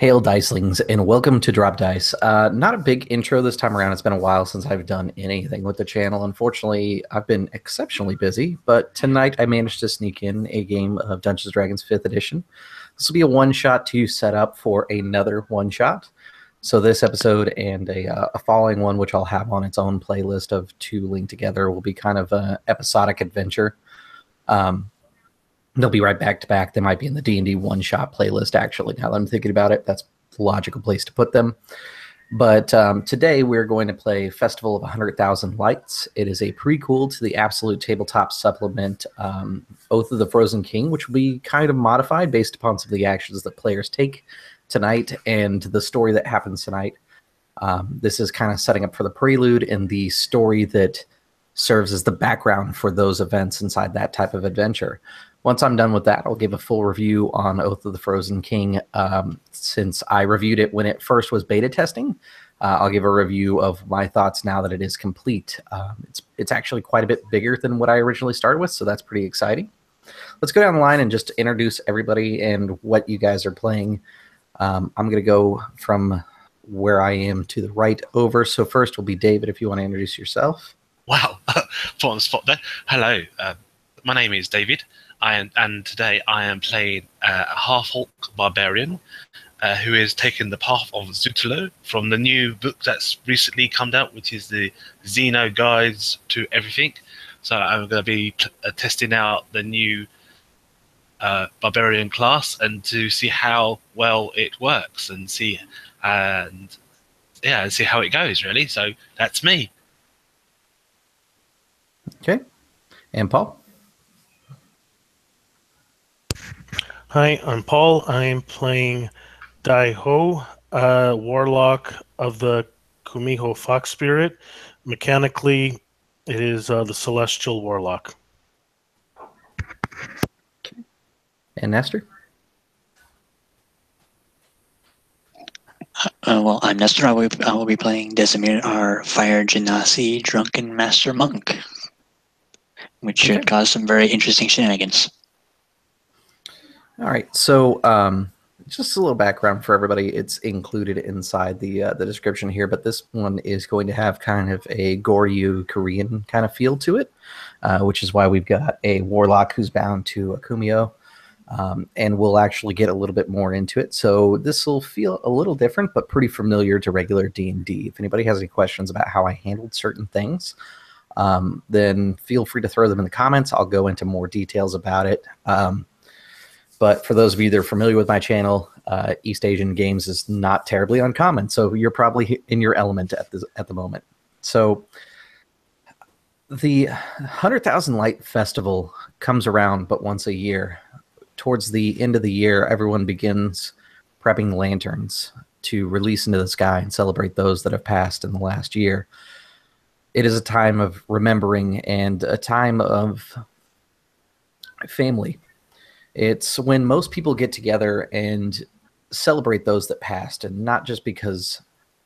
Hail Dicelings, and welcome to Drop Dice. Not a big intro this time around. It's been a while since I've done anything with the channel. Unfortunately, I've been exceptionally busy, but tonight I managed to sneak in a game of Dungeons & Dragons 5th Edition. This will be a one-shot to set up for another one-shot. So this episode and a following one, which I'll have on its own playlist of two linked together, will be kind of an episodic adventure. They'll be right back to back. They might be in the D&D one-shot playlist, actually, now that I'm thinking about it. That's the logical place to put them. But today we're going to play Festival of 100,000 Lights. It is a prequel to the Absolute Tabletop Supplement, Oath of the Frozen King, which will be kind of modified based upon some of the actions that players take tonight and the story that happens tonight. This is kind of setting up for the prelude and the story that serves as the background for those events inside that type of adventure. Once I'm done with that, I'll give a full review on Oath of the Frozen King. Since I reviewed it when it first was beta testing, I'll give a review of my thoughts now that it is complete. It's actually quite a bit bigger than what I originally started with, so that's pretty exciting. Let's go down the line and just introduce everybody and what you guys are playing. I'm going to go from where I am to the right over. So first will be David, if you want to introduce yourself. Wow, put on the spot there. Hello, my name is David. And today I am playing a half-orc barbarian who is taking the path of Zutalo from the new book that's recently come out, which is the Xeno Guides to Everything. So I'm going to be testing out the new barbarian class and to see how well it works and see how it goes, really. So that's me. Okay. And Paul? Hi, I'm Paul. I'm playing Ji-Hae, Warlock of the Kumiho Fox Spirit. Mechanically, it is the Celestial Warlock. Okay. And Nestor? Well, I'm Nestor. I will be playing Desimir, our Fire Genasi Drunken Master Monk, which should cause some very interesting shenanigans. All right, so just a little background for everybody. It's included inside the description here, but this one is going to have kind of a Goryu Korean kind of feel to it, which is why we've got a warlock who's bound to a Kumio, and we'll actually get a little bit more into it. So this will feel a little different, but pretty familiar to regular D&D. If anybody has any questions about how I handled certain things, then feel free to throw them in the comments. I'll go into more details about it. But for those of you that are familiar with my channel, East Asian games is not terribly uncommon, so you're probably in your element at the moment. So the 100,000 Light Festival comes around but once a year. Towards the end of the year, everyone begins prepping lanterns to release into the sky and celebrate those that have passed in the last year. It is a time of remembering and a time of family. It's when most people get together and celebrate those that passed, and not just because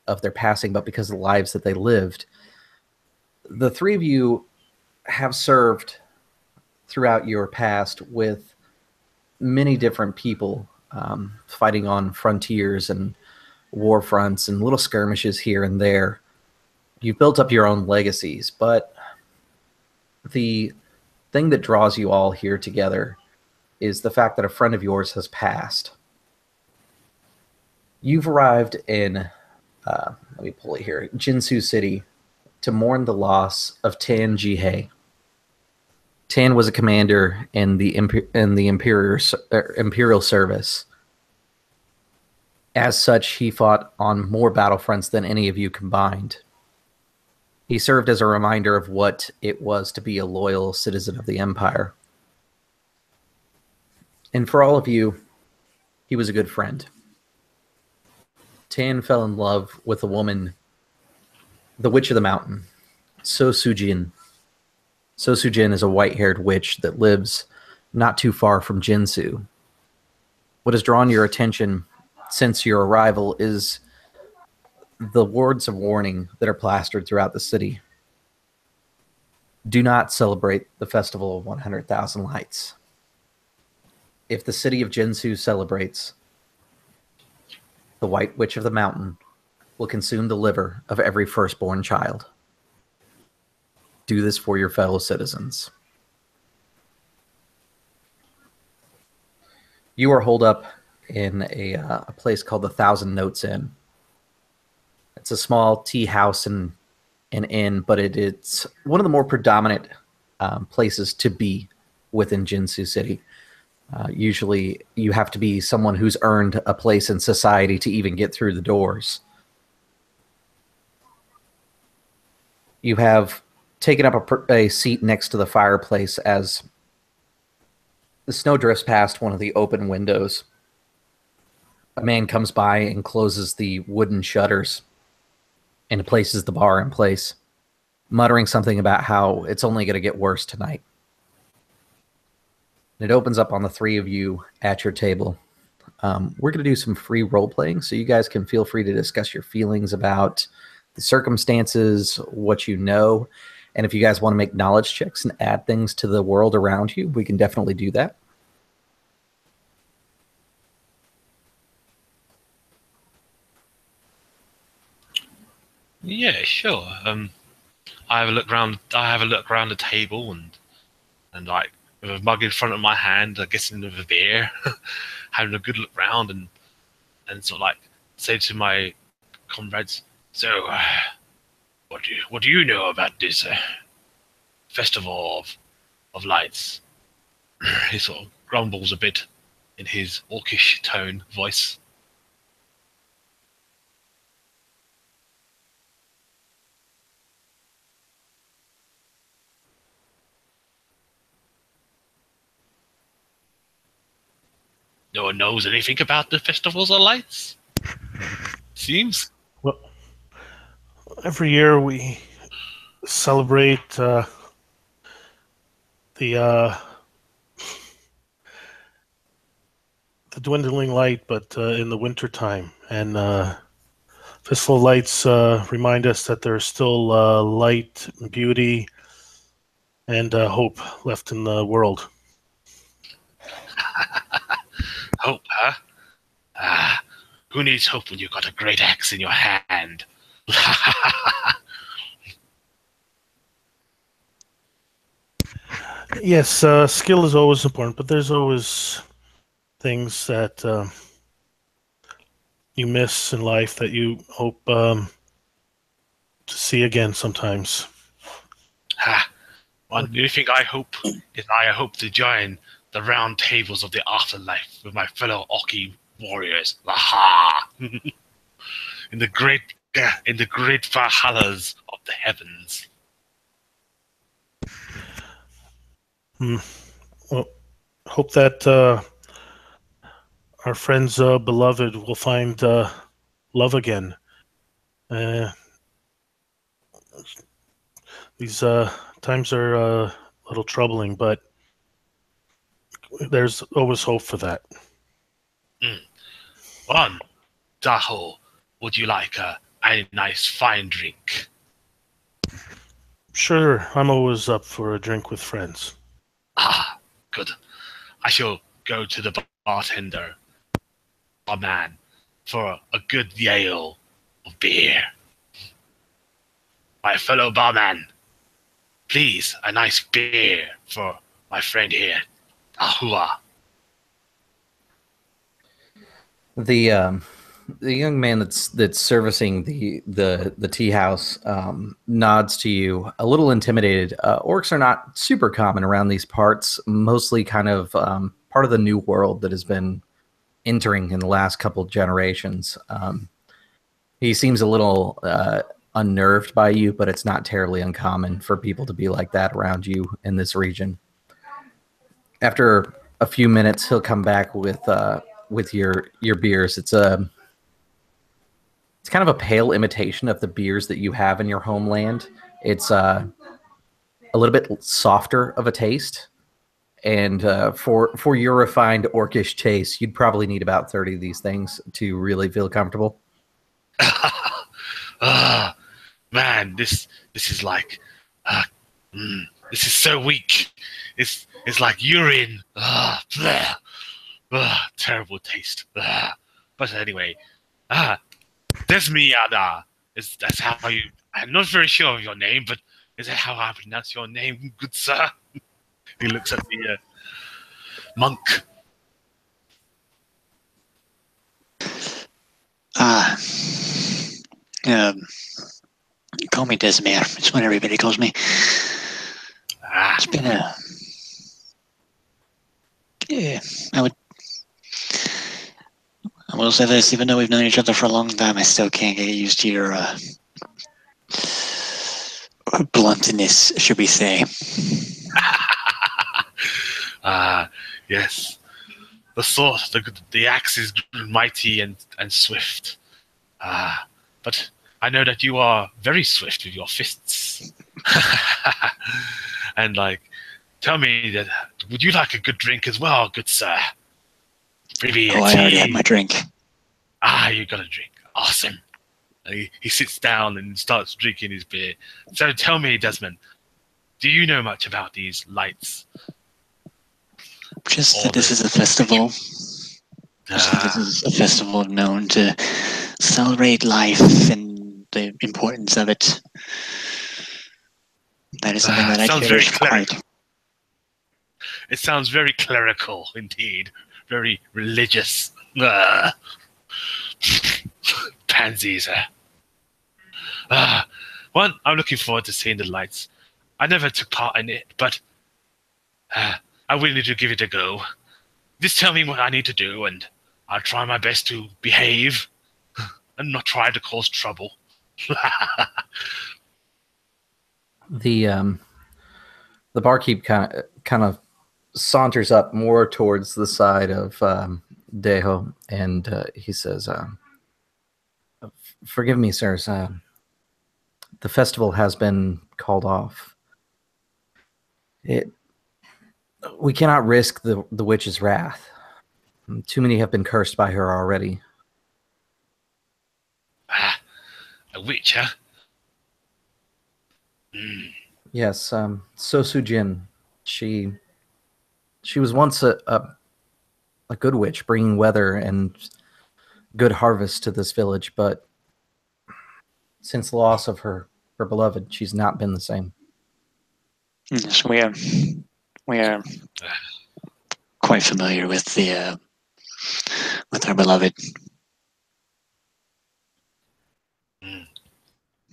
of their passing, but because of the lives that they lived. The three of you have served throughout your past with many different people, fighting on frontiers and war fronts and little skirmishes here and there. You've built up your own legacies, but the thing that draws you all here together is the fact that a friend of yours has passed. You've arrived in, let me pull it here, Jinsu City to mourn the loss of Tan Ji-Hae. Tan was a commander in the Imperial service. As such, he fought on more battlefronts than any of you combined. He served as a reminder of what it was to be a loyal citizen of the Empire. And for all of you, he was a good friend. Tan fell in love with a woman, the Witch of the Mountain, Su-Jin. Su-Jin is a white-haired witch that lives not too far from Jinsu. What has drawn your attention since your arrival is the words of warning that are plastered throughout the city. Do not celebrate the Festival of 100,000 Lights. If the city of Jinsu celebrates, the White Witch of the Mountain will consume the liver of every firstborn child. Do this for your fellow citizens. You are holed up in a place called the Thousand Notes Inn. It's a small tea house and an inn, but it's one of the more predominant places to be within Jinsu City. Usually you have to be someone who's earned a place in society to even get through the doors. You have taken up a seat next to the fireplace as the snow drifts past one of the open windows. A man comes by and closes the wooden shutters and places the bar in place, muttering something about how it's only going to get worse tonight. It opens up on the three of you at your table. We're going to do some free role-playing, so you guys can feel free to discuss your feelings about the circumstances, what you know, and if you guys want to make knowledge checks and add things to the world around you, we can definitely do that. Yeah, sure. I have a look around. I have a look around the table and like with a mug in front of my hand, I guess with a beer, having a good look round and sort of like say to my comrades, so what do you know about this festival of lights? He sort of grumbles a bit in his orcish tone voice. No one knows anything about the festivals of lights. Seems. Well, every year we celebrate the dwindling light, but in the winter time, and festival lights remind us that there's still light, beauty, and hope left in the world. Hope, huh? Ah, who needs hope when you've got a great axe in your hand? Yes, skill is always important, but there's always things that you miss in life that you hope to see again sometimes. Ha! One new thing I hope is I hope to join the round tables of the afterlife with my fellow Oki warriors. Aha! in the great Valhallas of the heavens. Well, hope that our friend's beloved will find love again. These times are a little troubling, but there's always hope for that. One, Daho, would you like a nice fine drink? Sure, I'm always up for a drink with friends. Ah, good. I shall go to the bartender, barman, for a good yale of beer. My fellow barman, please, a nice beer for my friend here, Ahua. The young man that's servicing the tea house nods to you, a little intimidated. Orcs are not super common around these parts, mostly kind of part of the new world that has been entering in the last couple of generations. He seems a little unnerved by you, but it's not terribly uncommon for people to be like that around you in this region. After a few minutes, he'll come back with your beers. It's kind of a pale imitation of the beers that you have in your homeland. It's a little bit softer of a taste, and for your refined orcish taste, you'd probably need about 30 of these things to really feel comfortable. Man, this is like, this is so weak. It's like urine. Terrible taste. But anyway, Ah, Desmiada. That's how you? I'm not very sure of your name, but is that how I pronounce your name, good sir? He looks at the monk. Ah, um, call me Desimir. It's what everybody calls me. Ah, It's been a. Yeah, I would. I will say this: even though we've known each other for a long time, I still can't get used to your bluntness, should we say? ah, yes. The sword, the axe is mighty and swift. Ah, but I know that you are very swift with your fists. And like, tell me that would you like a good drink as well, good sir? Maybe a Oh, I already had tea. my drink. Ah, you got a drink. Awesome. And he sits down and starts drinking his beer. So tell me, Desmond, do you know much about these lights? Just Or that this the is a festival. Just that this is a festival known to celebrate life and the importance of it. That is something that I sounds very cherish quite. clerical. It sounds very clerical indeed. Very religious. Pansies. Well, I'm looking forward to seeing the lights. I never took part in it, but I'm willing to give it a go. Just tell me what I need to do, and I'll try my best to behave and not try to cause trouble. The barkeep kind of saunters up more towards the side of Deho, and he says, "Forgive me, sirs. The festival has been called off. We cannot risk the witch's wrath. Too many have been cursed by her already." A witch, huh? Mm. Yes, Su-Jin. She was once a good witch, bringing weather and good harvest to this village, but since the loss of her beloved, she's not been the same. Yes, we are quite familiar with the with our beloved.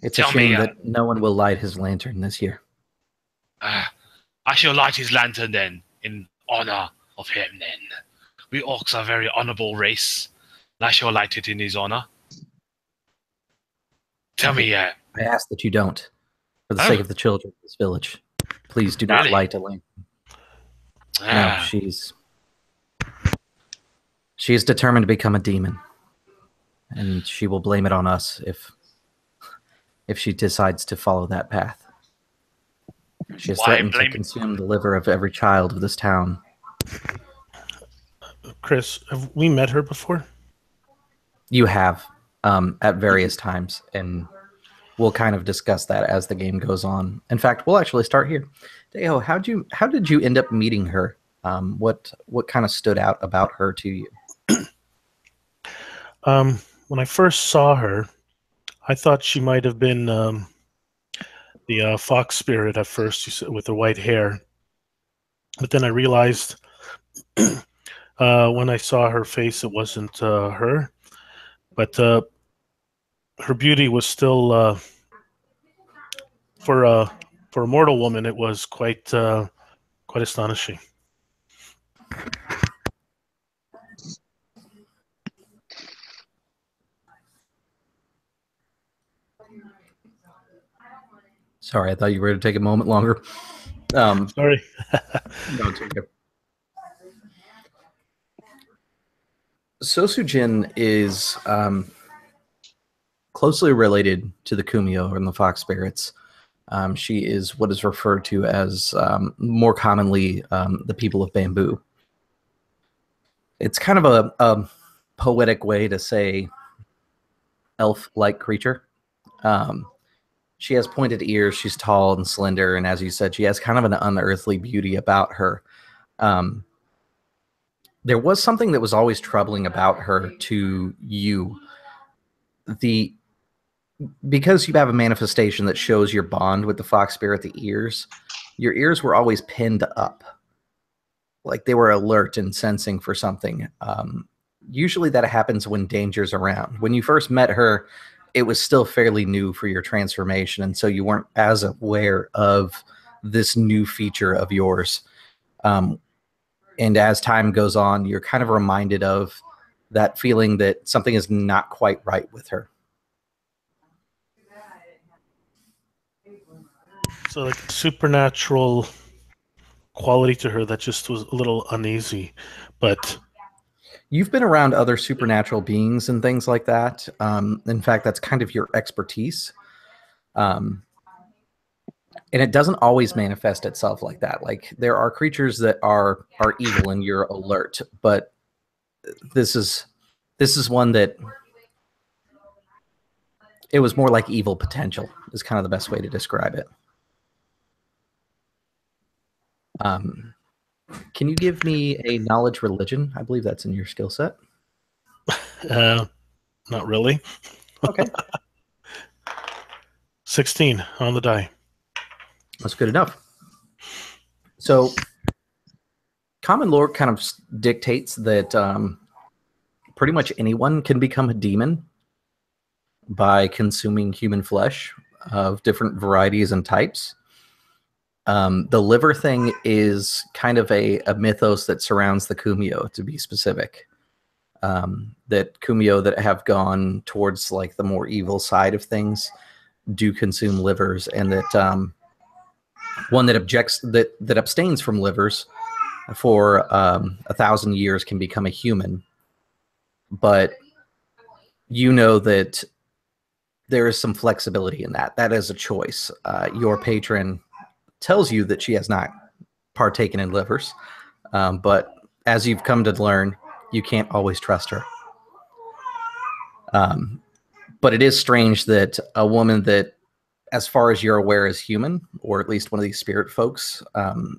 It's Tell a shame me, that no one will light his lantern this year. I shall light his lantern then, in honor of him then. We orcs are a very honorable race. I shall light it in his honor. Tell me, I ask that you don't, for the sake of the children of this village. Please do not Really? light a lantern. No, she is determined to become a demon, and she will blame it on us if she decides to follow that path. She has Why threatened to blame- consume the liver of every child of this town. Chris, have we met her before? You have, at various times, and we'll kind of discuss that as the game goes on. In fact, we'll actually start here. Deo, how did you end up meeting her? What kind of stood out about her to you? When I first saw her, I thought she might have been the fox spirit at first, with the white hair. But then I realized when I saw her face, it wasn't her. But her beauty was still, for a mortal woman, it was quite astonishing. Sorry, I thought you were going to take a moment longer. Sorry. No, it's okay. Su-Jin is closely related to the Kumio and the fox spirits. She is what is referred to as, more commonly, the people of bamboo. It's kind of a poetic way to say elf-like creature. She has pointed ears, she's tall and slender, and as you said, she has kind of an unearthly beauty about her. There was something that was always troubling about her to you, because you have a manifestation that shows your bond with the fox spirit, the ears, your ears were always pinned up, like they were alert and sensing for something. Usually that happens when danger's around. When you first met her, it was still fairly new for your transformation, and so you weren't as aware of this new feature of yours. And as time goes on, you're kind of reminded of that feeling that something is not quite right with her. So like supernatural quality to her that just was a little uneasy, but you've been around other supernatural beings and things like that. In fact, that's kind of your expertise. And it doesn't always manifest itself like that. Like there are creatures that are evil and you're alert, but this is one that it was more like evil potential is kind of the best way to describe it. Can you give me a knowledge religion? I believe that's in your skill set. Not really. Okay. 16 on the die. That's good enough. So common lore kind of dictates that pretty much anyone can become a demon by consuming human flesh of different varieties and types. The liver thing is kind of a mythos that surrounds the Kumio, to be specific. That Kumio that have gone towards like the more evil side of things do consume livers, and that one that abstains from livers for 1,000 years can become a human. But you know that there is some flexibility in that. That is a choice. Your patron tells you that she has not partaken in livers, but as you've come to learn, you can't always trust her. But it is strange that a woman that, as far as you're aware, is human, or at least one of these spirit folks,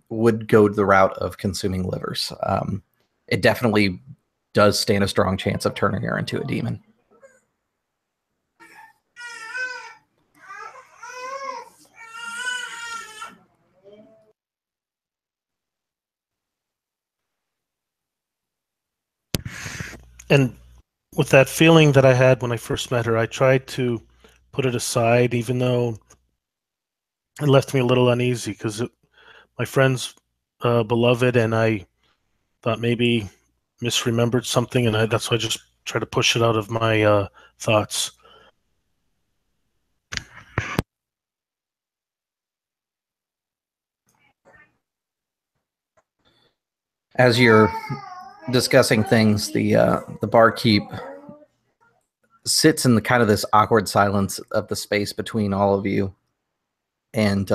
would go the route of consuming livers. It definitely does stand a strong chance of turning her into a demon. And with that feeling that I had when I first met her, I tried to put it aside, even though it left me a little uneasy because my friend's beloved, and I thought maybe misremembered something, and that's why I just try to push it out of my thoughts. As you're discussing things, the barkeep sits in the kind of this awkward silence of the space between all of you, and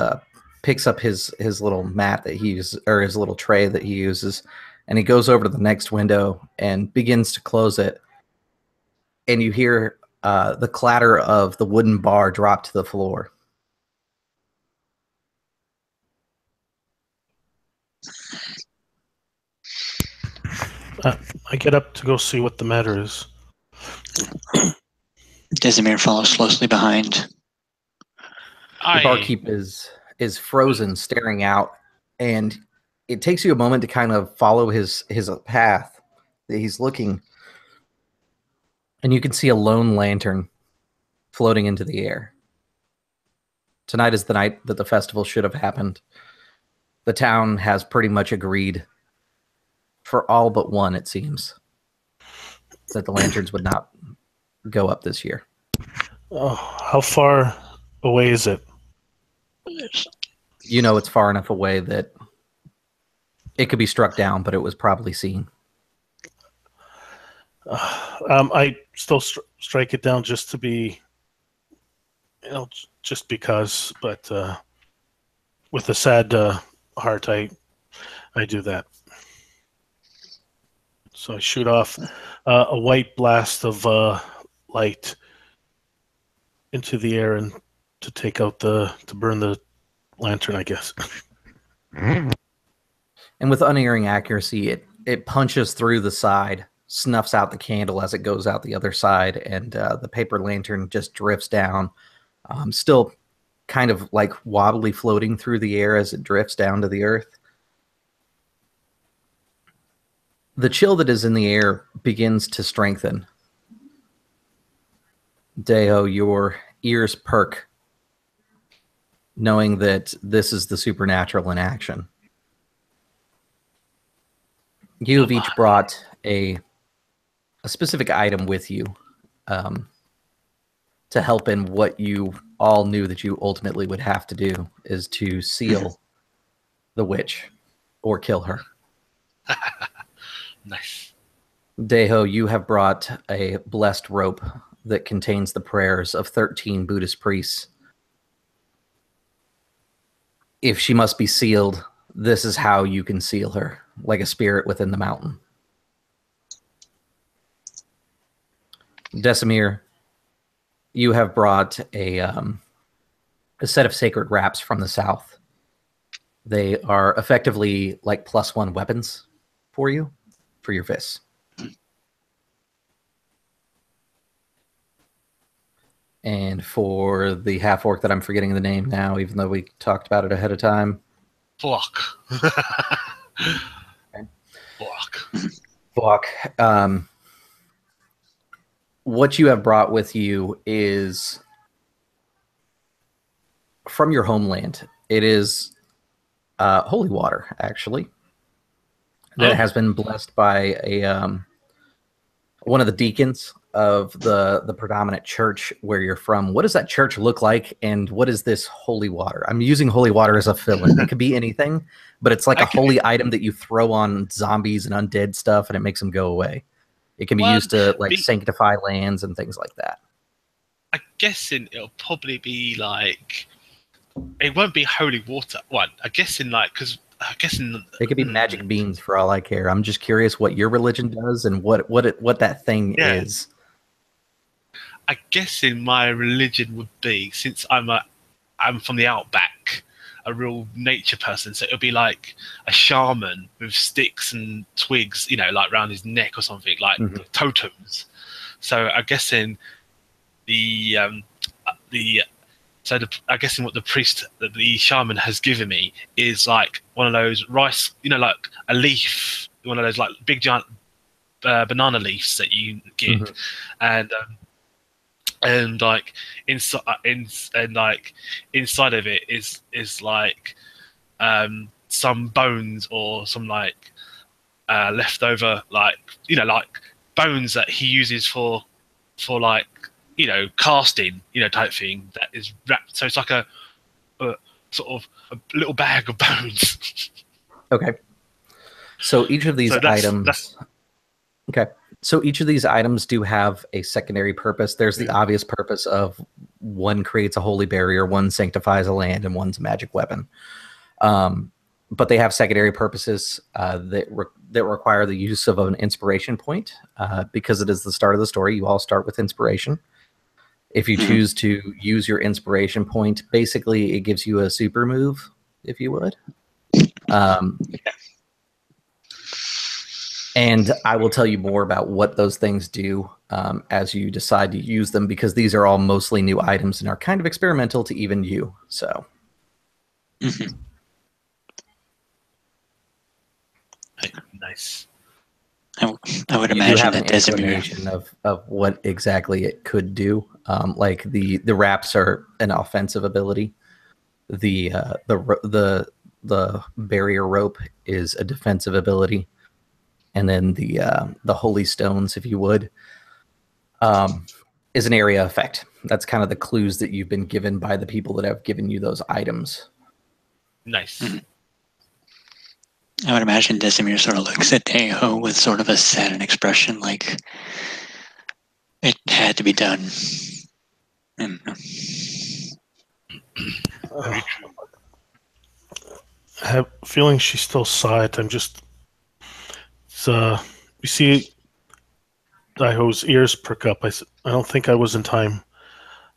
picks up his little mat that he uses, or his little tray that he uses, and he goes over to the next window and begins to close it. And you hear the clatter of the wooden bar drop to the floor. I get up to go see what the matter is. Desimir follows closely behind. The barkeep is frozen, staring out, and it takes you a moment to kind of follow his path that he's looking, and you can see a lone lantern floating into the air. Tonight is the night that the festival should have happened. The town has pretty much agreed, for all but one, it seems, that the lanterns would not go up this year. Oh, how far away is it? You know it's far enough away that it could be struck down, but it was probably seen. I still strike it down just to be, just because. But with a sad heart, I do that. So I shoot off a white blast of light into the air, and to take out to burn the lantern, I guess. And with unerring accuracy, it punches through the side snuffs out the candle as it goes out the other side, and the paper lantern just drifts down, still kind of like wobbly floating through the air as it drifts down to the earth. The chill that is in the air begins to strengthen. Deo, your ears perk, knowing that this is the supernatural in action. You have each brought a specific item with you to help in what you all knew that you ultimately would have to do, is to seal the witch or kill her. Nice. Deho, you have brought a blessed rope that contains the prayers of 13 Buddhist priests. If she must be sealed, this is how you can seal her, like a spirit within the mountain. Desimir, you have brought a set of sacred wraps from the south. They are effectively like +1 weapons for you, for your fists. And for the half-orc that I'm forgetting the name now, even though we talked about it ahead of time. Fuck. Okay. Fuck. Fuck. What you have brought with you is from your homeland. It is holy water, actually, that has been blessed by a one of the deacons of the predominant church where you're from. What does that church look like, and what is this holy water? I'm using holy water as a fill-in. It could be anything, but it's like a holy item that you throw on zombies and undead stuff, and it makes them go away. It can be used to like sanctify lands and things like that. I'm guessing it'll probably be like, it won't be holy water. What? I'm guessing like, because I'm guessing it could be magic beans for all I care. I'm just curious what your religion does and what that thing is. I guess in my religion would be, since I'm from the outback, a real nature person, so it'll be like a shaman with sticks and twigs, you know, like around his neck or something, like totems. So I guess in I guess in what the priest, the shaman has given me is like one of those rice, you know, like a leaf, one of those like big giant banana leaves that you get, and like inside of it is like some bones or some like leftover, like, you know, like bones that he uses for like, you know, casting, you know, type thing, that is wrapped. So it's like a sort of a little bag of bones. Okay. So each of these items. Okay. So each of these items do have a secondary purpose. There's the obvious purpose of one creates a holy barrier, one sanctifies a land, and one's a magic weapon. But they have secondary purposes that require the use of an inspiration point. Because it is the start of the story, you all start with inspiration. If you choose to use your inspiration point, basically it gives you a super move, if you would. And I will tell you more about what those things do as you decide to use them, because these are all mostly new items and are kind of experimental to even you. So, Nice. I would imagine you have that an inclination of what exactly it could do. Like the wraps are an offensive ability. The barrier rope is a defensive ability. And then the holy stones, if you would, is an area effect. That's kind of the clues that you've been given by the people that have given you those items. Nice. I would imagine Desimir sort of looks at Deho with sort of a saddened expression, like it had to be done. And, Very true. I have a feeling she still saw it. I'm just... you see Daiho's ears perk up. I don't think I was in time.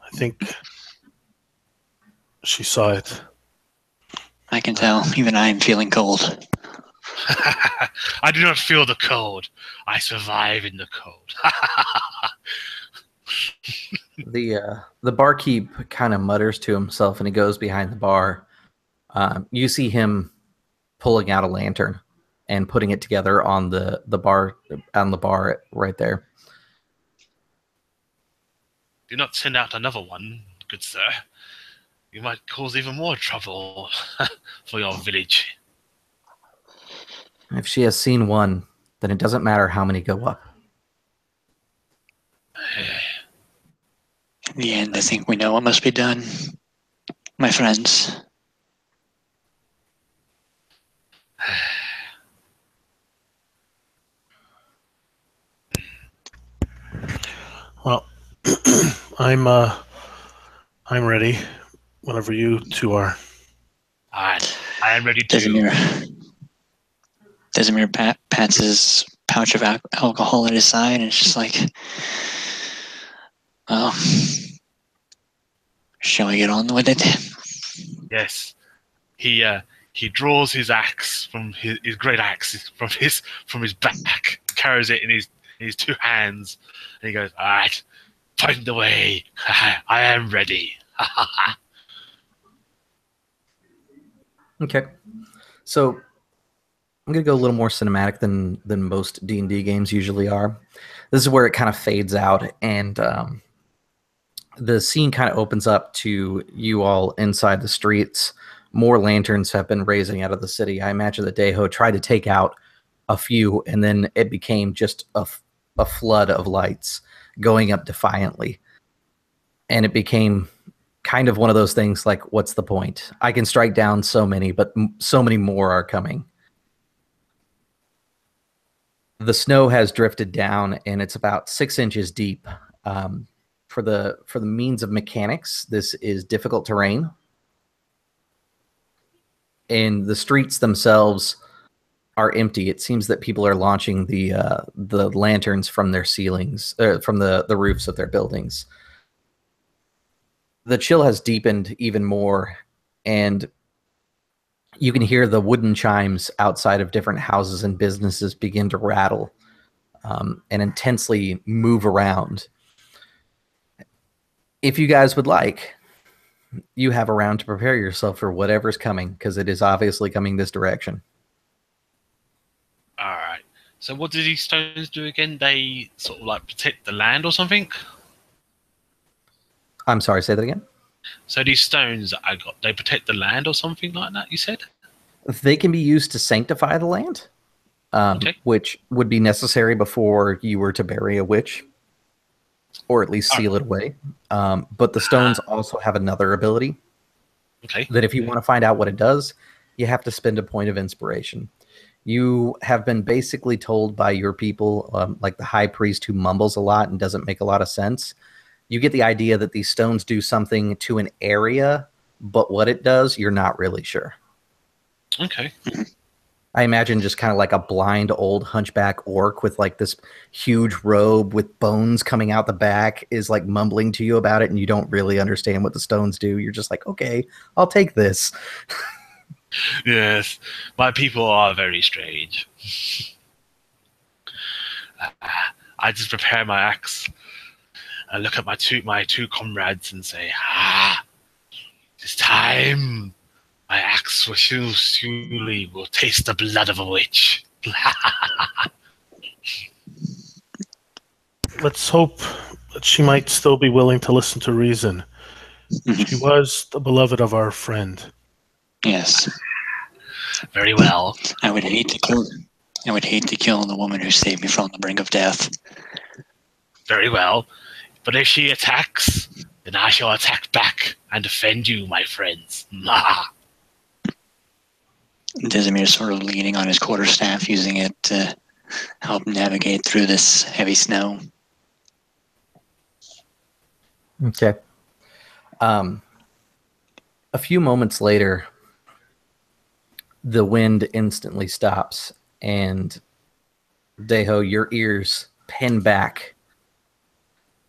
I think she saw it. I can tell. Even I am feeling cold. I do not feel the cold. I survive in the cold. The barkeep kind of mutters to himself, and he goes behind the bar. You see him pulling out a lantern and putting it together on the bar right there. Do not send out another one, good sir. You might cause even more trouble for your village. If she has seen one, then it doesn't matter how many go up. In the end, I think we know what must be done, my friends. Well, I'm ready. Whenever you two are. I am ready to. Desimir pats his pouch of alcohol at his side, and it's just like, well, shall we get on with it? Yes. He draws his axe from his great axe from his back, carries it in his two hands, and he goes, "All right, find the way. I am ready." Okay, so I'm gonna go a little more cinematic than most D&D games usually are. This is where it kind of fades out, and the scene kind of opens up to you all inside the streets. More lanterns have been raising out of the city. I imagine that Daeho tried to take out a few, and then it became just a flood of lights going up defiantly. And it became kind of one of those things like, what's the point? I can strike down so many, but so many more are coming. The snow has drifted down, and it's about 6 inches deep. For the means of mechanics, this is difficult terrain. And the streets themselves are empty. It seems that people are launching the lanterns from their ceilings, from the roofs of their buildings. The chill has deepened even more, and you can hear the wooden chimes outside of different houses and businesses begin to rattle and intensely move around. If you guys would like, you have a round to prepare yourself for whatever's coming, because it is obviously coming this direction. All right. So what do these stones do again? They sort of like protect the land or something? I'm sorry, say that again? So these stones that I got, they protect the land or something like that, you said? They can be used to sanctify the land, Okay. which would be necessary before you were to bury a witch, or at least seal it away. But the stones also have another ability. Okay. That if you want to find out what it does, you have to spend a point of inspiration. You have been basically told by your people, like the high priest who mumbles a lot and doesn't make a lot of sense. You get the idea that these stones do something to an area, but what it does, you're not really sure. Okay. I imagine just kind of like a blind old hunchback orc with like this huge robe with bones coming out the back is like mumbling to you about it, and you don't really understand what the stones do. You're just like, okay, I'll take this. Yes, my people are very strange. I just prepare my axe. I look at my two comrades and say, it's time. My axe will surely will taste the blood of a witch. Let's hope that she might still be willing to listen to reason. She was the beloved of our friend. Yes. Very well. I would hate to kill the woman who saved me from the brink of death. Very well. But if she attacks, then I shall attack back and defend you, my friends. Desimir's sort of leaning on his quarterstaff, using it to help navigate through this heavy snow. Okay. A few moments later, the wind instantly stops, and Daeho, your ears pin back,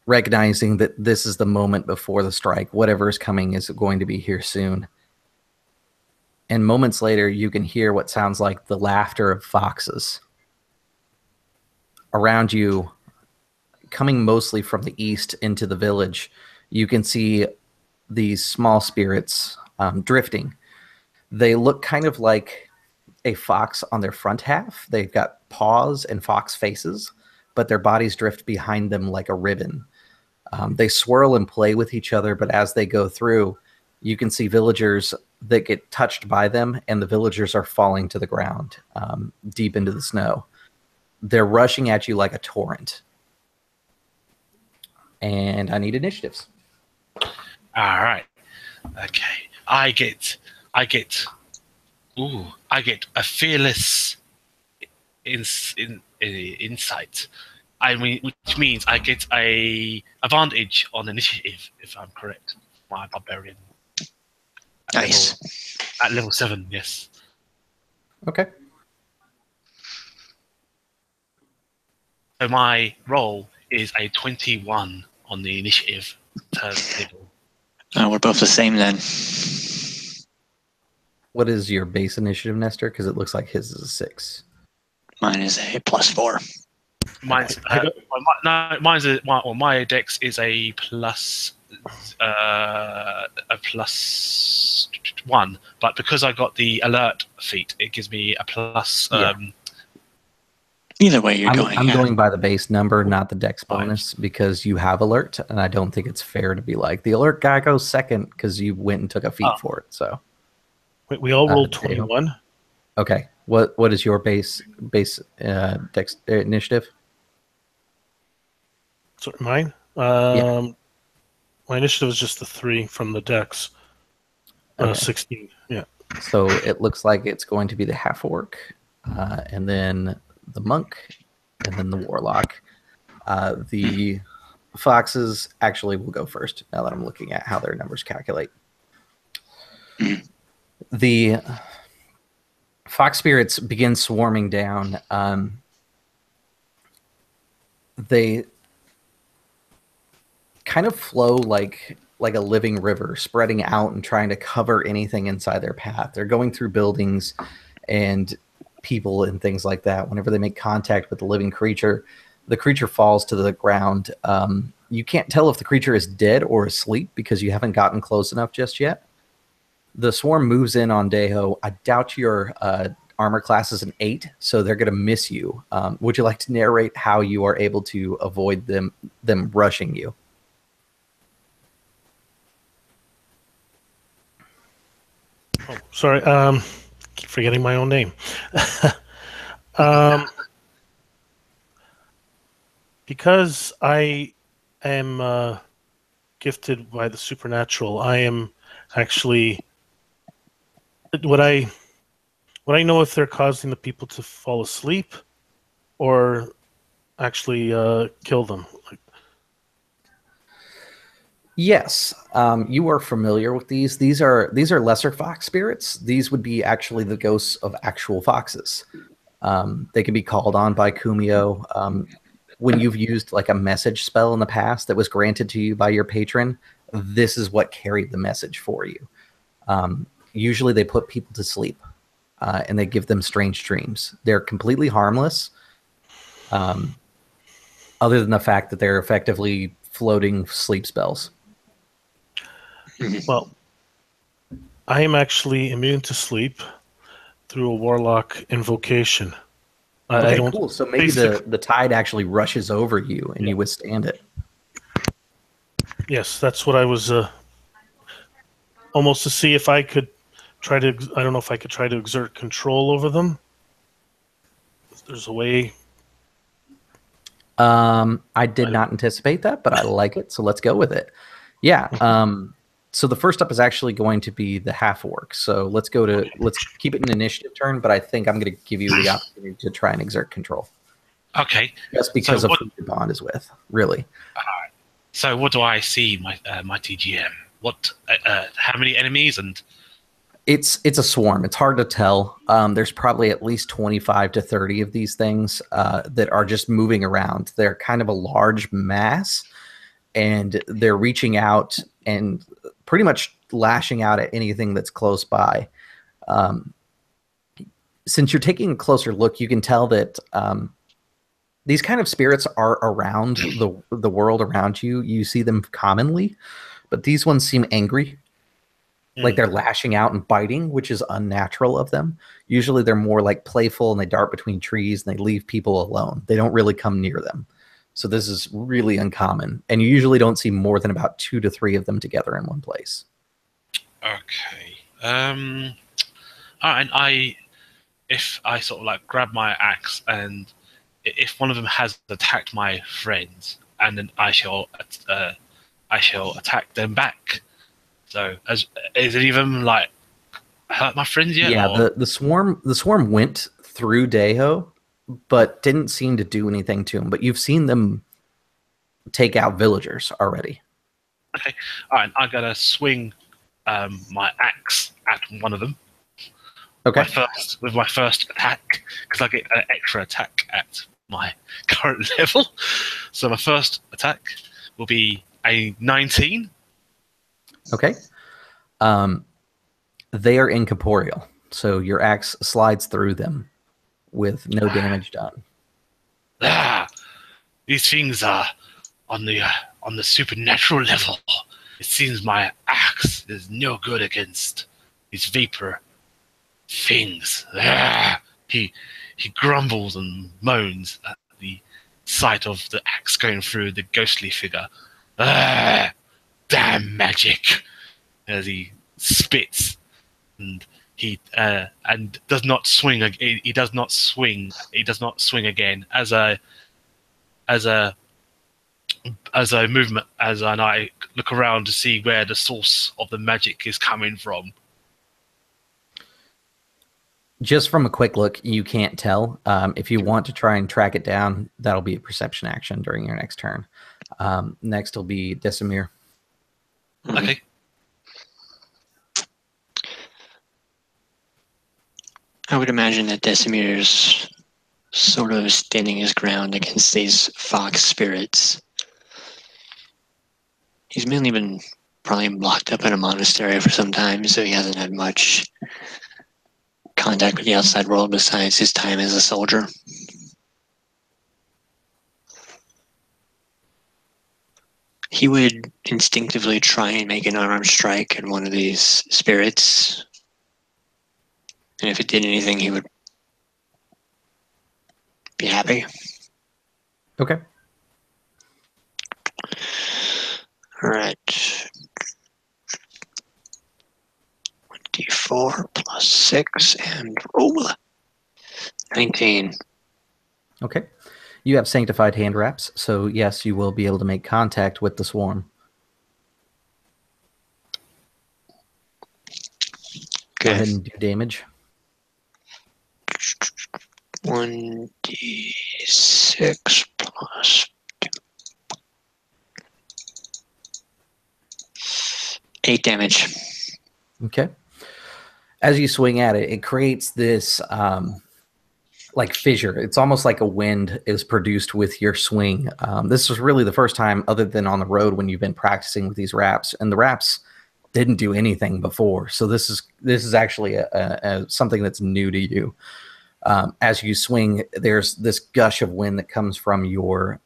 recognizing that this is the moment before the strike. Whatever is coming is going to be here soon. And moments later, you can hear what sounds like the laughter of foxes. Around you, coming mostly from the east into the village, you can see these small spirits drifting. They look kind of like a fox on their front half. They've got paws and fox faces, but their bodies drift behind them like a ribbon. They swirl and play with each other, but as they go through, you can see villagers that get touched by them, and the villagers are falling to the ground, deep into the snow. They're rushing at you like a torrent. And I need initiatives. All right. Okay. I get a fearless insight. I mean, which means I get a advantage on initiative, if I'm correct. My barbarian. Nice. At level 7, yes. Okay. So my roll is a 21 on the initiative turn table. We're both the same then. What is your base initiative, Nestor? Because it looks like his is a 6. Mine is a +4. Mine's my dex is a plus 1, but because I got the alert feat, it gives me a plus. Either way, I'm going by the base number, not the dex bonus, because you have alert, and I don't think it's fair to be like the alert guy goes second because you went and took a feat for it. So we all rolled 21. Okay, what is your base dex initiative? So mine. Yeah. My initiative is just the 3 from the dex. Okay. 16. Yeah. So it looks like it's going to be the half orc, and then the monk, and then the warlock. The foxes actually will go first. Now that I'm looking at how their numbers calculate, the fox spirits begin swarming down. They kind of flow like a living river, spreading out and trying to cover anything inside their path. They're going through buildings and people and things like that. Whenever they make contact with the living creature, the creature falls to the ground. You can't tell if the creature is dead or asleep because you haven't gotten close enough just yet. The swarm moves in on Deho. I doubt your armor class is an 8, so they're going to miss you. Would you like to narrate how you are able to avoid them rushing you? Oh, sorry. Keep forgetting my own name. Because I am gifted by the supernatural, I am actually. Would I know if they're causing the people to fall asleep, or actually kill them? Yes, you are familiar with these. These are lesser fox spirits. These would be actually the ghosts of actual foxes. They can be called on by Kumio. When you've used like a message spell in the past that was granted to you by your patron, this is what carried the message for you. Usually they put people to sleep, and they give them strange dreams. They're completely harmless, other than the fact that they're effectively floating sleep spells. Well, I am actually immune to sleep through a warlock invocation. Okay, cool. So maybe the tide actually rushes over you and you withstand it. Yes, that's what I was almost to see if I could try to. I don't know if I could try to exert control over them. If there's a way. I did not anticipate that, but I like it. So let's go with it. Yeah. So the first up is actually going to be the half orc. So let's keep it an initiative turn, but I think I'm going to give you the opportunity to try and exert control. Okay. Just because of who your bond is with, really. So what do I see, my TGM? What? How many enemies? And it's a swarm. It's hard to tell. There's probably at least 25 to 30 of these things that are just moving around. They're kind of a large mass, and they're reaching out and pretty much lashing out at anything that's close by. Since you're taking a closer look, you can tell that these kind of spirits are around the world around you. You see them commonly, but these ones seem angry, like they're lashing out and biting, which is unnatural of them. Usually they're more like playful and they dart between trees and they leave people alone. They don't really come near them. So this is really uncommon. And you usually don't see more than about 2 to 3 of them together in one place. Okay. All right. If I sort of like grab my axe, and if one of them has attacked my friends, and then I shall attack them back. So, is any of them like hurt my friends yet? Yeah, or? the swarm went through Daeho, but didn't seem to do anything to him. But you've seen them take out villagers already. Okay. All right. I gotta swing my axe at one of them. Okay. With my first attack, because I get an extra attack at my current level. So my first attack will be a 19. Okay. They are incorporeal, so your axe slides through them with no damage done. These things are on the supernatural level. It seems my axe is no good against these vapor things. He grumbles and moans at the sight of the axe going through the ghostly figure. Damn magic! As he spits, and he does not swing. He does not swing. He does not swing again. As a movement, and I look around to see where the source of the magic is coming from. Just from a quick look, you can't tell. If you want to try and track it down, that'll be a perception action during your next turn. Next will be Desimir. Okay. I would imagine that Desimir's sort of standing his ground against these fox spirits. He's mainly been probably locked up in a monastery for some time, so he hasn't had much contact with the outside world besides his time as a soldier. He would instinctively try and make an unarmed strike at one of these spirits. And if it did anything, he would be happy. Okay. All right. 1d4 plus 6 and roll. 19. Okay. You have sanctified hand wraps, so yes, you will be able to make contact with the swarm. Go ahead and do damage. 1d6 plus 8 damage. Okay. As you swing at it, it creates this like fissure. It's almost like a wind is produced with your swing. This is really the first time, other than on the road, when you've been practicing with these wraps, and the wraps didn't do anything before. So this is actually a something that's new to you. As you swing, there's this gush of wind that comes from your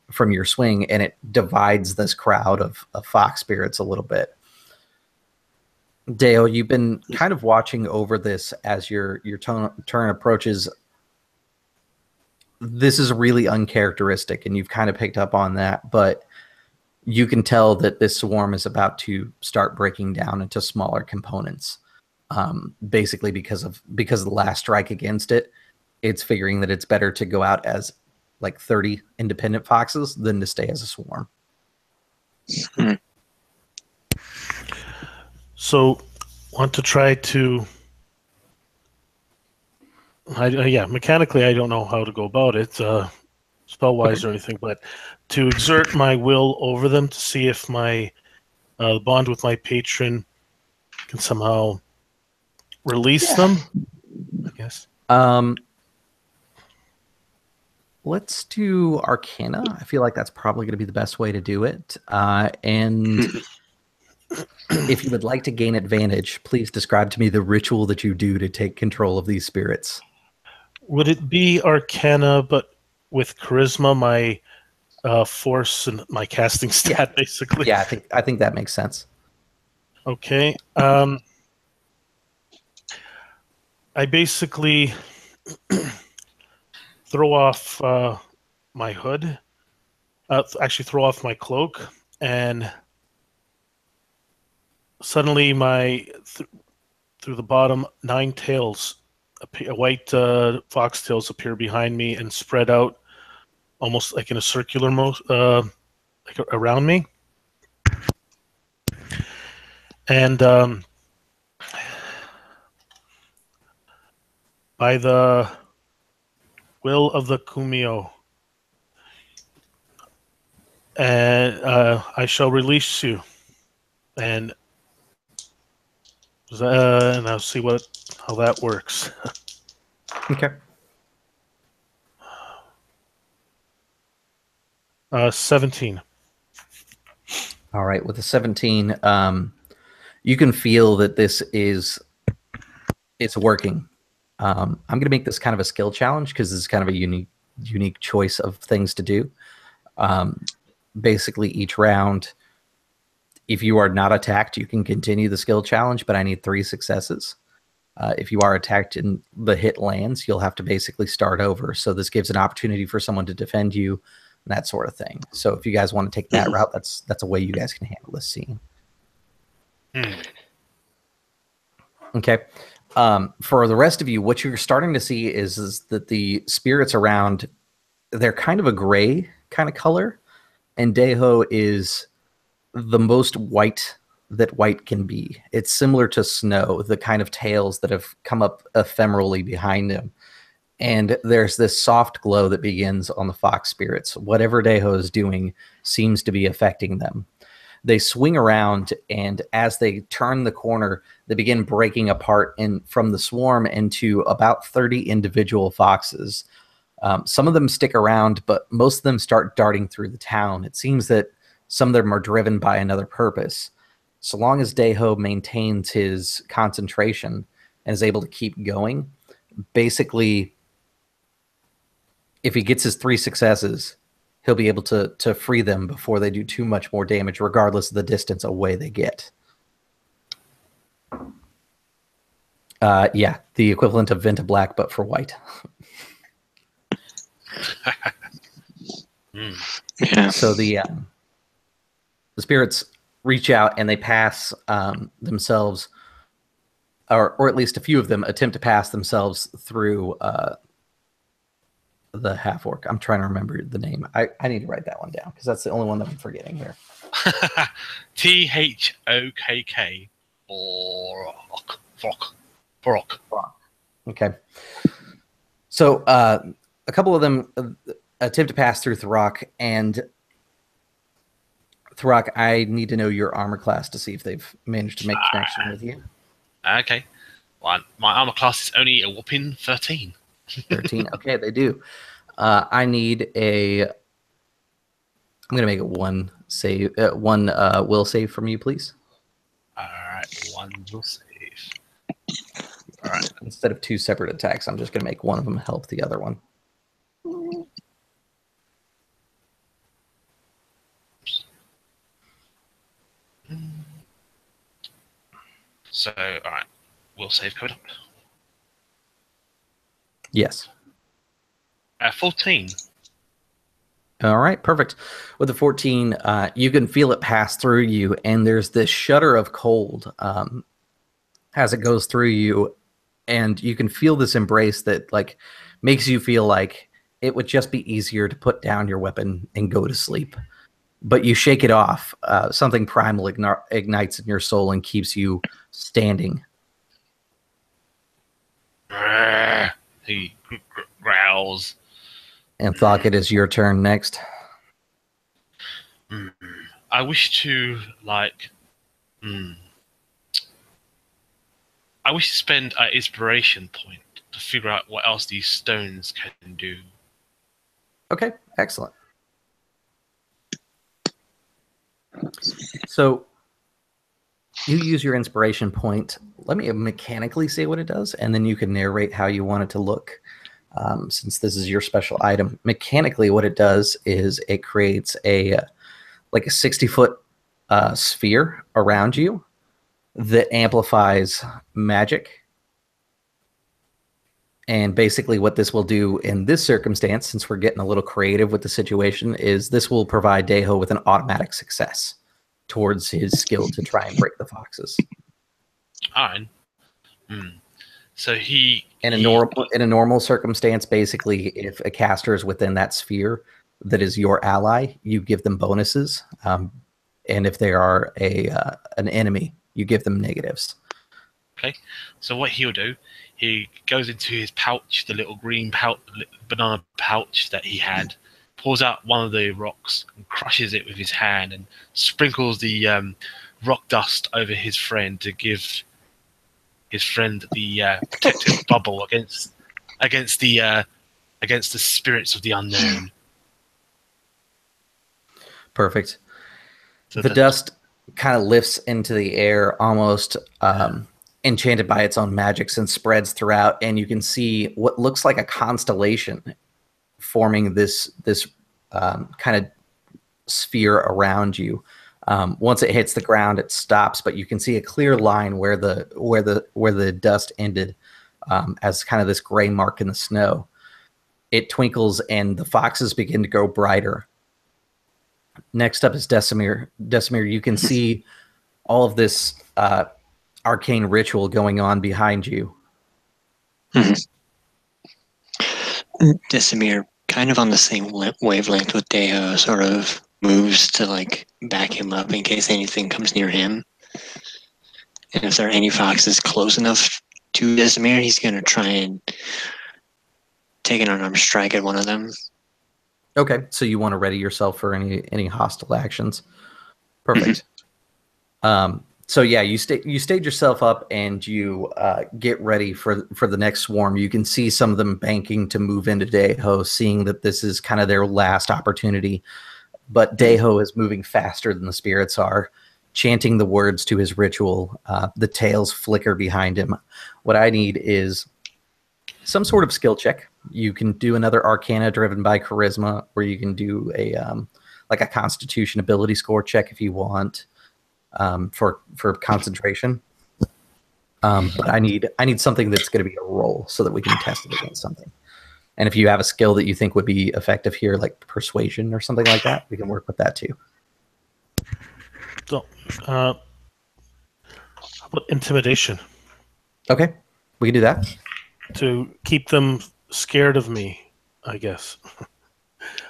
swing, and it divides this crowd of fox spirits a little bit. Dale, you've been kind of watching over this as your turn approaches. This is really uncharacteristic, and you've kind of picked up on that, but you can tell that this swarm is about to start breaking down into smaller components. Basically because of the last strike against it, it's figuring that it's better to go out as like 30 independent foxes than to stay as a swarm. So, want to try to... mechanically, I don't know how to go about it, spell-wise or anything, but to exert my will over them to see if my bond with my patron can somehow release them, I guess. Let's do Arcana. I feel like that's probably going to be the best way to do it. And If you would like to gain advantage, please describe to me the ritual that you do to take control of these spirits. Would it be Arcana, but with Charisma, my force and my casting stat, basically? Yeah, I think that makes sense. Okay. I basically throw off my hood, actually throw off my cloak, and suddenly through the bottom, 9 tails, white foxtails appear behind me and spread out almost like in a circular like around me. And by the will of the Kumio, and I shall release you, and I'll see how that works. Okay. 17. All right. With a 17, you can feel that it's working. I'm going to make this kind of a skill challenge because this is kind of a unique choice of things to do. Basically, each round, if you are not attacked, you can continue the skill challenge, but I need 3 successes. If you are attacked and the hit lands, you'll have to basically start over. So this gives an opportunity for someone to defend you, that sort of thing. So if you guys want to take that route, that's a way you guys can handle this scene. Okay. For the rest of you, what you're starting to see is that the spirits around, they're kind of a gray kind of color, and Daeho is the most white that white can be. It's similar to snow, the kind of tails that have come up ephemerally behind him. And there's this soft glow that begins on the fox spirits. Whatever Daeho is doing seems to be affecting them. They swing around, and as they turn the corner, they begin breaking apart from the swarm into about 30 individual foxes. Some of them stick around, but most of them start darting through the town. It seems that some of them are driven by another purpose. So long as Daeho maintains his concentration and is able to keep going, basically, if he gets his 3 successes, he'll be able to free them before they do too much more damage, regardless of the distance away they get. Yeah, the equivalent of Venta Black, but for white. Yeah. So the spirits reach out and they pass themselves, or at least a few of them attempt to pass themselves through the half orc. I'm trying to remember the name. I need to write that one down because that's the only one that I'm forgetting here. THOKK. Borok. Okay. So a couple of them attempt to pass through Throck, and Throck, I need to know your armor class to see if they've managed to make a connection with you. Okay. Well, my armor class is only a whopping 13. 13. Okay, they do. I need I'm going to make it one save, one will save from you, please. All right, one will save. All right. Instead of 2 separate attacks, I'm just going to make one of them help the other one. So, all right, will save code up. Yes. 14. All right, perfect. With the 14, you can feel it pass through you, and there's this shudder of cold as it goes through you, and you can feel this embrace that like makes you feel like it would just be easier to put down your weapon and go to sleep. But you shake it off. Something primal ignites in your soul and keeps you standing. He growls. And Thok, it is your turn next. I wish to I wish to spend an inspiration point to figure out what else these stones can do. Okay, excellent. So you use your inspiration point. Let me mechanically say what it does, and then you can narrate how you want it to look. Since this is your special item, mechanically, what it does is it creates a 60-foot sphere around you that amplifies magic. And basically, what this will do in this circumstance, since we're getting a little creative with the situation, is this will provide Daeho with an automatic success towards his skill to try and break the foxes. All right. So in a normal circumstance, basically, if a caster is within that sphere that is your ally, you give them bonuses, and if they are an enemy, you give them negatives. Okay. So what he'll do, he goes into his pouch, the little green banana pouch that he had, pulls out one of the rocks and crushes it with his hand and sprinkles the rock dust over his friend to give his friend the protective bubble against the spirits of the unknown. Perfect. So the dust kind of lifts into the air, almost enchanted by its own magics, and spreads throughout. And you can see what looks like a constellation forming this kind of sphere around you. Once it hits the ground, it stops, but you can see a clear line where the dust ended, as kind of this gray mark in the snow. It twinkles, and the foxes begin to go brighter. Next up is Desimir. Desimir, you can see all of this arcane ritual going on behind you. Desimir, kind of on the same wavelength with Daeho, sort of moves to like back him up in case anything comes near him. And if there are any foxes close enough to Desimir, he's going to try and take an unarmed strike at one of them. Okay, so you want to ready yourself for any hostile actions. Perfect. So yeah, you stage yourself up and you get ready for the next swarm. You can see some of them banking to move into Daeho, seeing that this is kind of their last opportunity. But Daeho is moving faster than the spirits are, chanting the words to his ritual. The tails flicker behind him. What I need is some sort of skill check. You can do another Arcana driven by Charisma, or you can do a Constitution ability score check if you want, for concentration. But I need something that's going to be a roll so that we can test it against something. And if you have a skill that you think would be effective here, like Persuasion or something like that, we can work with that too. So, how about Intimidation? Okay, we can do that. To keep them scared of me, I guess.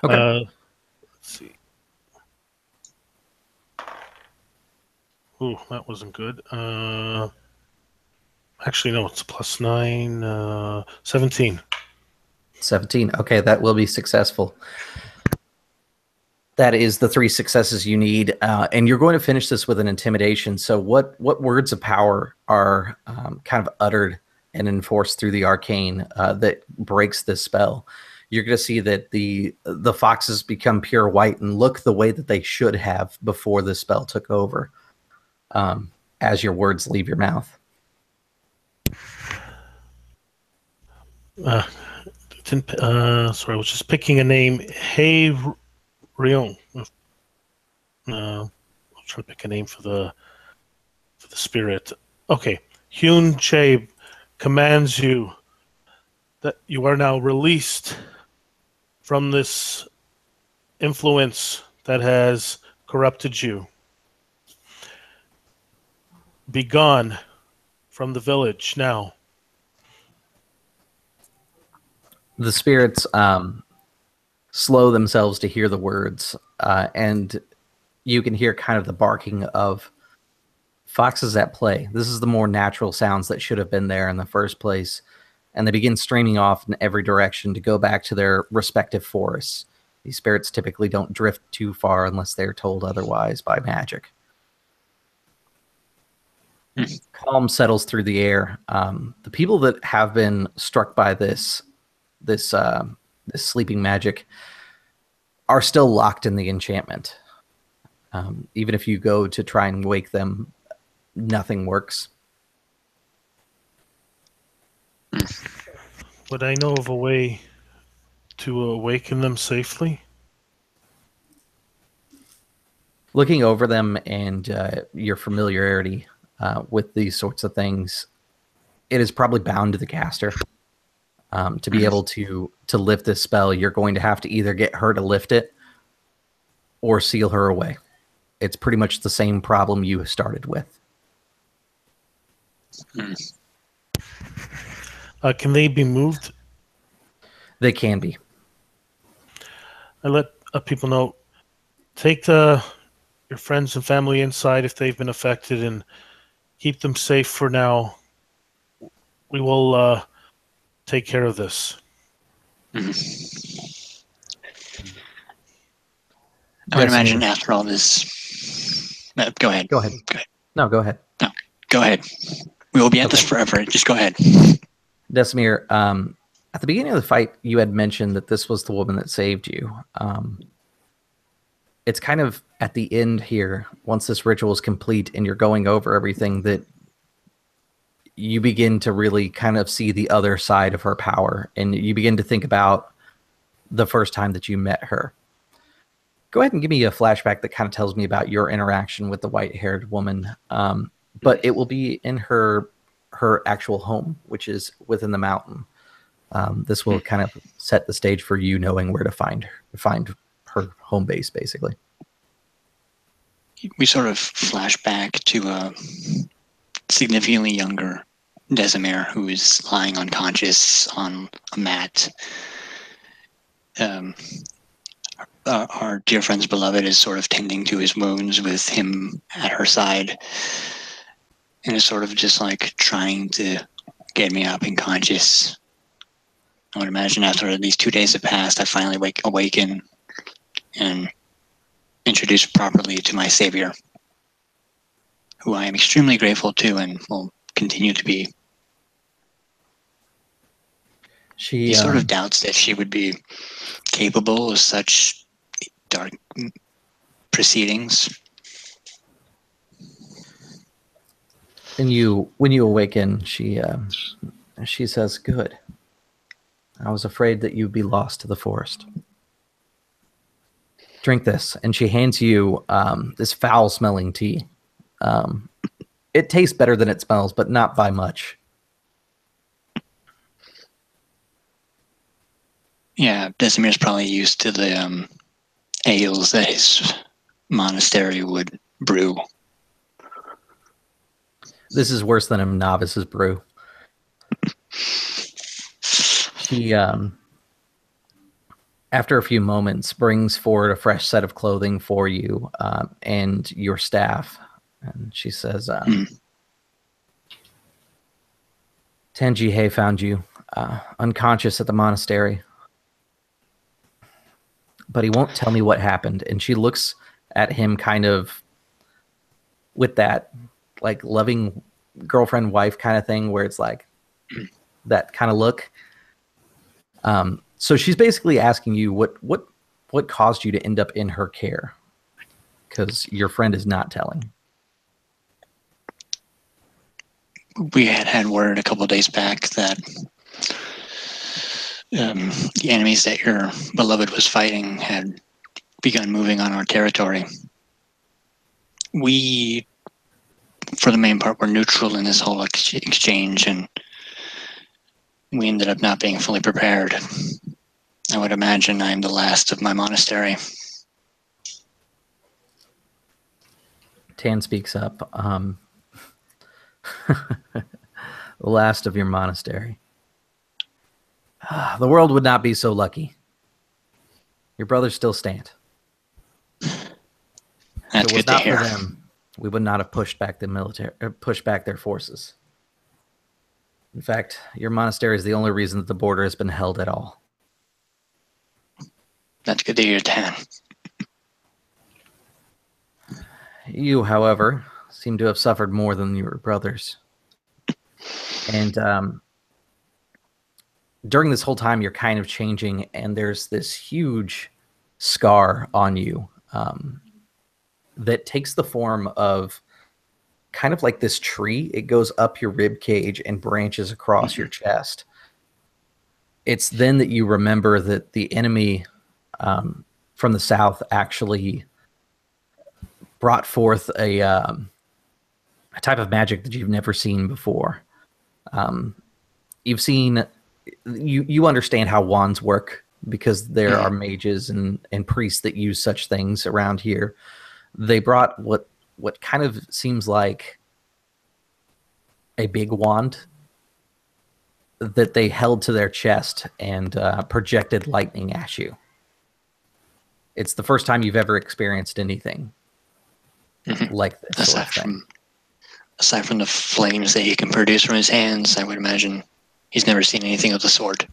Okay. Let's see. Ooh, that wasn't good. Actually, no, it's +9, 17. 17. Okay, that will be successful. That is the 3 successes you need, and you're going to finish this with an intimidation. So what words of power are kind of uttered and enforced through the arcane that breaks this spell? You're going to see that the foxes become pure white and look the way that they should have before the spell took over, as your words leave your mouth. Sorry, I was just picking a name. Hey, Rion. I'm trying to pick a name for the spirit. Okay, Hyun Che commands you that you are now released from this influence that has corrupted you. Be gone from the village now. The spirits slow themselves to hear the words, and you can hear kind of the barking of foxes at play. This is the more natural sounds that should have been there in the first place, and they begin streaming off in every direction to go back to their respective forests. These spirits typically don't drift too far unless they're told otherwise by magic. Calm settles through the air. The people that have been struck by this sleeping magic are still locked in the enchantment. Even if you go to try and wake them, nothing works. Would I know of a way to awaken them safely? Looking over them and your familiarity with these sorts of things, it is probably bound to the caster. To be able to lift this spell, you're going to have to either get her to lift it or seal her away. It's pretty much the same problem you started with. Can they be moved? They can be. I let people know. Take your friends and family inside if they've been affected, and keep them safe for now. We will take care of this. I would imagine after all this. Go ahead. Go ahead. No, go ahead. No, go ahead. We will be at this forever. Just go ahead. Desimir, at the beginning of the fight, you had mentioned that this was the woman that saved you. It's kind of at the end here, once this ritual is complete and you're going over everything, that you begin to really kind of see the other side of her power, and you begin to think about the first time that you met her. Go ahead and give me a flashback that kind of tells me about your interaction with the white-haired woman, but it will be in her actual home, which is within the mountain. This will kind of set the stage for you knowing where to find her home base, basically. We sort of flash back to a significantly younger Desimir who is lying unconscious on a mat. Our dear friend's beloved is sort of tending to his wounds with him at her side, and is sort of just like trying to get me up and conscious. I would imagine after these 2 days have passed, I finally awaken and introduced properly to my savior, who I am extremely grateful to and will continue to be. He sort of doubts that she would be capable of such dark proceedings. And when you awaken, she says, "Good. I was afraid that you'd be lost to the forest. Drink this." And she hands you this foul-smelling tea. It tastes better than it smells, but not by much. Yeah, Desimir's probably used to the ales that his monastery would brew. This is worse than a novice's brew. She, after a few moments, brings forward a fresh set of clothing for you and your staff. And she says, Tan Ji-Hae found you unconscious at the monastery. But he won't tell me what happened. And she looks at him kind of with that like loving girlfriend wife kind of thing, where it's like that kind of look. So she's basically asking you what caused you to end up in her care, because your friend is not telling. We had word a couple of days back that the enemies that your beloved was fighting had begun moving on our territory. We, for the main part, were neutral in this whole exchange, and we ended up not being fully prepared. I would imagine I'm the last of my monastery. Tan speaks up. The last of your monastery. The world would not be so lucky. Your brothers still stand. That's good to hear. For them, we would not have pushed back the military, pushed back their forces. In fact, your monastery is the only reason that the border has been held at all. That's good to hear, Tan. You, however, seem to have suffered more than your brothers. And during this whole time, you're kind of changing, and there's this huge scar on you that takes the form of kind of like this tree. It goes up your rib cage and branches across your chest. It's then that you remember that the enemy from the south actually brought forth a type of magic that you've never seen before. You've seen, you understand how wands work because there are mages and priests that use such things around here. They brought what kind of seems like a big wand that they held to their chest and projected lightning at you. It's the first time you've ever experienced anything like this sort of thing. Aside from the flames that he can produce from his hands, I would imagine he's never seen anything of the sort.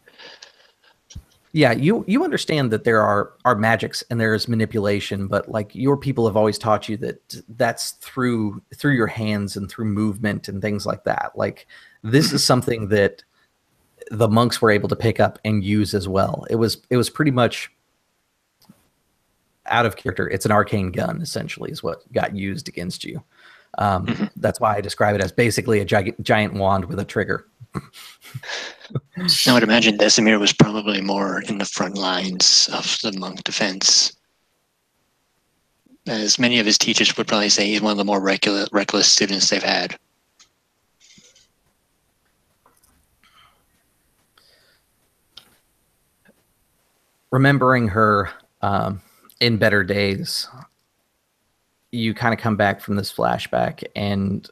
Yeah, you understand that there are magics and there is manipulation, but like your people have always taught you that that's through your hands and through movement and things like that. Like this is something that the monks were able to pick up and use as well. It was pretty much out of character. It's an arcane gun, essentially, is what got used against you. That's why I describe it as basically a giant wand with a trigger. I would imagine Desimir was probably more in the front lines of the monk defense. As many of his teachers would probably say, he's one of the more reckless students they've had. Remembering her in better days, you kind of come back from this flashback and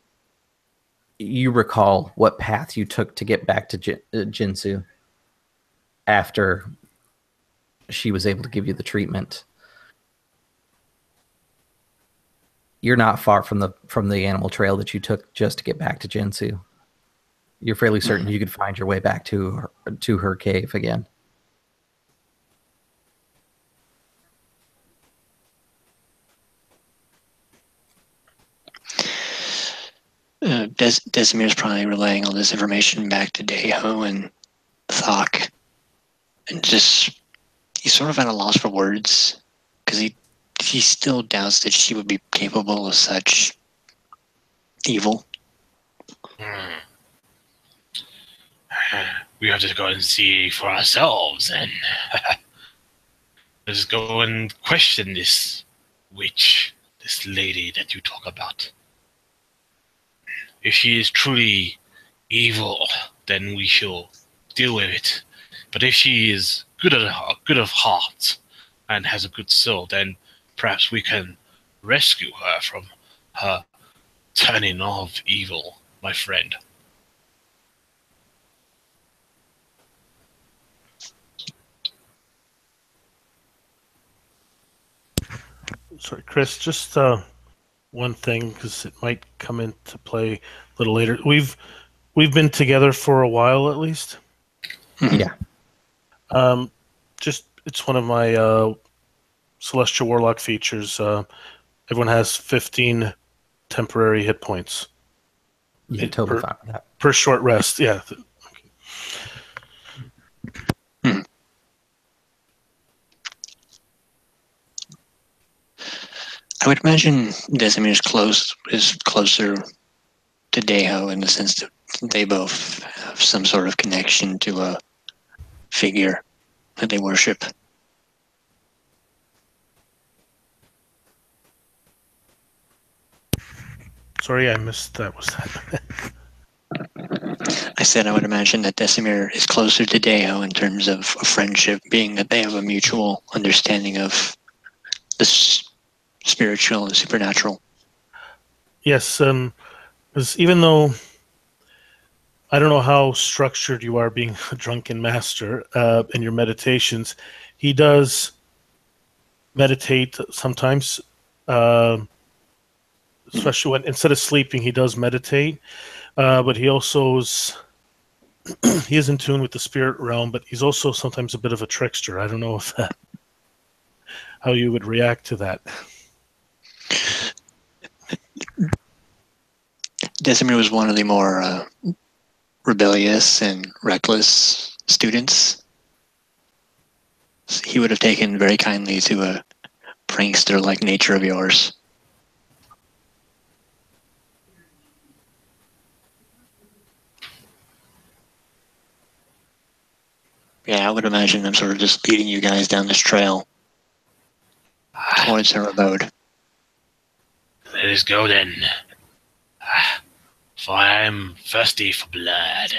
you recall what path you took to get back to Jinsu after she was able to give you the treatment. You're not far from the animal trail that you took just to get back to Jinsu. You're fairly certain you could find your way back to her cave again. Desimir's probably relaying all this information back to Daeho and Thok, and just he's sort of at a loss for words because he still doubts that she would be capable of such evil. We have to go and see for ourselves, and let's go and question this witch, this lady that you talk about. If she is truly evil, then we shall deal with it. But if she is good of heart and has a good soul, then perhaps we can rescue her from her turning of evil, my friend. Sorry, Chris, just one thing, because it might come into play a little later. We've been together for a while, at least. Yeah. Just it's one of my Celestial Warlock features. Everyone has 15 temporary hit points. Yeah, totally fine with that. Per short rest, yeah. I would imagine Desimir is closer to Daeho in the sense that they both have some sort of connection to a figure that they worship. Sorry, I missed that. Was that? I said I would imagine that Desimir is closer to Daeho in terms of a friendship, being that they have a mutual understanding of the spiritual and supernatural. Yes, because even though I don't know how structured you are being a drunken master in your meditations, he does meditate sometimes, especially when instead of sleeping, he does meditate. But he also he is in tune with the spirit realm, but he's also sometimes a bit of a trickster. I don't know if how you would react to that. Desimir was one of the more rebellious and reckless students. He would have taken very kindly to a prankster-like nature of yours. Yeah, I would imagine I'm sort of just leading you guys down this trail towards her abode. Let us go then. For I am thirsty for blood.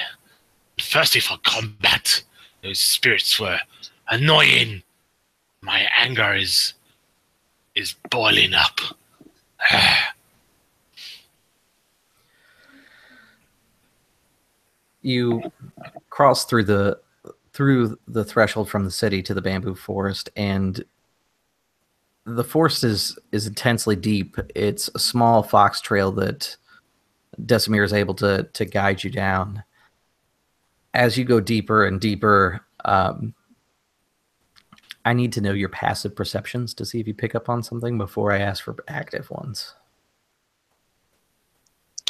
Thirsty for combat. Those spirits were annoying. My anger is boiling up. You cross through the threshold from the city to the bamboo forest, and the forest is intensely deep. It's a small fox trail that Desimir is able to guide you down. As you go deeper and deeper, I need to know your passive perceptions to see if you pick up on something before I ask for active ones.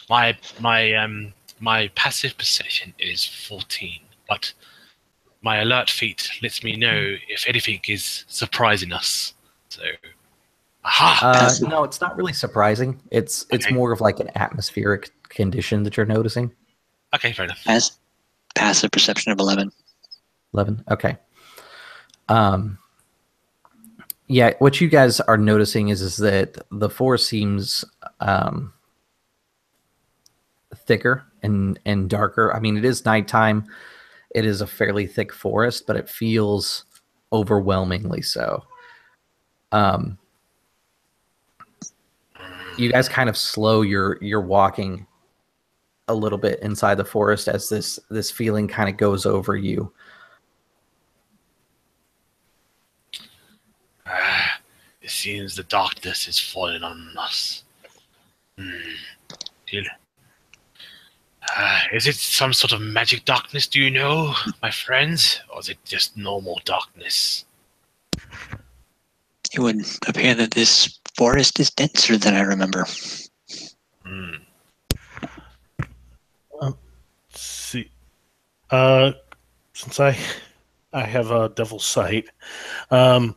My passive perception is 14, but my alert feat lets me know if anything is surprising us. So, aha! No, it's not really surprising. It's Okay. more of like an atmospheric condition that you're noticing. Okay, fair enough. As passive perception of 11. 11. Okay. Yeah, what you guys are noticing is that the forest seems thicker and darker. I mean, it is nighttime. It is a fairly thick forest, but it feels overwhelmingly so. You guys kind of slow your walking a little bit inside the forest as this feeling kind of goes over you. It seems the darkness is falling on us. Is it some sort of magic darkness, do you know, my friends? Or is it just normal darkness? It would appear that this forest is denser than I remember. Let's see. Since I have a devil's sight, I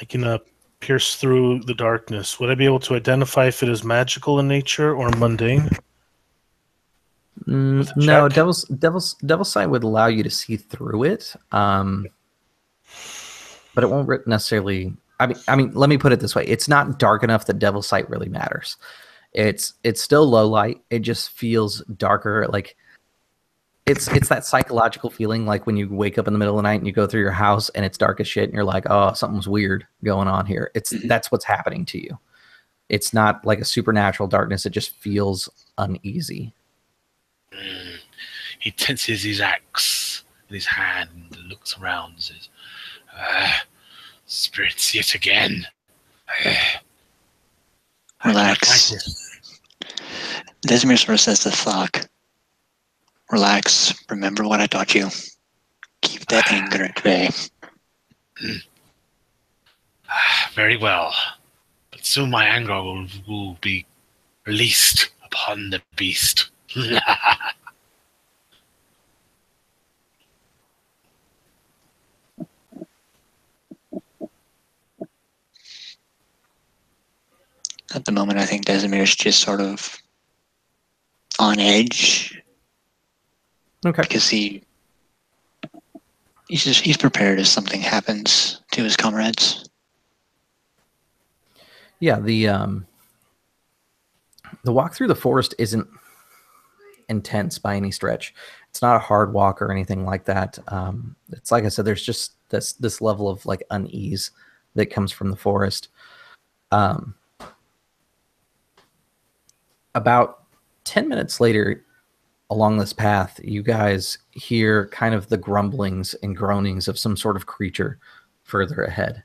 can pierce through the darkness. Would I be able to identify if it is magical in nature or mundane? No, devil's sight would allow you to see through it, but it won't necessarily. I mean, let me put it this way: it's not dark enough that devil's sight really matters. It's still low light. It just feels darker. Like it's that psychological feeling, like when you wake up in the middle of the night and you go through your house and it's dark as shit, and you're like, "Oh, something's weird going on here." That's what's happening to you. It's not like a supernatural darkness. It just feels uneasy. He tenses his axe in his hand and looks around and says, spirits yet again. Relax. Desimir sort of says to Thok, relax, remember what I taught you. Keep that anger at bay. Very well. But soon my anger will be released upon the beast. At the moment, I think Desimir's just sort of on edge. Okay. Because he's prepared if something happens to his comrades. Yeah, the walk through the forest isn't intense by any stretch. It's not a hard walk or anything like that. It's like I said, there's just this level of like unease that comes from the forest. About 10 minutes later, along this path, you guys hear kind of the grumblings and groanings of some sort of creature further ahead.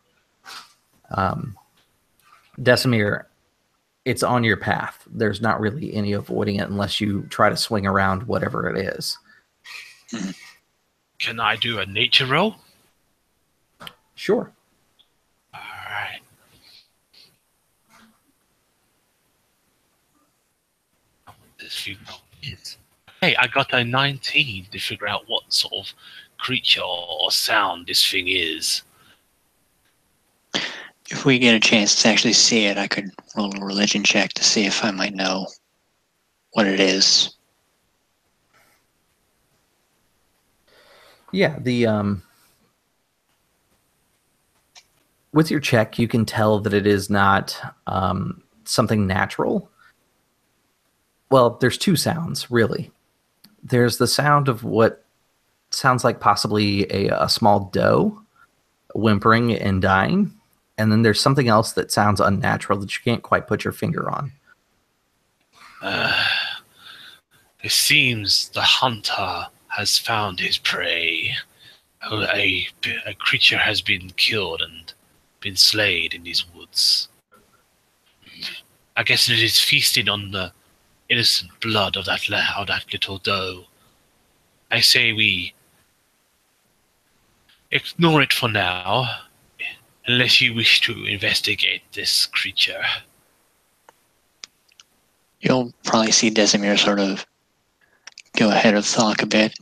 Desimir, it's on your path. There's not really any avoiding it unless you try to swing around whatever it is. Can I do a nature roll? Sure. Alright. This few is. Hey, I got a 19 to figure out what sort of creature or sound this thing is. If we get a chance to actually see it, I could roll a religion check to see if I might know what it is. Yeah, the with your check, you can tell that it is not something natural. Well, there's two sounds, really. There's the sound of what sounds like possibly a small doe whimpering and dying. And then there's something else that sounds unnatural that you can't quite put your finger on. It seems the hunter has found his prey. A creature has been killed and been slain in these woods. I guess it is feasting on the innocent blood of that little doe. I say we ignore it for now, unless you wish to investigate this creature. You'll probably see Desimir sort of go ahead of Thok a bit,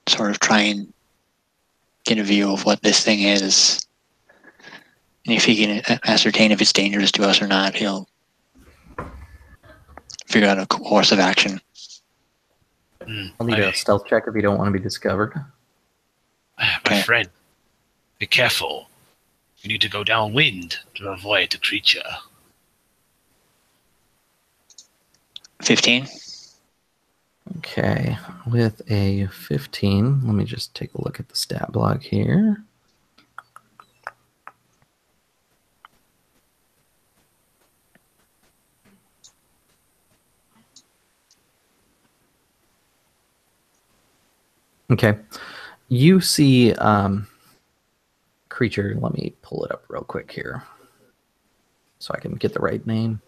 sort of try and get a view of what this thing is. And if he can ascertain if it's dangerous to us or not, he'll figure out a course of action. I'll need a stealth check if you don't want to be discovered. My friend, be careful. You need to go downwind to avoid the creature. 15. Okay, with a 15, let me just take a look at the stat block here. Okay, you see creature. Let me pull it up real quick here so I can get the right name.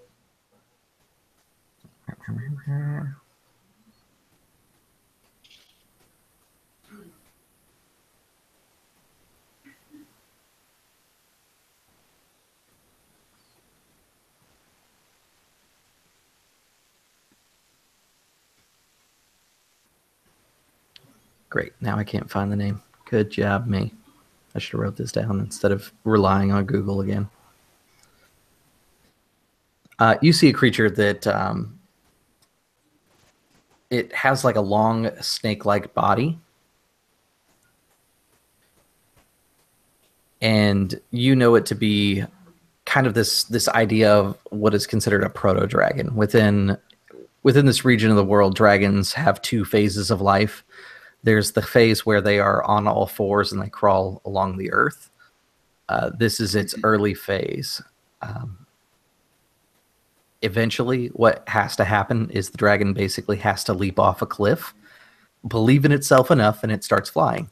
Great. Now I can't find the name. Good job, me. I should have wrote this down instead of relying on Google again. You see a creature that it has like a long snake-like body. And you know it to be kind of this idea of what is considered a proto-dragon. Within this region of the world, dragons have two phases of life. There's the phase where they are on all fours and they crawl along the earth. This is its early phase. Eventually, what has to happen is the dragon basically has to leap off a cliff, believe in itself enough, and it starts flying.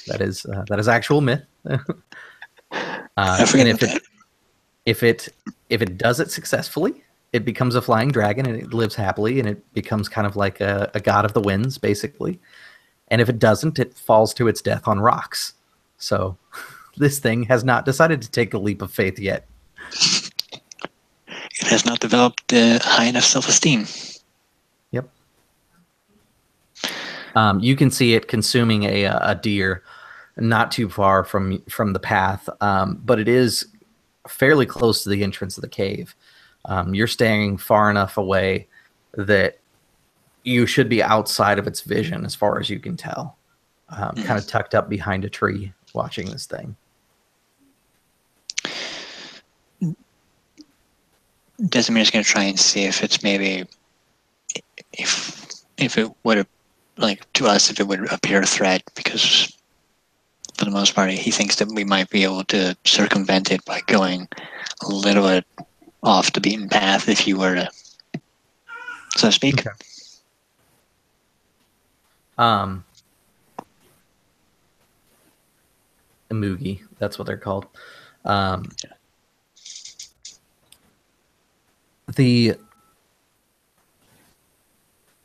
That is actual myth. And if it does it successfully, it becomes a flying dragon and it lives happily, and it becomes kind of like a god of the winds, basically. And if it doesn't, it falls to its death on rocks. So this thing has not decided to take a leap of faith yet. It has not developed high enough self-esteem. Yep. You can see it consuming a deer not too far from the path, but it is fairly close to the entrance of the cave. You're staying far enough away that you should be outside of its vision as far as you can tell. Kind of tucked up behind a tree watching this thing. Desimir's going to try and see if it's maybe, if it would, like, to us, if it would appear a threat, because for the most part, he thinks that we might be able to circumvent it by going a little bit off the beaten path if you were to, so to speak. Okay. Amugi, that's what they're called. The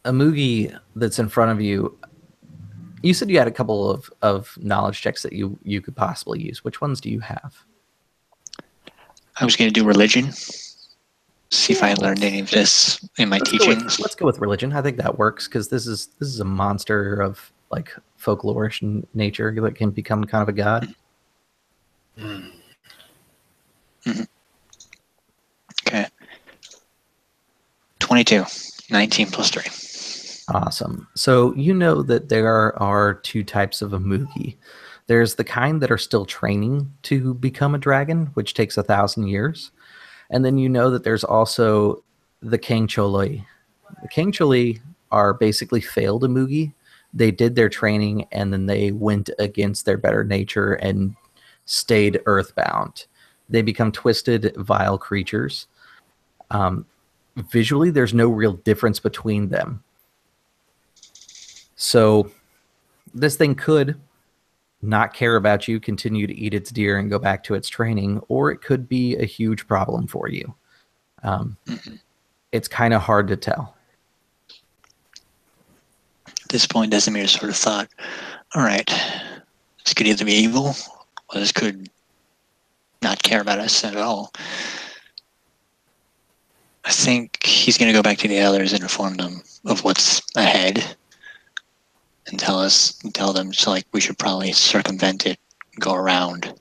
Amugi that's in front of you, you said you had a couple of knowledge checks that you could possibly use. Which ones do you have? I was going to do religion. See if I learned any of this in my teachings. Let's go with religion. I think that works because this is a monster of like folklorish nature that can become kind of a god. Mm-hmm. Okay. 22. 19 plus 3. Awesome. So you know that there are two types of Amugi. There's the kind that are still training to become a dragon, which takes 1,000 years. And then you know that there's also the Kangcholoi. The Kangcholoi are basically failed Amugi. They did their training and then they went against their better nature and stayed earthbound. They become twisted, vile creatures. Um, Visually, there's no real difference between them. So this thing could not care about you, continue to eat its deer, and go back to its training, or it could be a huge problem for you. It's kind of hard to tell. At this point, Desimir sort of thought, all right, this could either be evil, or this could not care about us at all. I think he's going to go back to the others and inform them of what's ahead and tell them, so like, we should probably circumvent it, go around,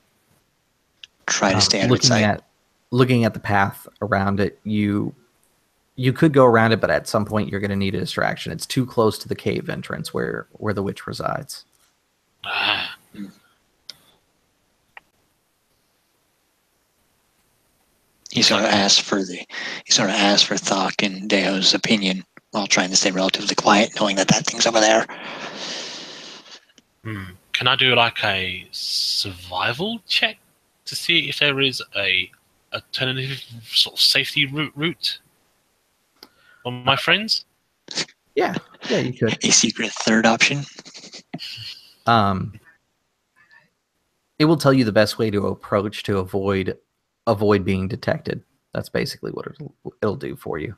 try to stay out of its sight. Looking at the path around it, you could go around it, but at some point you're going to need a distraction. It's too close to the cave entrance where the witch resides. He sort of asked for Thok and Deo's opinion while trying to stay relatively quiet, knowing that thing's over there. Can I do like a survival check to see if there is a alternative sort of safety route for my friends? Yeah, you could. A secret third option. It will tell you the best way to approach to avoid being detected. That's basically what it'll do for you.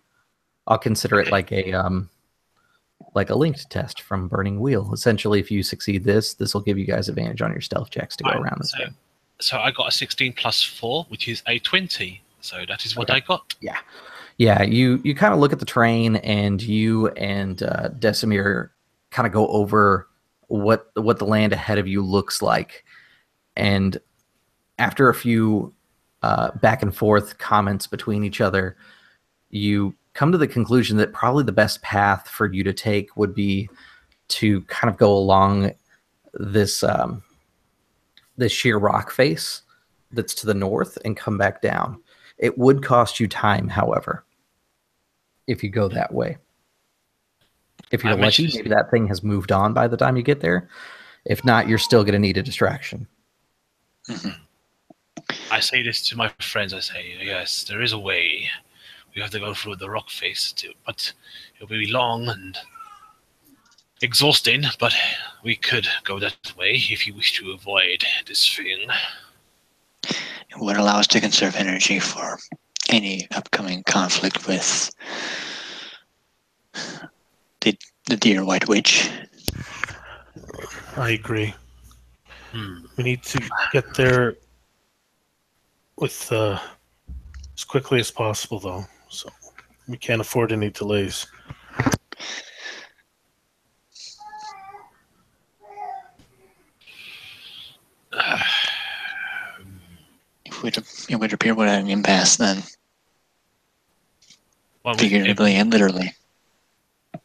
I'll consider it like a linked test from Burning Wheel. Essentially, if you succeed this will give you guys advantage on your stealth checks to go around this thing. So I got a 16 plus 4, which is a 20. So that is what I got. Yeah. You kind of look at the train, and you and Desimir kind of go over what the land ahead of you looks like. And after a few back and forth comments between each other, you come to the conclusion that probably the best path for you to take would be to kind of go along this this sheer rock face that's to the north and come back down. It would cost you time, however, if you go that way. If you're lucky, maybe that thing has moved on by the time you get there. If not, you're still going to need a distraction. I say this to my friends. I say, yes, there is a way. We have to go through the rock face, but it'll be long and exhausting, but we could go that way if you wish to avoid this thing. It would allow us to conserve energy for any upcoming conflict with the dear White Witch. I agree. We need to get there with as quickly as possible, though. So we can't afford any delays. It would appear we're at an impasse then. Well, figuratively and literally.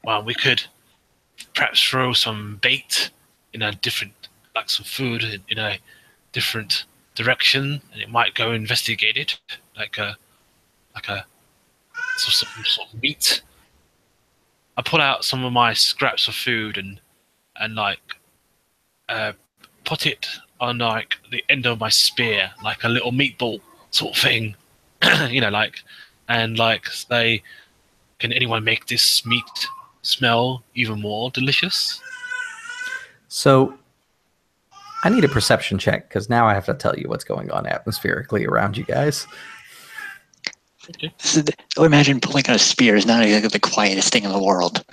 Well, we could perhaps throw some bait in a different, like some food in a different direction, and it might go investigate it, like a sort of meat. I pull out some of my scraps of food and like put it on like the end of my spear, like a little meatball sort of thing, and say, can anyone make this meat smell even more delicious? So I need a perception check, because now I have to tell you what's going on atmospherically around you guys. Okay. Imagine pulling out a spear is not exactly the quietest thing in the world.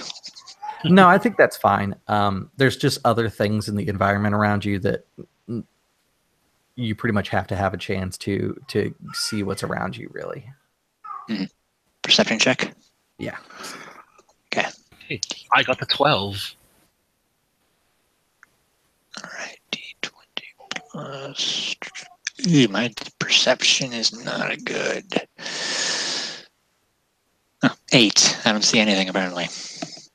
No, I think that's fine. There's just other things in the environment around you that you pretty much have to have a chance to see what's around you, really. Perception check? Yeah. Okay. Hey, I got the 12. All right, D20 plus... my perception is not good. 8. I don't see anything, apparently.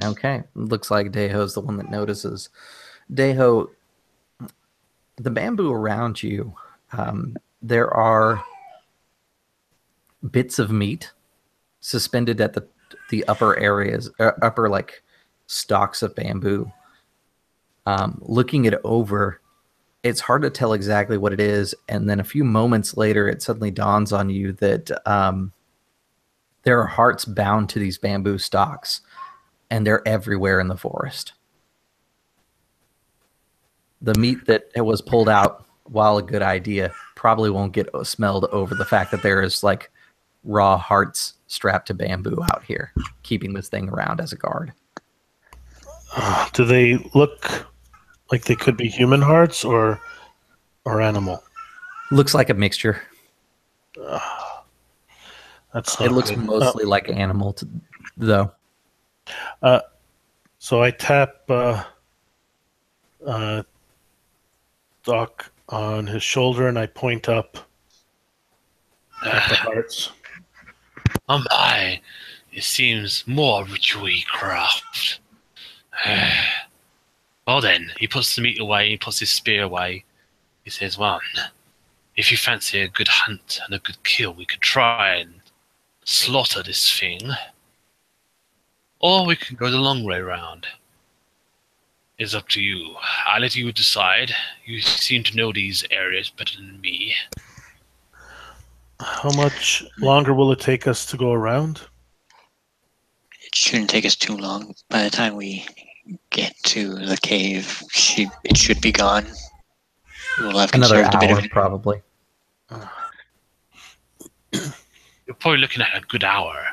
Okay, looks like Daeho's the one that notices. Daeho, the bamboo around you, there are bits of meat suspended at the upper areas, upper like stalks of bamboo. Looking it over, it's hard to tell exactly what it is, and then a few moments later, it suddenly dawns on you that there are hearts bound to these bamboo stalks, and they're everywhere in the forest. The meat that was pulled out, while a good idea, probably won't get smelled over the fact that there is like raw hearts strapped to bamboo out here, keeping this thing around as a guard. Do they look like they could be human hearts or animal? Looks like a mixture. That's not It looks good. mostly like animal, though. So I tap Doc on his shoulder and I point up at the hearts. Oh my, it seems more ritually craft. Well then, he puts the meat away, he puts his spear away. He says, well, if you fancy a good hunt and a good kill, we could try and slaughter this thing. Or we could go the long way round. It's up to you. I'll let you decide. You seem to know these areas better than me. How much longer will it take us to go around? It shouldn't take us too long. By the time we get to the cave, it should be gone. We'll have Another conserved a bit hour, of. probably. You're probably looking at a good hour,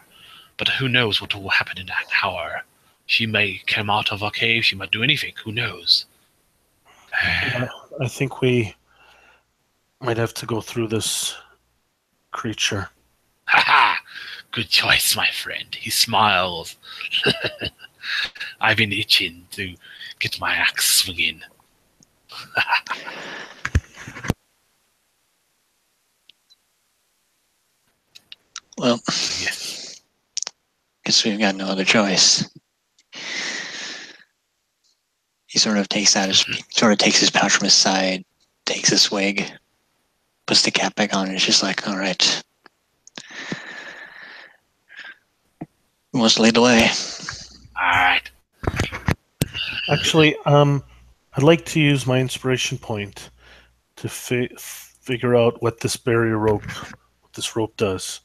but who knows what will happen in that hour. She may come out of our cave, she might do anything, who knows? I think we might have to go through this creature. Ha ha! Good choice, my friend. He smiles. I've been itching to get my axe swinging. Well, Yes. guess we've got no other choice. He sort of takes his pouch from his side, takes a swig, puts the cap back on, and is just like, all right. Who wants to lead the way? Alright. Actually, I'd like to use my inspiration point to figure out what this rope does.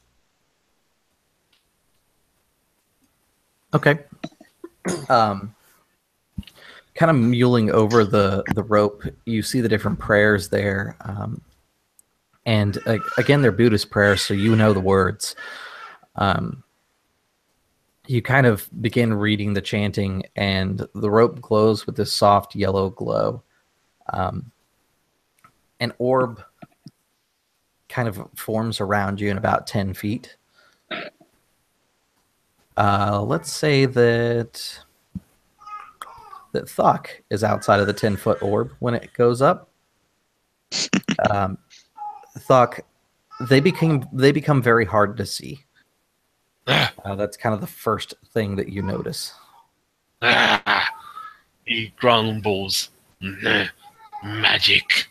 Okay. Kind of muling over the rope, you see the different prayers there. And again, they're Buddhist prayers, so you know the words. You kind of begin reading the chanting, and the rope glows with this soft yellow glow. An orb kind of forms around you in about 10 feet. Let's say that Thok is outside of the 10-foot orb when it goes up. Thok, they become very hard to see. That's kind of the first thing that you notice. He grumbles. Magic.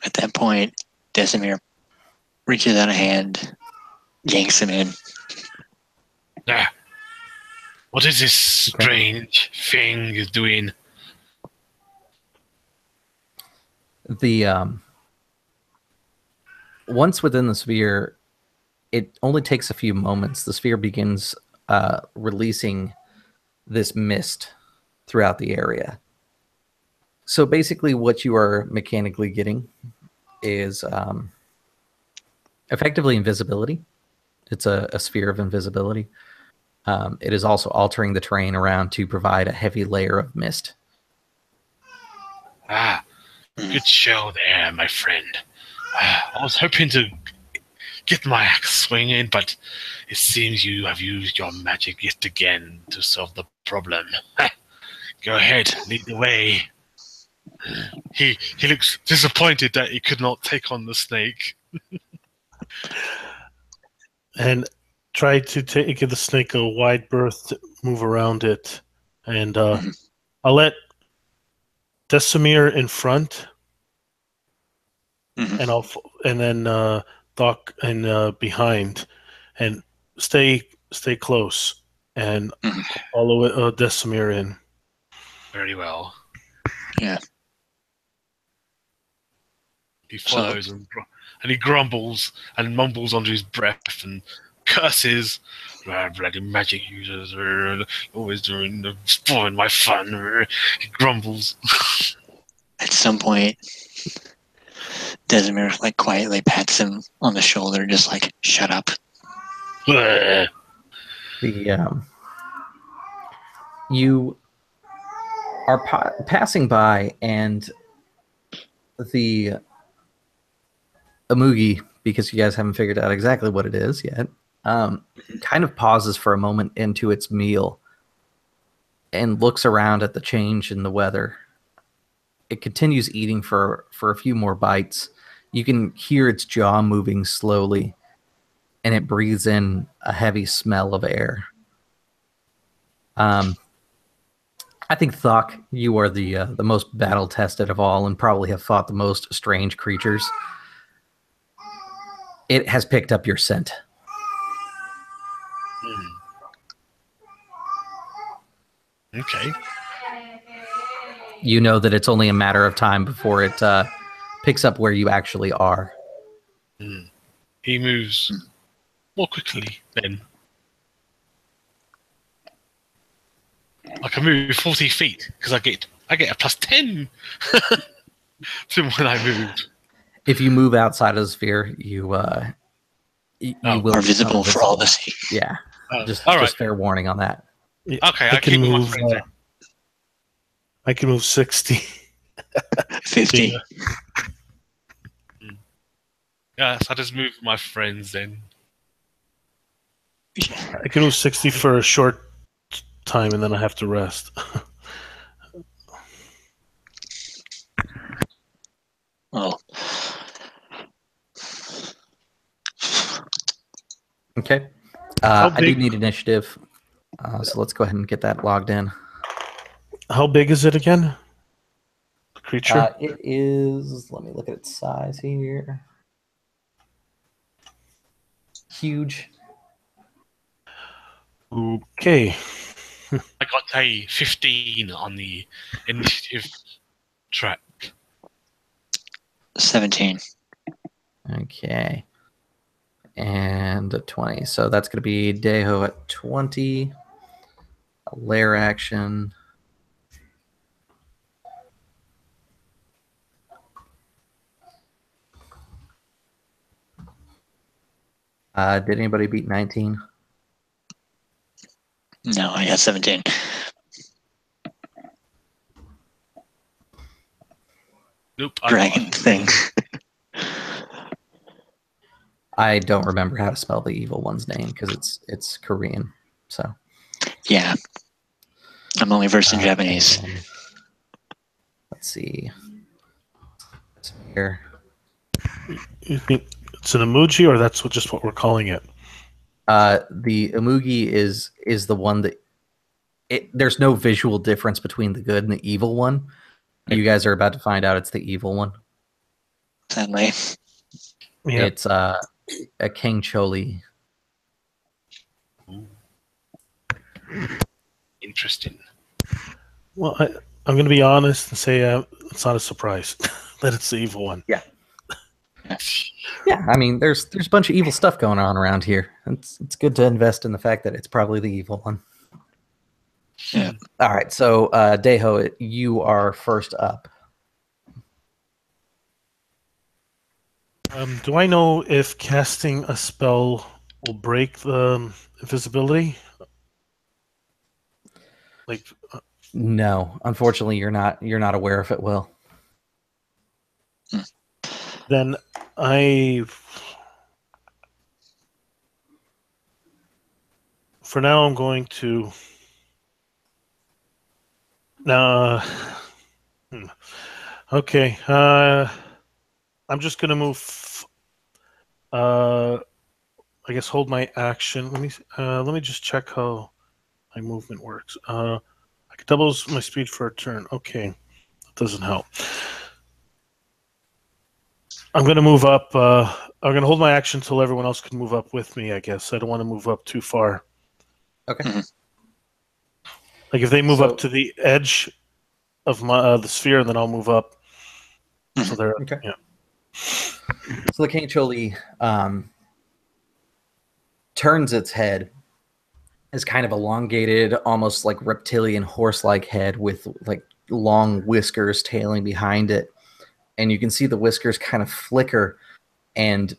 At that point, Desimir reaches out a hand, yanks him in. What is this strange thing you're doing? Once within the sphere, it only takes a few moments. The sphere begins releasing this mist throughout the area. So basically what you are mechanically getting is effectively invisibility. It's a sphere of invisibility. It is also altering the terrain around to provide a heavy layer of mist. Good show there, my friend. I was hoping to get my axe swinging, but it seems you have used your magic yet again to solve the problem. Go ahead, lead the way. He looks disappointed that he could not take on the snake. And try to give the snake a wide berth to move around it, and I'll let Desimir in front, and then Doc and behind, and stay close and follow Desimir in. Very well. Yeah. He follows and he grumbles and mumbles under his breath and curses. Bloody magic users are always spoiling my fun. He grumbles. At some point, Desimir like quietly pats him on the shoulder, just like, "Shut up." You are passing by, and the Amugi, because you guys haven't figured out exactly what it is yet, kind of pauses for a moment into its meal and looks around at the change in the weather. It continues eating for a few more bites. You can hear its jaw moving slowly, and it breathes in a heavy smell of air. I think, Thok, you are the most battle-tested of all and probably have fought the most strange creatures. It has picked up your scent. Okay. You know that it's only a matter of time before it picks up where you actually are. He moves more quickly then. I can move 40 feet because I get a +10 to when I move. If you move outside of the sphere, you will Are visible for all to see. Yeah, just fair warning on that. Okay, I can move my friends in. I can move 60. 50. Yes, I just move my friends then. I can move 60 for a short time, and then I have to rest. Well, Okay. I do need initiative, so let's go ahead and get that logged in. How big is it again? The creature? It is, let me look at its size here. Huge. Okay. I got a 15 on the initiative track. 17. Okay. And a 20. So that's going to be Deho at 20. A lair action. Did anybody beat 19? No, I got 17. Nope. Dragon thing. I don't remember how to spell the evil one's name because it's Korean. So Yeah. I'm only versed in Japanese. Let's see. It's here. You think it's an emoji, or that's just what we're calling it? The Amugi is the one that there's no visual difference between the good and the evil one. You guys are about to find out it's the evil one. Sadly. Yeah. It's a King Choli. Interesting. Well, I'm going to be honest and say it's not a surprise that it's the evil one. Yeah. Yeah, I mean, there's a bunch of evil stuff going on around here. It's good to invest in the fact that it's probably the evil one. Yeah. All right, so Deho, you are first up. Do I know if casting a spell will break the invisibility? Like, no, unfortunately, you're not aware if it will. Then for now, I'm going to okay. I'm just gonna move. I guess hold my action. Let me just check how my movement works. I can double my speed for a turn. Okay, that doesn't help. I'm gonna move up. I'm gonna hold my action until everyone else can move up with me. I guess I don't want to move up too far. Okay. Like if they move So- up to the edge of my the sphere, then I'll move up. So they're Okay. yeah. So the King Choli turns its head as kind of elongated, almost like reptilian horse-like head with like long whiskers tailing behind it. And you can see the whiskers kind of flicker, and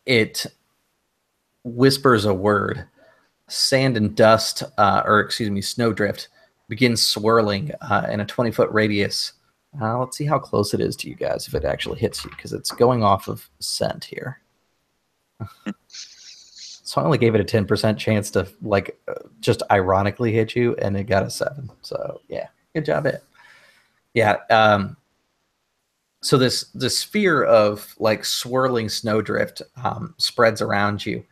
it whispers a word. Sand and dust, snowdrift begins swirling in a 20-foot radius. Let's see how close it is to you guys, if it actually hits you, because it's going off of scent here. So I only gave it a 10% chance to just ironically hit you, and it got a 7. So yeah, good job, it. Yeah. So this sphere of like swirling snowdrift spreads around you.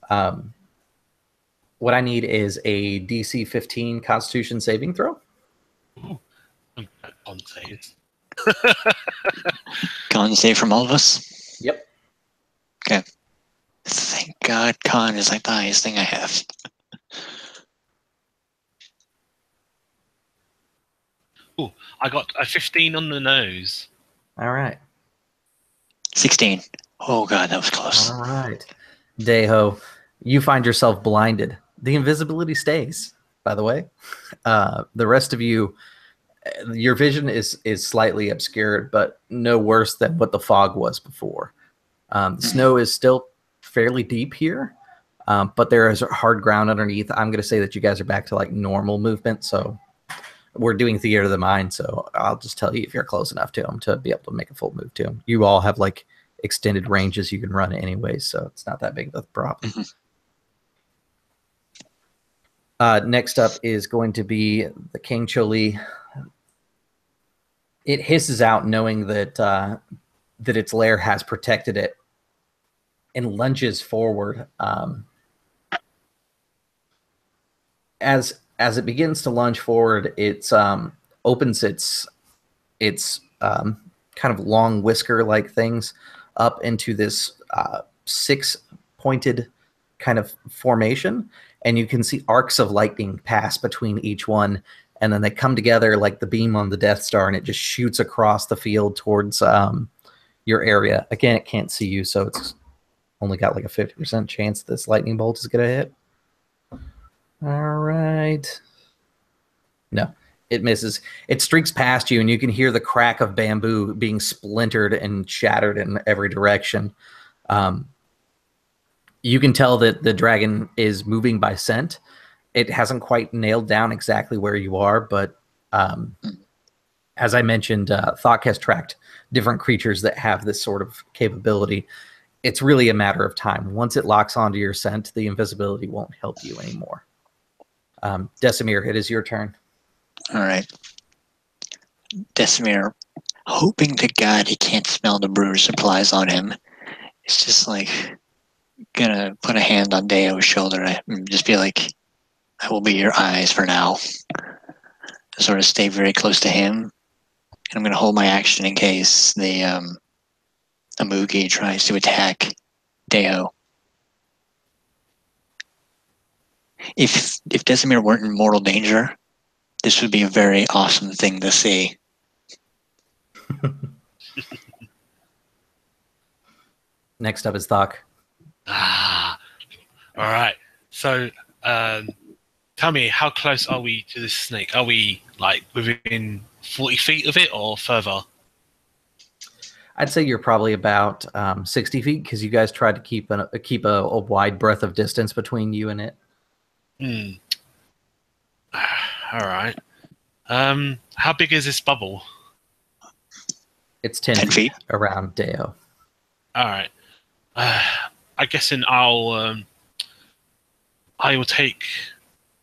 What I need is a DC 15 Constitution saving throw. Ooh, on saves. Con save from all of us? Yep. Okay. Thank God con is like the highest thing I have. Ooh, I got a 15 on the nose. All right. 16. Oh God, that was close. All right. Deho, you find yourself blinded. The invisibility stays, by the way. The rest of you, your vision is slightly obscured, but no worse than what the fog was before. The snow is still fairly deep here, but there is hard ground underneath. I'm going to say that you guys are back to like normal movement, so we're doing theater of the mind, so I'll just tell you if you're close enough to him to be able to make a full move to him. You all have like extended ranges you can run anyway, so it's not that big of a problem. Next up is going to be the King Choli. It hisses out, knowing that that its lair has protected it, and lunges forward. As it begins to lunge forward, it opens its kind of long whisker-like things up into this 6-pointed kind of formation, and you can see arcs of lightning pass between each one, and then they come together like the beam on the Death Star, and it just shoots across the field towards your area. Again, it can't see you, so it's only got like a 50% chance this lightning bolt is going to hit. All right. No, it misses. It streaks past you, and you can hear the crack of bamboo being splintered and shattered in every direction. You can tell that the dragon is moving by scent. It hasn't quite nailed down exactly where you are, but as I mentioned, Thok has tracked different creatures that have this sort of capability. It's really a matter of time. Once it locks onto your scent, the invisibility won't help you anymore. Decimir, it is your turn. All right. Decimir, hoping to God he can't smell the brewer's supplies on him, it's just like gonna put a hand on Deo's shoulder and just be like, I will be your eyes for now. Sort of stay very close to him. And I'm gonna hold my action in case the Amugi tries to attack Deo. If Decimir weren't in mortal danger, this would be a very awesome thing to see. Next up is Thok. All right. So, tell me, how close are we to this snake? Are we like within 40 feet of it or further? I'd say you're probably about 60 feet, because you guys tried to keep a wide breadth of distance between you and it. All right. How big is this bubble? It's 10 feet around Deo. All right. I guess I will take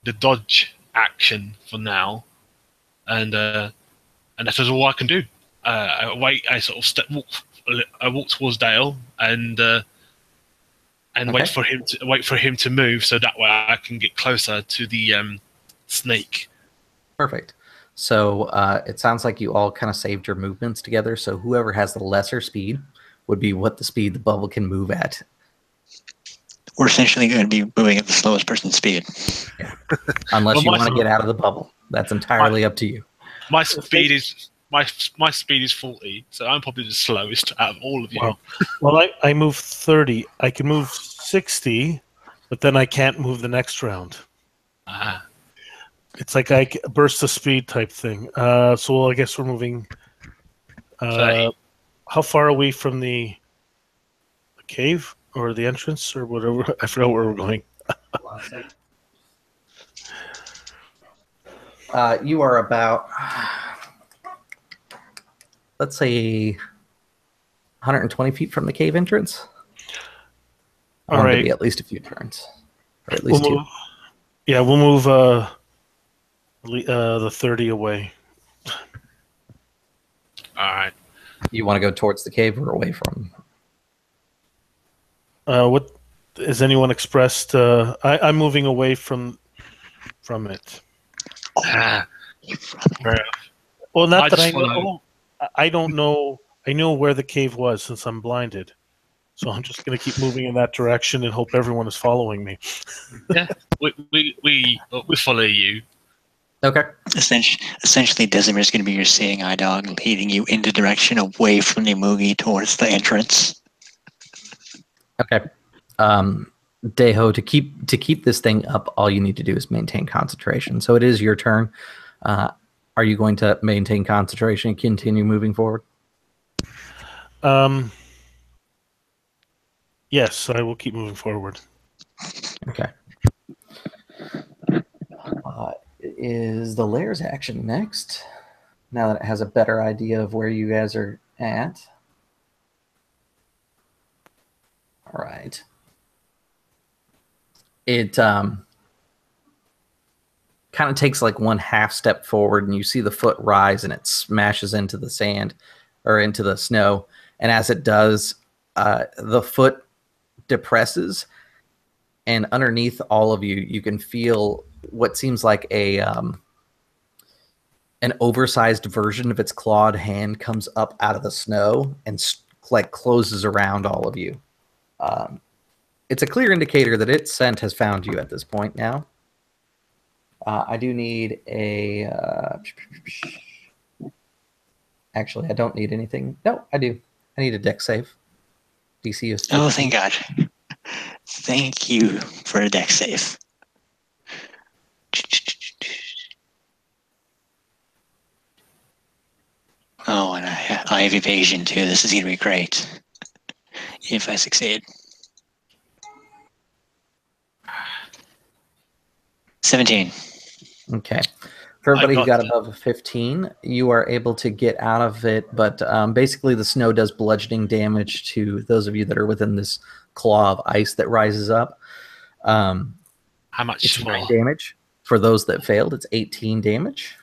the dodge action for now, and that is all I can do. I wait. I sort of walk towards Dale, and and Okay. wait for him to move, so that way I can get closer to the snake. Perfect. So it sounds like you all kind of saved your movements together. So whoever has the lesser speed would be what the speed the bubble can move at. We're essentially going to be moving at the slowest person's speed. Unless Well, you my- want to get out of the bubble. That's entirely up to you. My speed is my speed is 40, so I'm probably the slowest out of all of you. Well, I move 30. I can move 60, but then I can't move the next round. Ah. It's like burst of speed type thing. So I guess we're moving. 30. How far away from the cave or the entrance or whatever? I forgot where we're going. You are about, let's say, 120 feet from the cave entrance. I want it to be at least a few turns, or at least two. We'll move the 30 away. All right. You want to go towards the cave or away from? What has anyone expressed? I'm moving away from it. Ah. Fair enough. Well, not I that just I know. I don't know. I know where the cave was since I'm blinded. So I'm just going to keep moving in that direction and hope everyone is following me. Yeah, we follow you. Okay. Essentially, Desimir's going to be your seeing eye dog, leading you in the direction away from the Moogie towards the entrance. Okay. Deho, to keep this thing up, all you need to do is maintain concentration. So it is your turn. Are you going to maintain concentration and continue moving forward? Yes, I will keep moving forward. Okay. It is the Lair's action next. Now that it has a better idea of where you guys are at. All right. It kind of takes like one half step forward, and you see the foot rise, and it smashes into the sand or into the snow. And as it does, the foot depresses, and underneath all of you, you can feel what seems like an oversized version of its clawed hand comes up out of the snow and like closes around all of you. It's a clear indicator that its scent has found you at this point now. I do need a... actually, I don't need anything. No, I do. I need a dex save. DC is 15. Oh, thank God. Thank you for a dex save. Oh, and I have evasion too. This is going to be great. If I succeed. 17. Okay. For everybody who got above a 15, you are able to get out of it, but basically the snow does bludgeoning damage to those of you that are within this claw of ice that rises up. How much? It's 9 damage. For those that failed, it's 18 damage.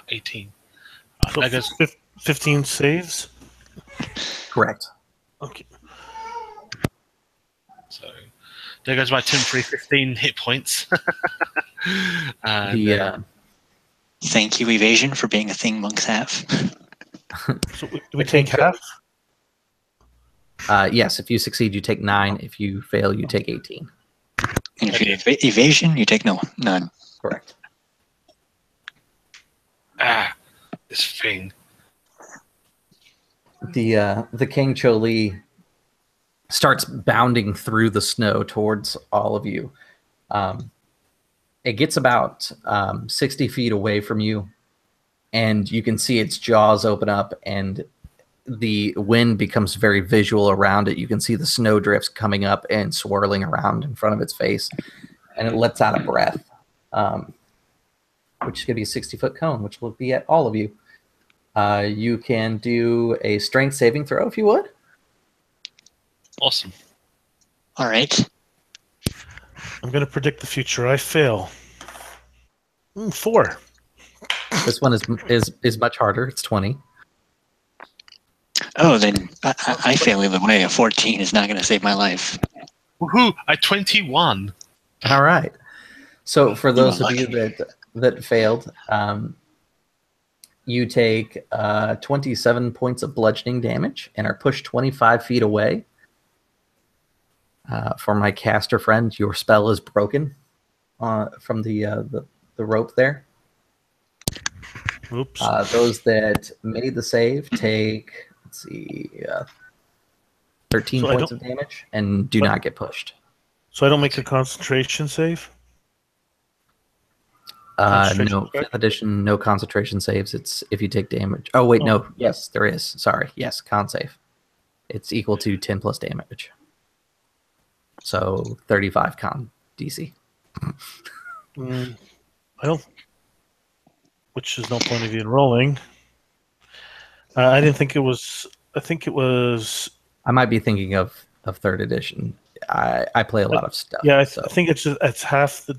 18. So That goes 15 saves? Correct. Okay. So there goes my temporary 15 hit points. Thank you, evasion, for being a thing monks have. So do we take half? Yes, if you succeed, you take 9. If you fail, you take 18. And if you have evasion, you take none. Correct. This thing. The King Cho-Li starts bounding through the snow towards all of you. It gets about 60 feet away from you, and you can see its jaws open up, and the wind becomes very visual around it. You can see the snow drifts coming up and swirling around in front of its face, and it lets out a breath, which is going to be a 60-foot cone, which will be at all of you. You can do a strength saving throw if you would. Awesome. All right. I'm going to predict the future. I fail. 4. This one is much harder. It's 20. Oh, then I fail either way. A 14 is not going to save my life. Woohoo! I 21. All right. So for those You of are you lucky. that failed, you take 27 points of bludgeoning damage and are pushed 25 feet away. For my caster friend, your spell is broken from the rope there. Oops. Those that made the save take, let's see, 13 So I points don't. of damage and do But not get pushed. so I don't make a concentration save. Concentration No, check? fifth edition, no concentration saves. It's if you take damage. Oh wait, Oh, no. Yes, there is. Sorry. Yes, con save. It's equal to 10 plus damage. So 35 con DC. I don't. Which is no point of you enrolling. I didn't think it was. I think it was. I might be thinking of third edition. I play a lot of stuff. Yeah, So I think it's half the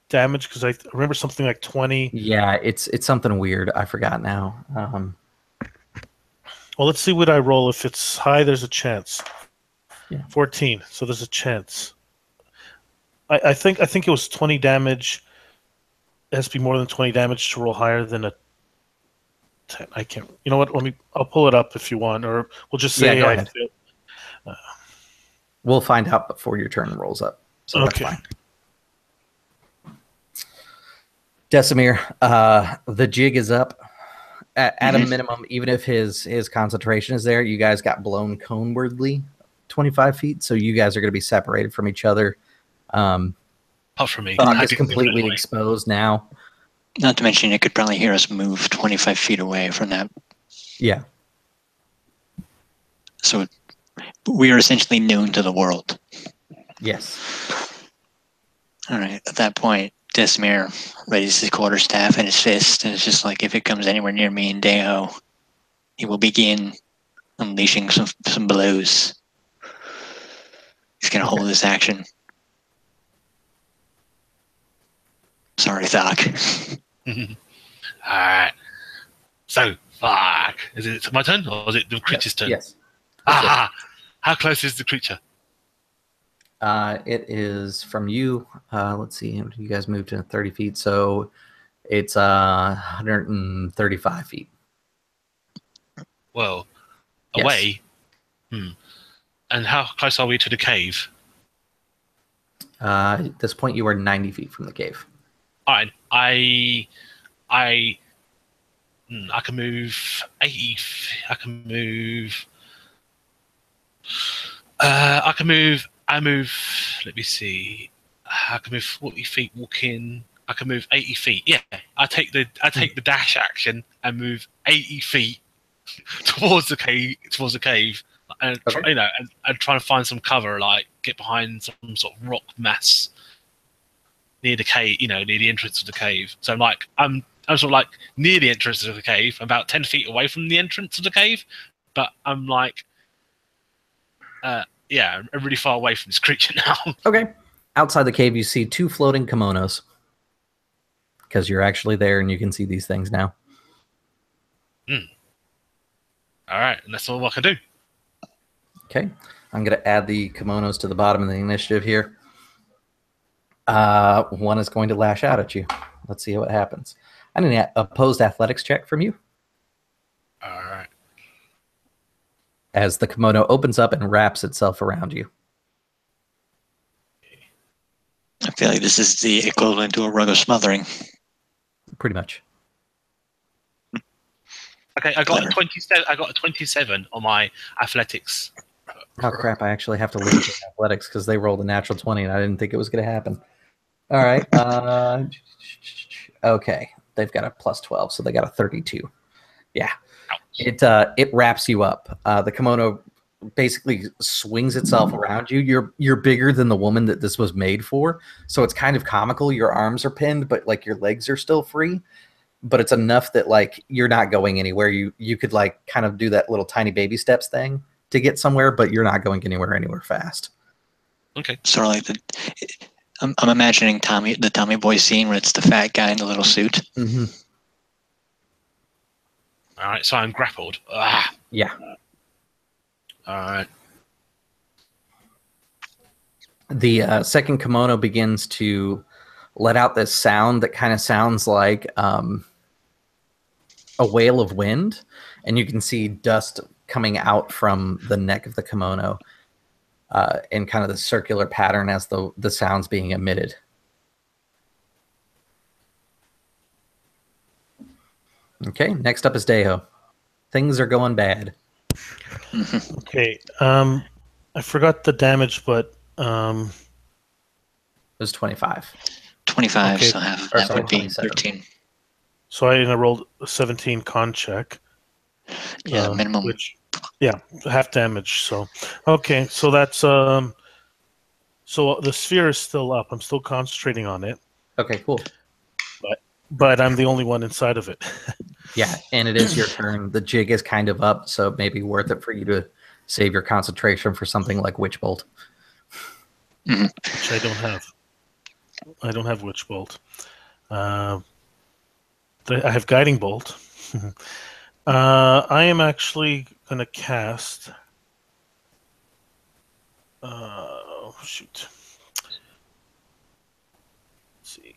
damage because I remember something like 20. yeah, it's something weird. I forgot now. Well, let's see what I roll. If it's high, there's a chance. Yeah. 14. So there's a chance. I think it was 20 damage. It has to be more than 20 damage to roll higher than a 10. I can't. You know what? I'll pull it up if you want, or we'll just Yeah, say go I ahead. failed. We'll find out before your turn rolls up. So Okay. that's fine. Decimir, the jig is up. At a minimum, even if his concentration is there, you guys got blown conewardly 25 feet, so you guys are going to be separated from each other. Apart from me, Thug I is didn't give it completely away. exposed now. Not to mention, it could probably hear us move 25 feet away from that. Yeah. So we are essentially known to the world. Yes. All right. At that point, Desmir raises his quarterstaff in his fist, and it's just like, if it comes anywhere near me and Deo, he will begin unleashing some blows. He's going to hold this action. Sorry, Thok. Alright. So, fuck. Is it my turn or is it the creature's turn? Yes. Ah! How close is the creature? It is from you. Let's see. You guys moved to 30 feet, so it's 135 feet. Well, Yes. away. And how close are we to the cave? At this point, you are 90 feet from the cave. Alright, I can move 80. I can move. I move. Let me see. I can move 40 feet walking. I can move 80 feet. Yeah, I take the dash action and move 80 feet towards the cave, and Okay. and try to find some cover, like get behind some sort of rock mass near the cave, near the entrance of the cave. So I'm sort of like near the entrance of the cave, about 10 feet away from the entrance of the cave, but I'm like, I'm really far away from this creature now. Okay. Outside the cave, you see two floating kimonos because you're actually there and you can see these things now. All right, and that's all I can do. Okay. I'm going to add the kimonos to the bottom of the initiative here. One is going to lash out at you. Let's see what happens. I need an opposed athletics check from you. All right. As the kimono opens up and wraps itself around you. I feel like this is the equivalent to a rug of smothering. Pretty much. Okay, I got Clever. a 27. I got a 27 on my athletics. Oh, crap. I actually have to look at athletics because they rolled a natural 20 and I didn't think it was going to happen. All right. Okay. They've got a plus 12, so they got a 32. Yeah. Ouch. It wraps you up. The kimono basically swings itself around you. You're bigger than the woman that this was made for, so it's kind of comical. Your arms are pinned, but like your legs are still free. But it's enough that like you're not going anywhere. You could like kind of do that little tiny baby steps thing to get somewhere, but you're not going anywhere fast. Okay. Sort of like I'm imagining the Tommy Boy scene where it's the fat guy in the little suit. Mm-hmm. All right, so I'm grappled. Ah. Yeah. All right. The second kimono begins to let out this sound that kind of sounds like a wail of wind, and you can see dust coming out from the neck of the kimono in kind of the circular pattern as the sound's being emitted. Okay, next up is Deo. Things are going bad. Okay. I forgot the damage, but It was 25. 25, Okay. so half of Or that sorry, would be 27. 13. so I rolled a 17 con check. Yeah, minimum. Which, yeah, half damage. So, okay, so that's so the sphere is still up. I'm still concentrating on it, Okay, cool. but I'm the only one inside of it. Yeah, and it is your turn. The jig is kind of up, so it may be worth it for you to save your concentration for something like Witch Bolt. Which I don't have. I don't have Witch Bolt. I have Guiding Bolt. I am actually going to cast. Shoot. Let's see.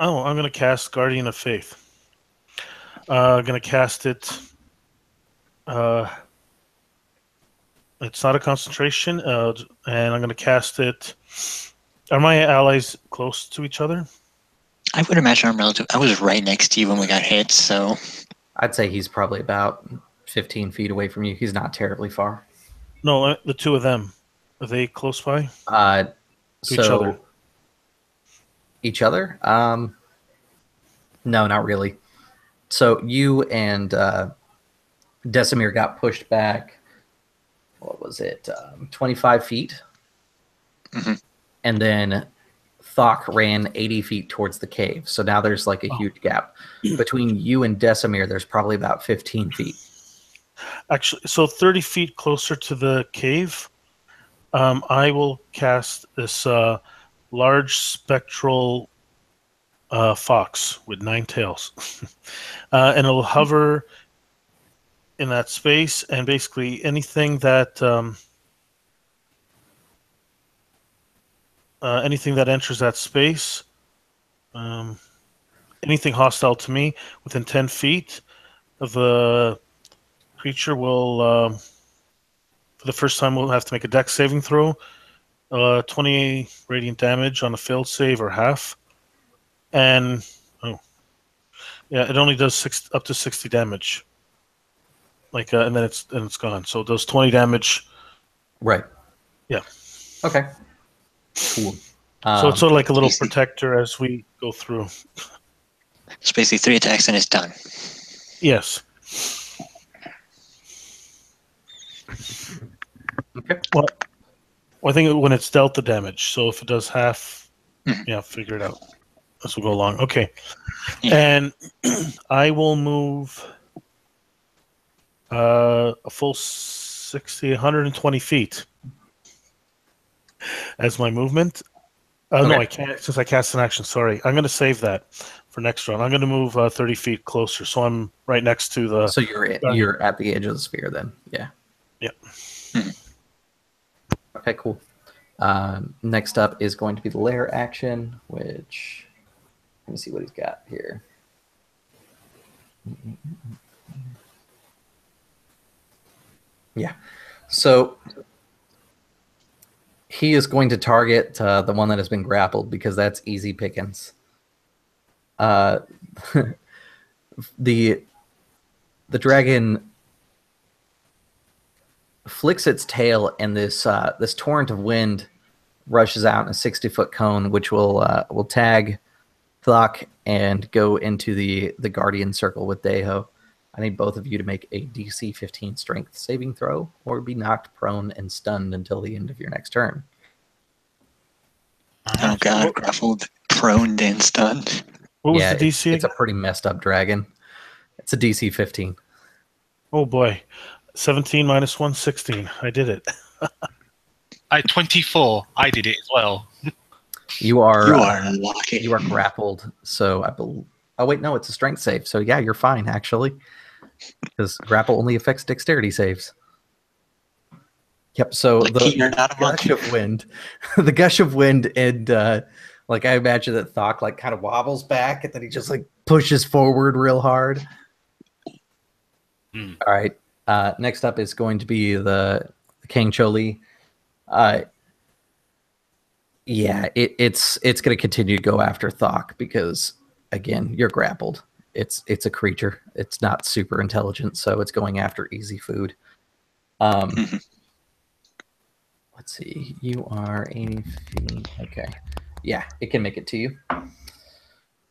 Oh, I'm going to cast Guardian of Faith. I'm going to cast it. It's not a concentration, and I'm going to cast it. Are my allies close to each other? I would imagine I'm relative. I was right next to you when we got hit, so I'd say he's probably about 15 feet away from you. He's not terribly far. No, the two of them. Are they close by? To each other. Each other? No, not really. So you and Desimir got pushed back. What was it? 25 feet. And then Thok ran 80 feet towards the cave. So now there's like a huge gap. Between you and Desimir, there's probably about 15 feet. Actually, so 30 feet closer to the cave, I will cast this large spectral fox with 9 tails. And it'll hover in that space, and basically anything that enters that space, anything hostile to me within 10 feet of the creature will, for the first time, we'll have to make a dex saving throw. 20 radiant damage on a failed save or half. And, it only does up to 60 damage. And then it's gone. So it does 20 damage. Right. Yeah. Okay. Cool. So it's sort of like a little protector as we go through. It's basically 3 attacks and it's done. Yes. Okay. Well, I think when it's dealt the damage. So if it does half, figure it out as we go along. Okay. Yeah. And I will move a full 120 feet as my movement. Okay. No, I can't since I cast an action. Sorry. I'm going to save that for next round. I'm going to move 30 feet closer. So I'm right next to the... So you're at the edge of the sphere then. Yeah. Yeah. Okay, cool. Next up is going to be the lair action, which... Let me see what he's got here. Yeah. So he is going to target the one that has been grappled because that's easy pickings. The dragon flicks its tail, and this torrent of wind rushes out in a 60-foot cone, which will tag Thok and go into the guardian circle with Deho. I need both of you to make a DC 15 strength saving throw or be knocked prone and stunned until the end of your next turn. Oh god, grappled, prone, and stunned. What was the DC? It's a pretty messed up dragon. It's a DC 15. Oh boy. 17 minus 1, 16. I did it. 24. I did it as well. You are lucky. You are grappled. So oh wait, no, it's a strength save. So yeah, you're fine actually, because grapple only affects dexterity saves. Yep. So Like you're not a monk. gush of wind, the gush of wind, and like I imagine that Thok like kind of wobbles back, and then he just like pushes forward real hard. Hmm. All right. Next up is going to be the King Choli. Yeah, it's going to continue to go after Thok because again, you're grappled. It's a creature. It's not super intelligent, so it's going after easy food. Let's see. You are 80 feet. Okay. Yeah, it can make it to you.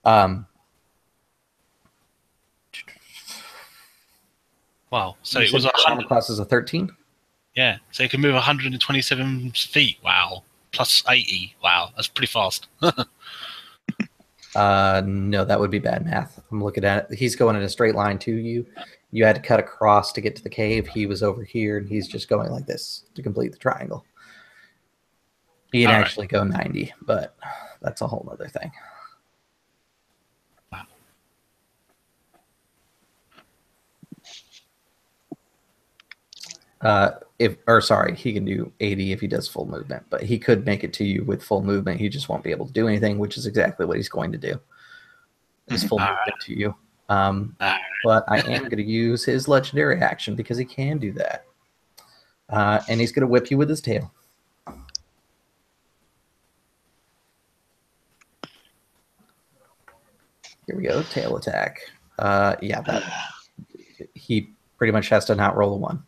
Wow. So You it was said your armor 100. class is a 13? Yeah. So it can move 127 feet. Wow. Plus 80. Wow. That's pretty fast. No, that would be bad math. I'm looking at it. He's going in a straight line to you. You had to cut across to get to the cave. He was over here, and he's just going like this to complete the triangle. He can All right. actually go 90, but that's a whole other thing. He can do 80 if he does full movement, but he could make it to you with full movement. He just won't be able to do anything, which is exactly what he's going to do. Is full movement to you. But I am going to use his legendary action because he can do that. And he's going to whip you with his tail. Here we go, tail attack. He pretty much has to not roll a 1.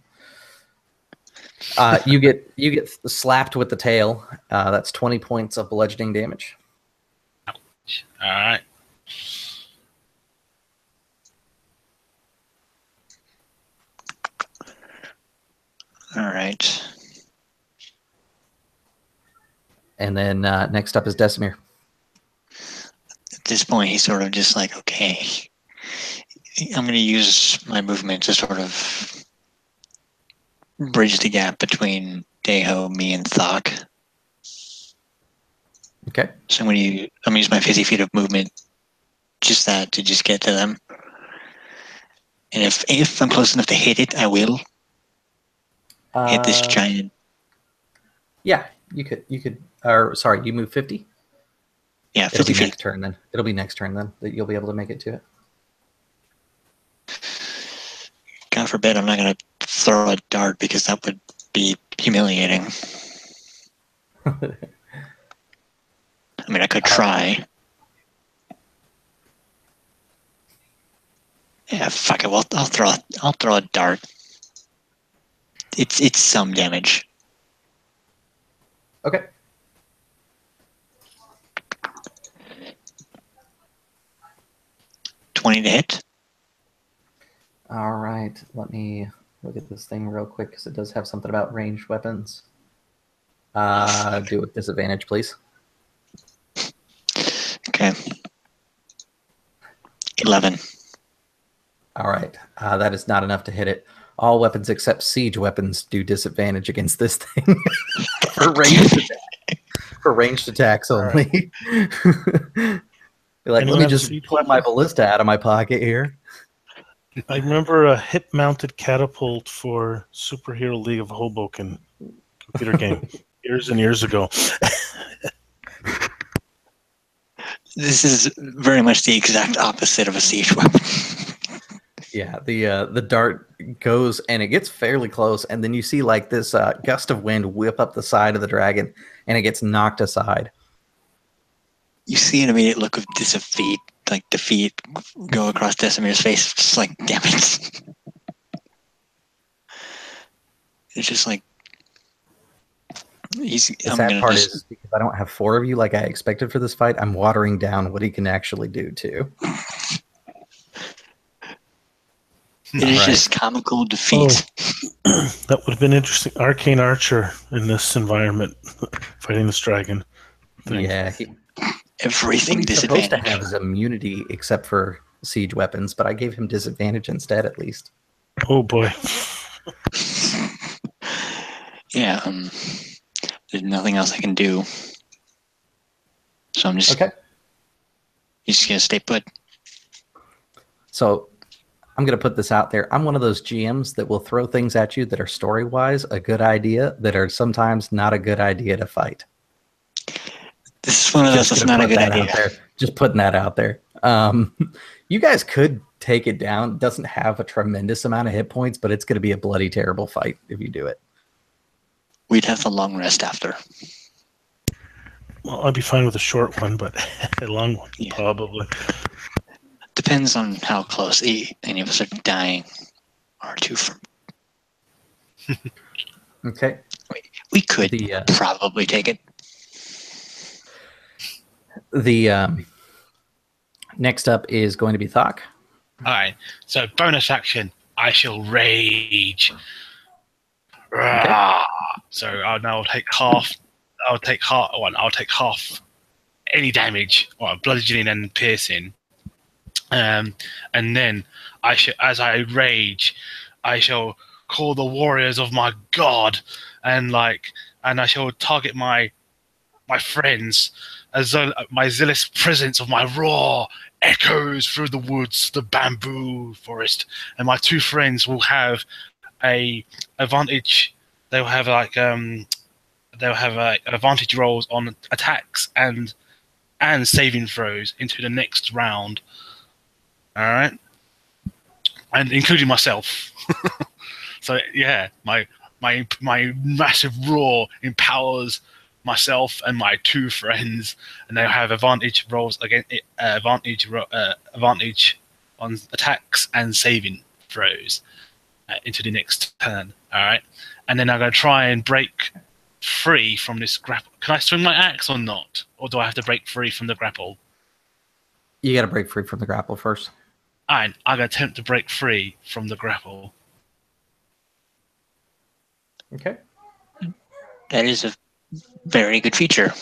You get slapped with the tail. That's 20 points of bludgeoning damage. Ouch. All right. All right. And then next up is Desimir. At this point, he's sort of just like, okay, I'm going to use my movement to sort of bridge the gap between Daeho, me, and Thok. Okay. So I'm going to use my 50 feet of movement, just that, to just get to them. And if I'm close enough to hit it, I will hit this giant. Yeah, you could. Or sorry, you move 50. Yeah, It'll 50 be feet. next turn then. It'll be next turn then that you'll be able to make it to it. God forbid I'm not going to throw a dart because that would be humiliating. I mean, I could try. Yeah, fuck it. Well, I'll throw a dart. It's some damage. Okay. $20 to hit. All right. Let me look at this thing real quick because it does have something about ranged weapons. Do it with disadvantage, please. Okay. 11. All right. That is not enough to hit it. All weapons except siege weapons do disadvantage against this thing for ranged attacks only. Like, let me just pull my ballista out of my pocket here. I remember a hip-mounted catapult for Superhero League of Hoboken computer game years and years ago. This is very much the exact opposite of a siege weapon. Yeah, the dart goes and it gets fairly close, and then you see like this gust of wind whip up the side of the dragon, and it gets knocked aside. You see an immediate look of defeat go across Desimir's face. Just like, damn it. It's just like The sad part is because I don't have 4 of you like I expected for this fight, I'm watering down what he can actually do too. It is just comical defeat. Oh, that would have been interesting. Arcane Archer in this environment, fighting this dragon. Yeah, everything he's supposed to disadvantage. have his immunity except for siege weapons, but I gave him disadvantage instead, at least. Oh boy. Yeah, there's nothing else I can do. So I'm just okay. He's just gonna stay put. So I'm going to put this out there. I'm one of those GMs that will throw things at you that are story-wise a good idea, that are sometimes not a good idea to fight. This is one of those that's not a good idea. Just putting that out there. You guys could take it down. It doesn't have a tremendous amount of hit points, but it's going to be a bloody terrible fight if you do it. We'd have a long rest after. Well, I'd be fine with a short one, but a long one, probably. Depends on how close any of us are dying or two from. Okay. We could probably take it. The next up is going to be Thok. All right. So bonus action. I shall rage. Okay. So I'll take half. I'll take half any damage, or bludgeoning and piercing. And then as I rage, I shall call the warriors of my god, and I shall target my friends, as though my zealous presence of my roar echoes through the woods, the bamboo forest, and my two friends will have a advantage. They'll have advantage rolls on attacks and saving throws into the next round. All right, and including myself. So yeah, my massive roar empowers myself and my two friends, and they'll have advantage rolls against advantage on attacks and saving throws into the next turn. All right, and then I'm going to try and break free from this grapple. Can I swing my axe or not, or do I have to break free from the grapple? You got to break free from the grapple first. I'm going to attempt to break free from the grapple. Okay. That is a very good feature.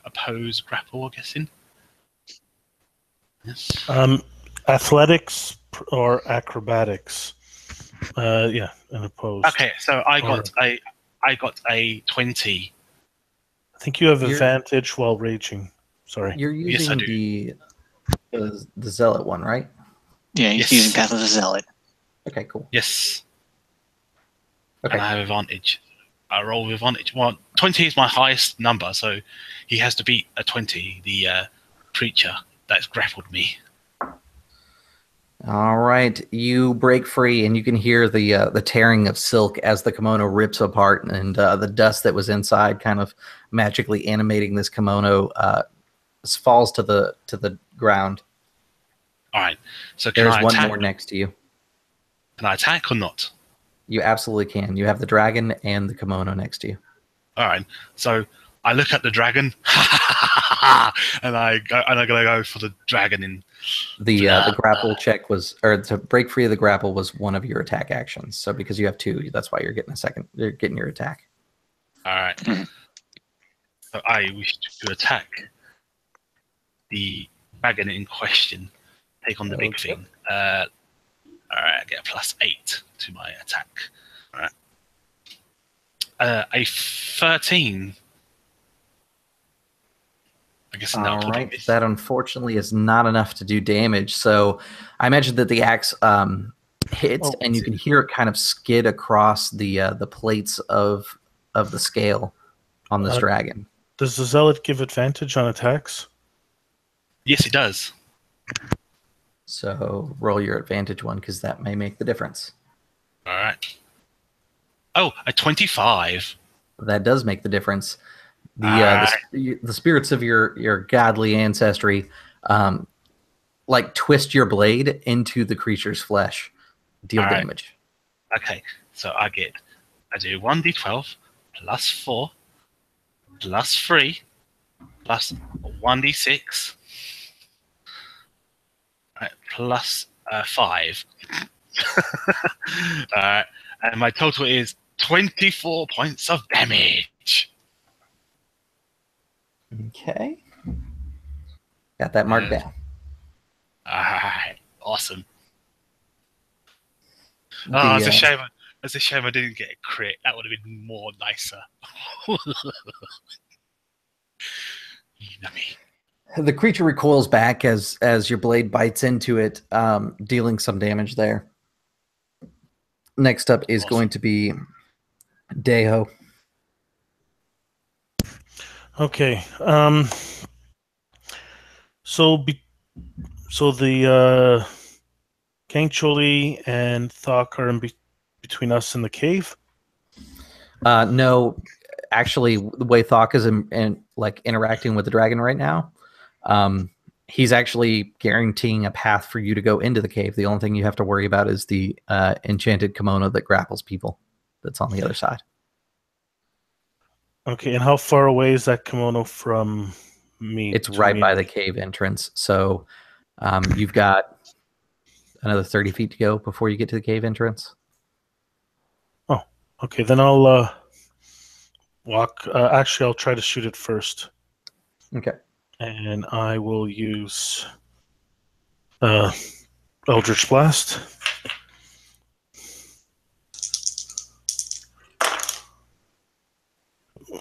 Oppose grapple, I'm guessing. Yes. Athletics or acrobatics. Yeah, and oppose. Okay, so I got a 20. I think you have advantage while raging. Sorry. You're using the zealot one, right? Yeah, he's using Path of the Zealot. Okay, cool. Yes. Okay. And I have advantage. I roll with advantage. Well, 20 is my highest number, so he has to beat a 20, the creature that's grappled me. All right, you break free, and you can hear the tearing of silk as the kimono rips apart, and the dust that was inside, kind of magically animating this kimono, falls to the ground. All right, so there's one more next to you. Can I attack or not? You absolutely can. You have the dragon and the kimono next to you. All right, so I look at the dragon, and I'm gonna go for the dragon. In the grapple check was, or to break free of the grapple was one of your attack actions. So because you have two, that's why you're getting you're getting your attack. All right. So I wish to attack the dragon in question. Take on the big thing. All right, I get a +8 to my attack. All right. A 13. I guess all right. That unfortunately is not enough to do damage. So I imagine that the axe hits, and you can hear it kind of skid across the plates of the scale on this dragon. Does the zealot give advantage on attacks? Yes, it does. So roll your advantage one, because that may make the difference. All right. Oh, a 25. That does make the difference. The spirits of your godly ancestry, like twist your blade into the creature's flesh, deal damage. Okay, so I do 1d12 +4 +3 plus 1d6 +5. Alright, and my total is 24 points of damage. Okay. Got that marked down. Alright, awesome. Oh, it's a shame. It's a shame I didn't get a crit. That would have been more nicer. Yummy. The creature recoils back as your blade bites into it, dealing some damage there. Next up is going to be Deho. Okay. So the King Choli and Thok are between us and the cave. No, actually, the way Thok is like interacting with the dragon right now, he's actually guaranteeing a path for you to go into the cave. The only thing you have to worry about is the enchanted kimono that grapples people. That's on the other side. Okay, and how far away is that kimono from me? It's right by the cave entrance. So you've got another 30 feet to go before you get to the cave entrance. Oh, okay. Then I'll walk. Actually, I'll try to shoot it first. Okay. And I will use Eldritch Blast.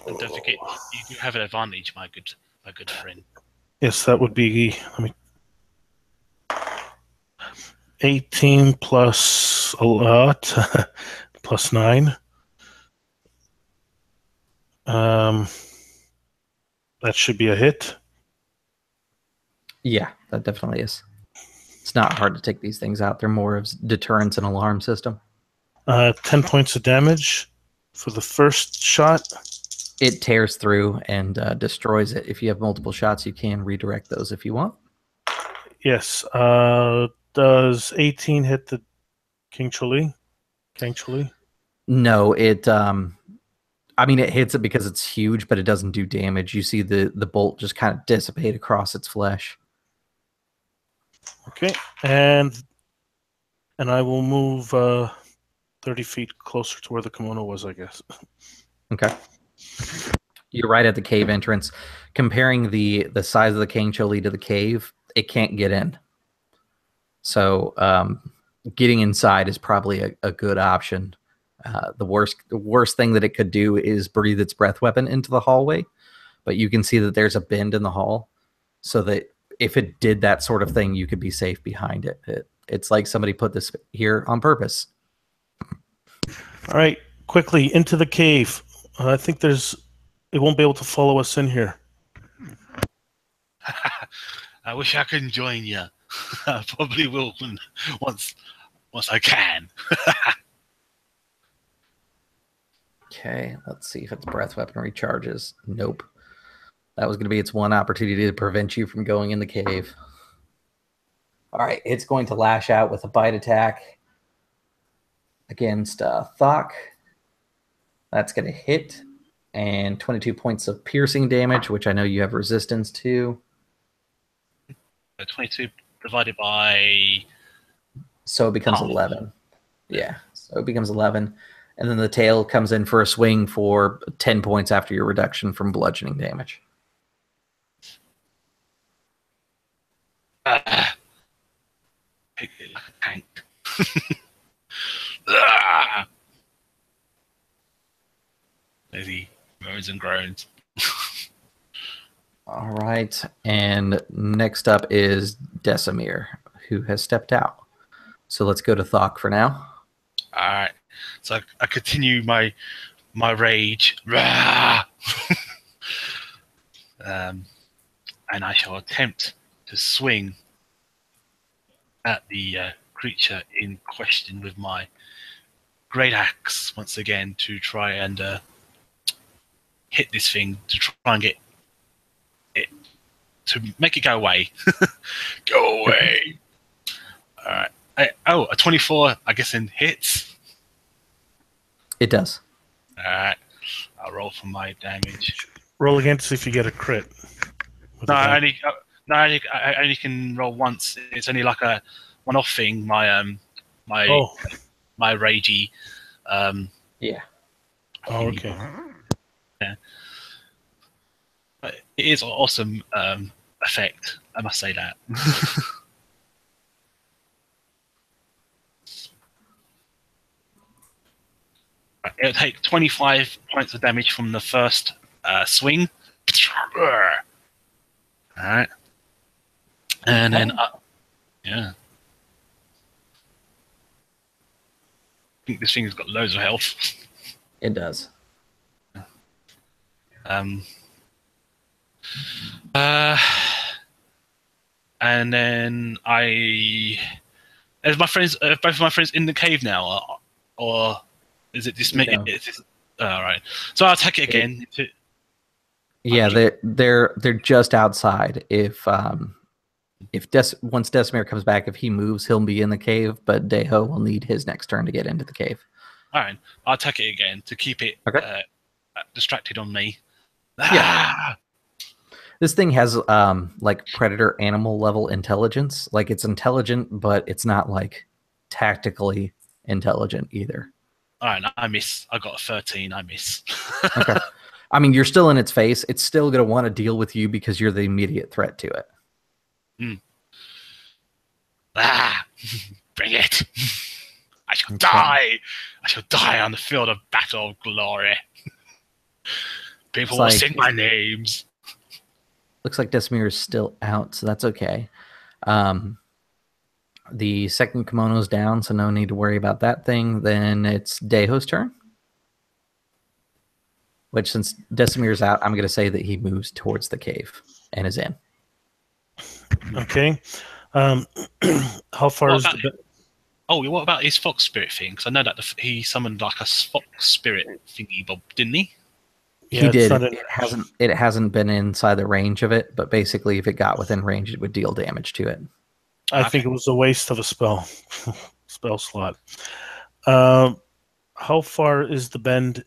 And don't forget, you do have an advantage, my good friend. Yes, that would be 18 plus a lot, plus 9. That should be a hit. Yeah, that definitely is. It's not hard to take these things out. They're more of deterrence and alarm system. 10 points of damage for the first shot. It tears through and destroys it. If you have multiple shots, you can redirect those if you want. Yes. Does 18 hit the King Choli? No, it. I mean, it hits it because it's huge, but it doesn't do damage. You see the bolt just kind of dissipate across its flesh. Okay, and I will move 30 feet closer to where the kimono was, I guess. Okay. You're right at the cave entrance. Comparing the size of the King Choli to the cave, it can't get in. So getting inside is probably a good option. The worst thing that it could do is breathe its breath weapon into the hallway, but you can see that there's a bend in the hall, so that if it did that sort of thing, you could be safe behind it. It's like somebody put this here on purpose. All right, quickly into the cave. I think it won't be able to follow us in here. I wish I could join you. I probably will once I can. Okay, let's see if its breath weapon recharges. Nope. That was going to be its one opportunity to prevent you from going in the cave. All right, it's going to lash out with a bite attack against Thok. That's going to hit, and 22 points of piercing damage, which I know you have resistance to. 22 divided by... So it becomes 11. Yeah, so it becomes 11. And then the tail comes in for a swing for 10 points after your reduction from bludgeoning damage. Pick it like a tank. As he moans and groans. All right, and next up is Desimir, who has stepped out. So let's go to Thok for now. All right, so I continue my rage, and I shall attempt to swing at the creature in question with my great axe once again to try and hit this thing, to try and get it to make it go away. Go away. All right. A 24, I guess, in hits. It does. All right. I'll roll for my damage. Roll again to see if you get a crit. No, I only can roll once. It's only like a one-off thing. My ragey. Yeah. Oh, okay. Yeah. But it is an awesome effect. I must say that. It'll take 25 points of damage from the first swing. Alright. And Okay. then, yeah. I think this thing's got loads of health. It does. Um, uh, and then is my friends, both of my friends in the cave now, or is it just me? No. All right. So I'll attack it again. Yeah, they're just outside. If once Desimir comes back, if he moves, he'll be in the cave. But Deho will need his next turn to get into the cave. All right. I'll attack it again to keep it distracted on me. Yeah. This thing has like predator animal level intelligence. Like it's intelligent, but it's not like tactically intelligent either. All right, I miss. I got a 13. I miss. Okay. I mean, you're still in its face. It's still going to want to deal with you because you're the immediate threat to it. Bring it. I shall die. I shall die on the field of battle of glory. People will sing my names. Looks like Desimir is still out, so that's okay. The second kimono's down, so no need to worry about that thing. Then it's Deho's turn. Which, since Desimir's out, I'm going to say that he moves towards the cave and is in. Okay. How far is the... Oh, what about his fox spirit thing? Because I know that he summoned like a fox spirit thingy bob, didn't he? Yeah, he did. It hasn't been inside the range of it, but basically, if it got within range, it would deal damage to it. I think it was a waste of a spell slot. How far is the bend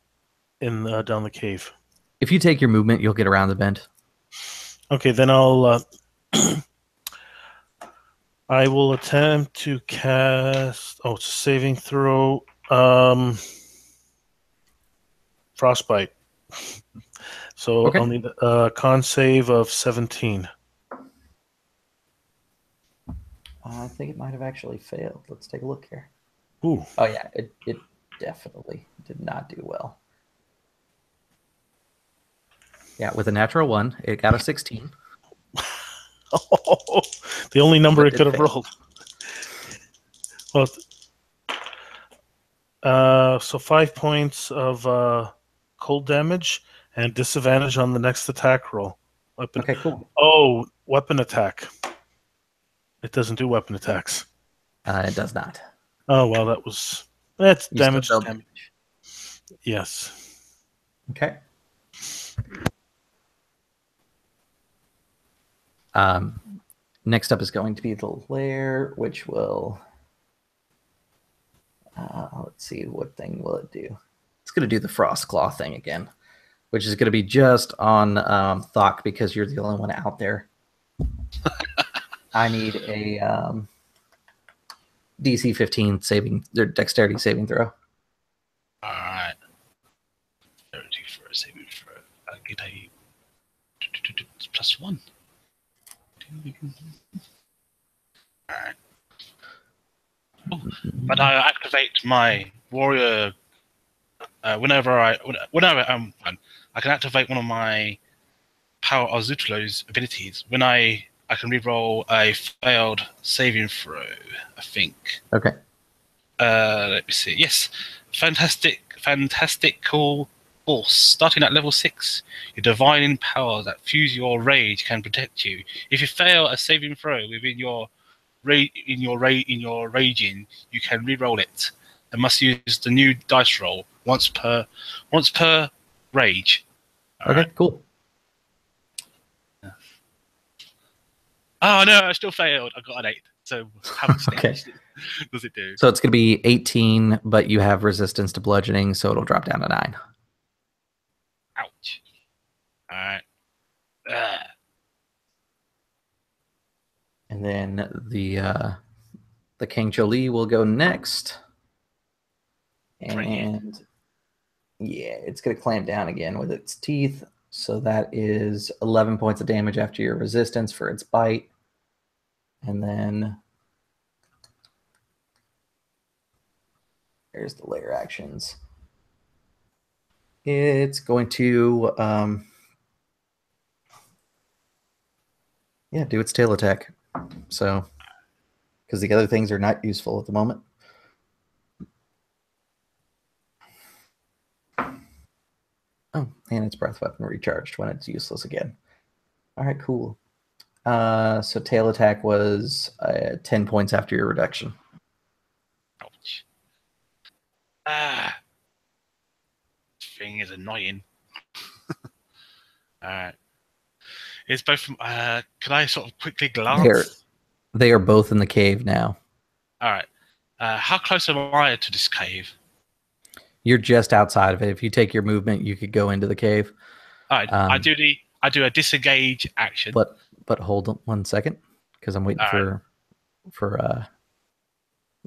in down the cave? If you take your movement, you'll get around the bend. Okay, then I'll. I will attempt to cast. Oh, it's a saving throw. Frostbite. So I'll need a con save of 17. I think it might have actually failed. Let's take a look here. Ooh. Oh, yeah, it definitely did not do well. Yeah, with a natural 1, it got a 16. Oh, the only number it could have rolled. Well, so 5 points of cold damage and disadvantage on the next attack roll. Weapon. Okay, cool. Oh, weapon attack. It doesn't do weapon attacks. It does not. Oh, well, that's damage. Damage. Yes. Okay. Next up is going to be the lair, which will... let's see, what thing will it do? It's going to do the frost claw thing again, which is going to be just on Thok because you're the only one out there. I need a DC 15 dexterity saving throw. All right. 30 for a saving throw. I get a +1. All right. Oh, but I activate my warrior whenever I can activate one of my power of Zutulo's abilities when I can reroll a failed saving throw, I think. Okay. Let me see. Yes. Fantastical force. Starting at level 6, your divine power that fuse your rage can protect you. If you fail a saving throw within your raging, you can reroll it and must use the new dice roll once per rage. Okay, right. Cool. Oh no, I still failed. I got an 8. So how much damage does it do? So it's going to be 18, but you have resistance to bludgeoning, so it'll drop down to 9. Ouch. All right. And then the King Jolie will go next. And yeah, it's going to clamp down again with its teeth. So that is 11 points of damage after your resistance for its bite. And then there's the lair actions. It's going to do its tail attack. So, because the other things are not useful at the moment. Oh, and its breath weapon recharged when it's useless again. All right, cool. So tail attack was 10 points after your reduction. Ouch. Thing is annoying. Alright. It's both. Can I sort of quickly glance? They are both in the cave now. Alright. How close am I to this cave? You're just outside of it. If you take your movement, you could go into the cave. Alright. I do a disengage action. But hold on 1 second, because I'm waiting for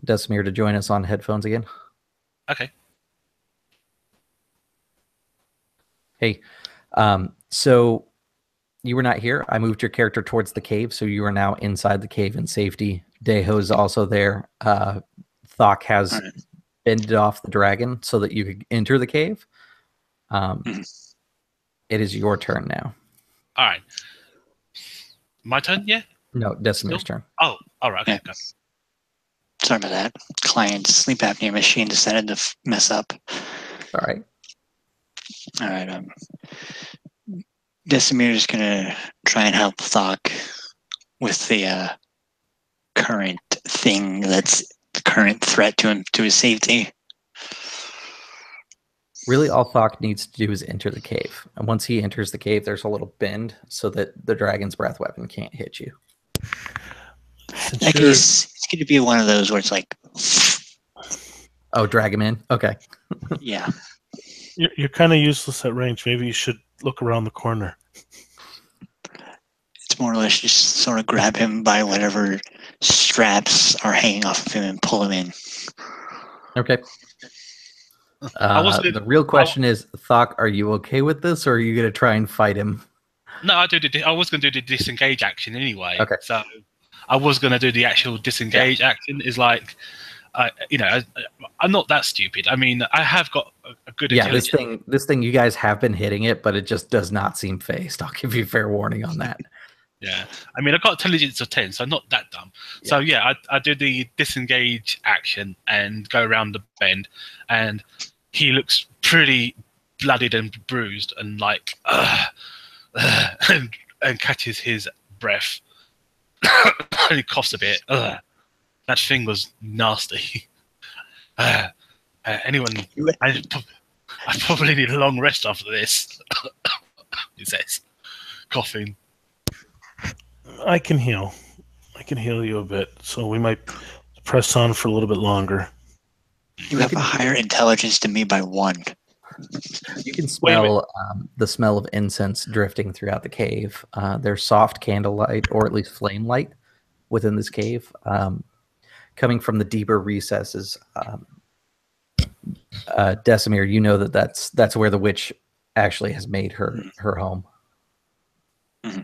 Desimir to join us on headphones again. Okay. Hey, so you were not here. I moved your character towards the cave, so you are now inside the cave in safety. Daeho's also there. Thok has bended off the dragon so that you could enter the cave. It is your turn now. All right. My turn, yeah? No, Desimir's turn. Oh, all right. Okay, Yeah. Sorry about that. Client's sleep apnea machine decided to mess up. All right. All right. Desimir is gonna try and help Thok with the current thing that's the current threat to him, to his safety. Really, all Thok needs to do is enter the cave. And once he enters the cave, there's a little bend so that the dragon's breath weapon can't hit you. In that case, it's going to be one of those where it's like... Oh, drag him in? Okay. Yeah. You're kind of useless at range. Maybe you should look around the corner. It's more or less just sort of grab him by whatever straps are hanging off of him and pull him in. Okay. The real question is, Thok, are you okay with this, or are you going to try and fight him? No, I was going to do the disengage action anyway. Okay. So I was going to do the actual disengage action. Is like, I'm not that stupid. I mean, I have got a good intelligence. This thing, you guys have been hitting it, but it just does not seem phased. I'll give you fair warning on that. Yeah, I mean, I got intelligence of 10, so I'm not that dumb. Yeah. So yeah, I do the disengage action and go around the bend, and he looks pretty bloodied and bruised, and like, and catches his breath, and he coughs a bit. That thing was nasty. Anyone? I probably need a long rest after this. He says, coughing. I can heal. I can heal you a bit, so we might press on for a little bit longer. You have a higher intelligence than me by 1. You can smell the smell of incense drifting throughout the cave. There's soft candlelight, or at least flame light, within this cave, coming from the deeper recesses. Desimir, you know that's where the witch actually has made her home. Mm-hmm.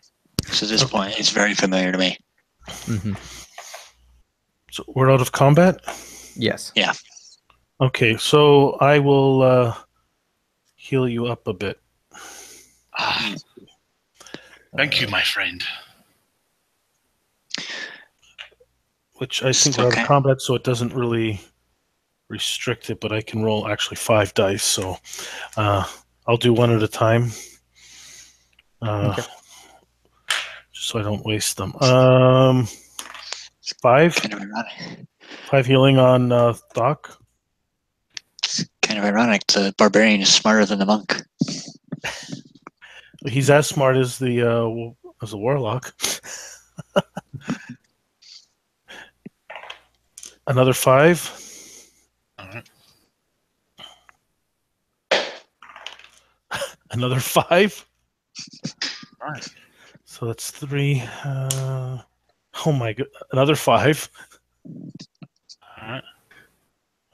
So at this point, it's very familiar to me. Mm-hmm. So we're out of combat? Yes. Yeah. Okay, so I will heal you up a bit. Thank you, my friend. Which I think we're out of combat, so it doesn't really restrict it, but I can roll actually 5 dice, so I'll do one at a time. Okay. Just so I don't waste them. 5. Kind of ironic. 5 healing on Thok. It's kind of ironic. The barbarian is smarter than the monk. He's as smart as the warlock. Another 5. All right. Another 5. All right. So that's 3. Oh my god! Another 5. All right.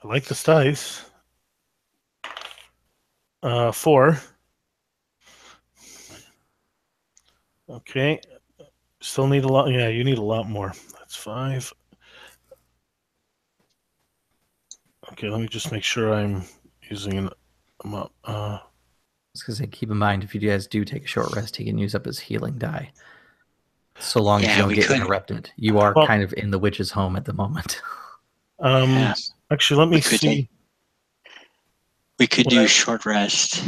I like this dice. 4. Okay. Still need a lot. Yeah, you need a lot more. That's 5. Okay, let me just make sure I'm using them up. I was going to say, keep in mind, if you guys do take a short rest, he can use up his healing die. So long as Yeah, you don't we get could. interrupted. You are Well- kind of in the witch's home at the moment. Yeah. Actually, let me We could see. We could What do I- short rest.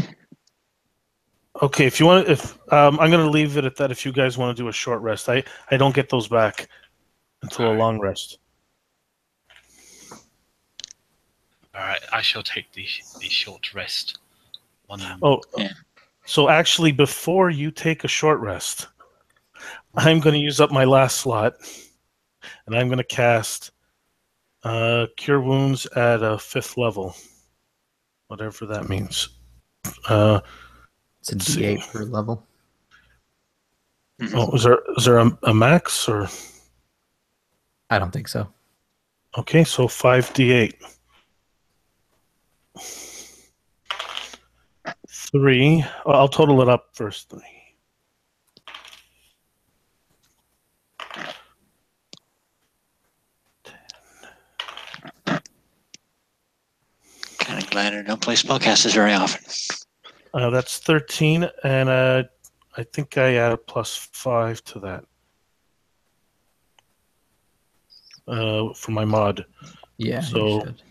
Okay, if you want, if I'm going to leave it at that. If you guys want to do a short rest, I don't get those back until a long rest. All right, I shall take the short rest. Oh, Yeah. so actually, before you take a short rest, I'm going to use up my last slot, and I'm going to cast Cure Wounds at a 5th level, whatever that means. It's a Let's see. D8 per level. Mhm. Oh, is there a max or? I don't think so. Okay, so 5d8. 3. I'll total it up first. Kind of glad I don't play spellcasters very often. That's 13, and I think I add a +5 to that for my mod. Yeah, So- you should.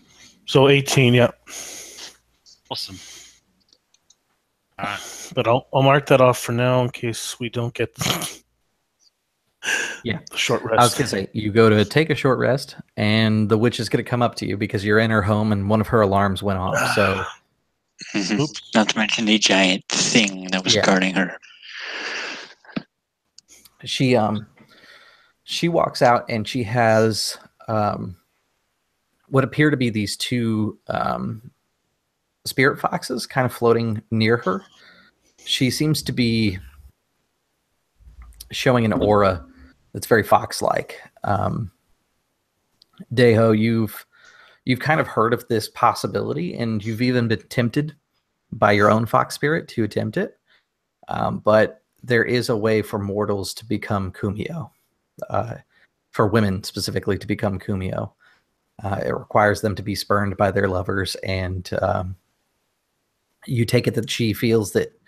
So 18, yeah. Awesome. All right. But I'll mark that off for now in case we don't get Yeah. the short rest. I was going to say, you go to take a short rest, and the witch is going to come up to you because you're in her home and one of her alarms went off. So, Mhm. Oops. Not to mention the giant thing that was Yeah. guarding her. she walks out and she has what appear to be these two spirit foxes kind of floating near her. She seems to be showing an aura that's very fox-like. Daeho, you've kind of heard of this possibility, and you've even been tempted by your own fox spirit to attempt it. But there is a way for mortals to become Kumio, for women specifically to become Kumio. It requires them to be spurned by their lovers, and you take it that she feels that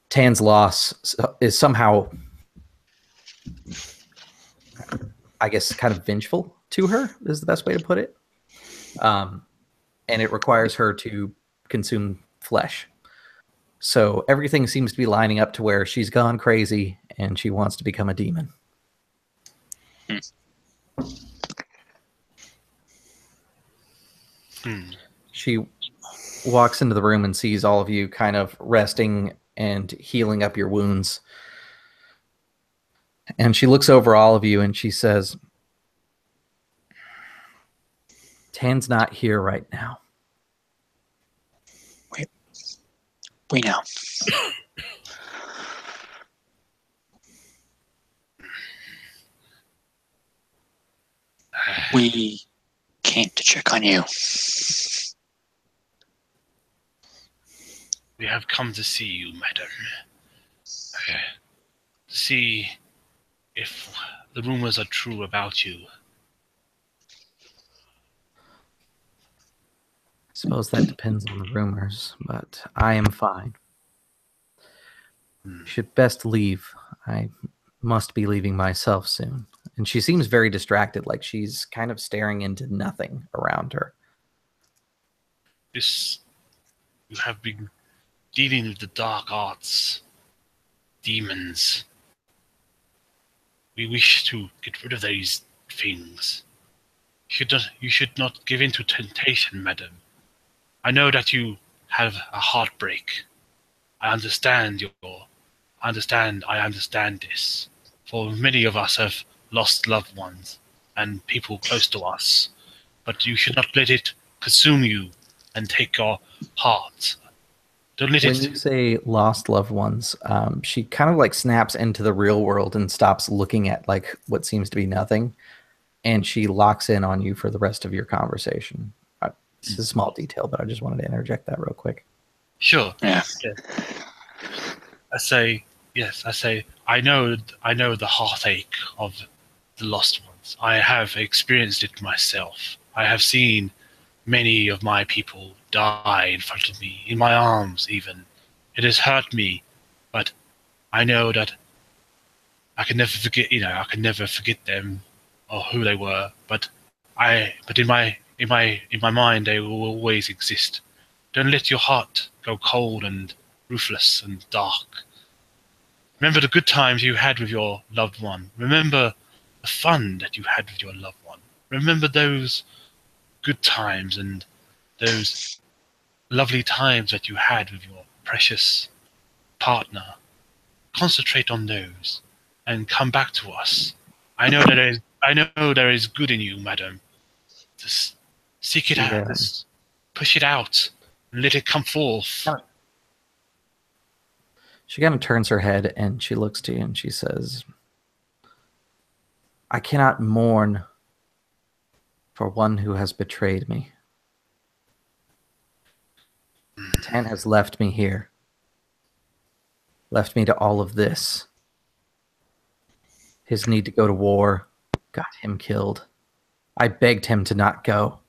Tan's loss is somehow, I guess, kind of vengeful to her, is the best way to put it. And it requires her to consume flesh. So everything seems to be lining up to where she's gone crazy and she wants to become a demon. She walks into the room and sees all of you kind of resting and healing up your wounds. And she looks over all of you and she says, Tan's not here right now. We know. We came to check on you. We have come to see you, madam. To see if the rumors are true about you. I suppose that depends on the rumors, but I am fine. You should best leave. I must be leaving myself soon. And she seems very distracted, like she's kind of staring into nothing around her. You have been dealing with the dark arts, demons. We wish to get rid of these things. You should not give in to temptation, madam. I know that you have a heartbreak. I understand this. For many of us have lost loved ones and people close to us. But you should not let it consume you and take your heart. Don't let When it... you say lost loved ones, she kind of like snaps into the real world and stops looking at like what seems to be nothing. And she locks in on you for the rest of your conversation. It's a small detail, but I just wanted to interject that real quick. Sure. Yeah. I say, I know the heartache of the lost ones. I have experienced it myself. I have seen many of my people die in front of me, in my arms even. It has hurt me, but I know that I can never forget, I can never forget them or who they were. But in my mind, they will always exist. Don't let your heart go cold and ruthless and dark. Remember the good times you had with your loved one. Remember the fun that you had with your loved one. Remember those good times and those lovely times that you had with your precious partner. Concentrate on those and come back to us. I know there is good in you, madam. Just seek it out. Just push it out and let it come forth. She kind of turns her head and she looks to you and she says, I cannot mourn for one who has betrayed me. Tan has left me here. Left me to all of this. His need to go to war got him killed. I begged him to not go.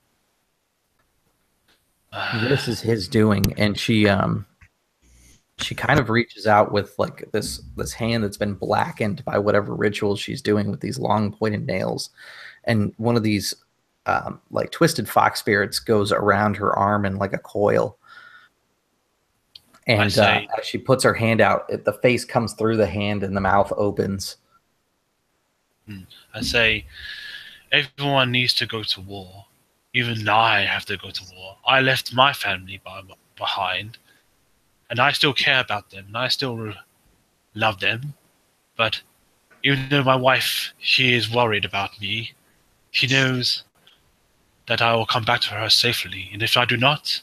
This is his doing, and she kind of reaches out with like this hand that's been blackened by whatever ritual she's doing with these long pointed nails, and one of these like twisted fox spirits goes around her arm in like a coil. And as she puts her hand out, the face comes through the hand and the mouth opens. I say, everyone needs to go to war. Even I have to go to war. I left my family behind, and I still care about them, and I still love them. But even though my wife, she is worried about me, she knows that I will come back to her safely. And if I do not,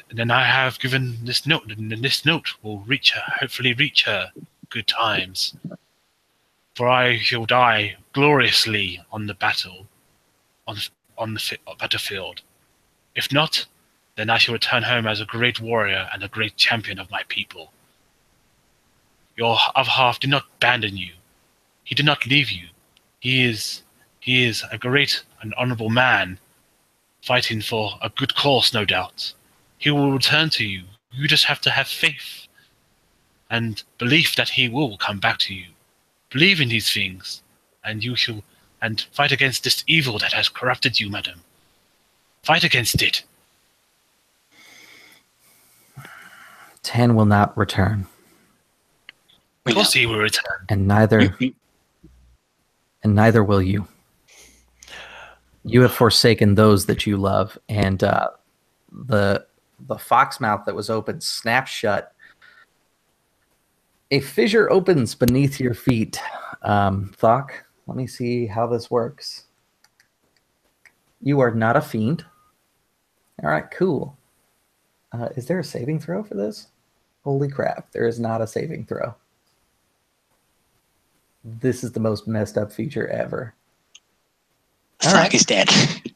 then I have given this note, and this note will reach her, hopefully reach her good times. For I shall die gloriously on the battlefield. If not, then I shall return home as a great warrior and a great champion of my people. Your other half did not abandon you. He did not leave you. He is a great and honorable man, fighting for a good cause, no doubt. He will return to you. You just have to have faith and belief that he will come back to you. Believe in these things, and you shall fight against this evil that has corrupted you, madam. Fight against it. Tan will not return. Of course he will return. And neither will you. You have forsaken those that you love, and the fox mouth that was open snaps shut. A fissure opens beneath your feet. Thok, let me see how this works. You are not a fiend. All right, cool. Is there a saving throw for this? Holy crap, there is not a saving throw. This is the most messed up feature ever. Thok is dead.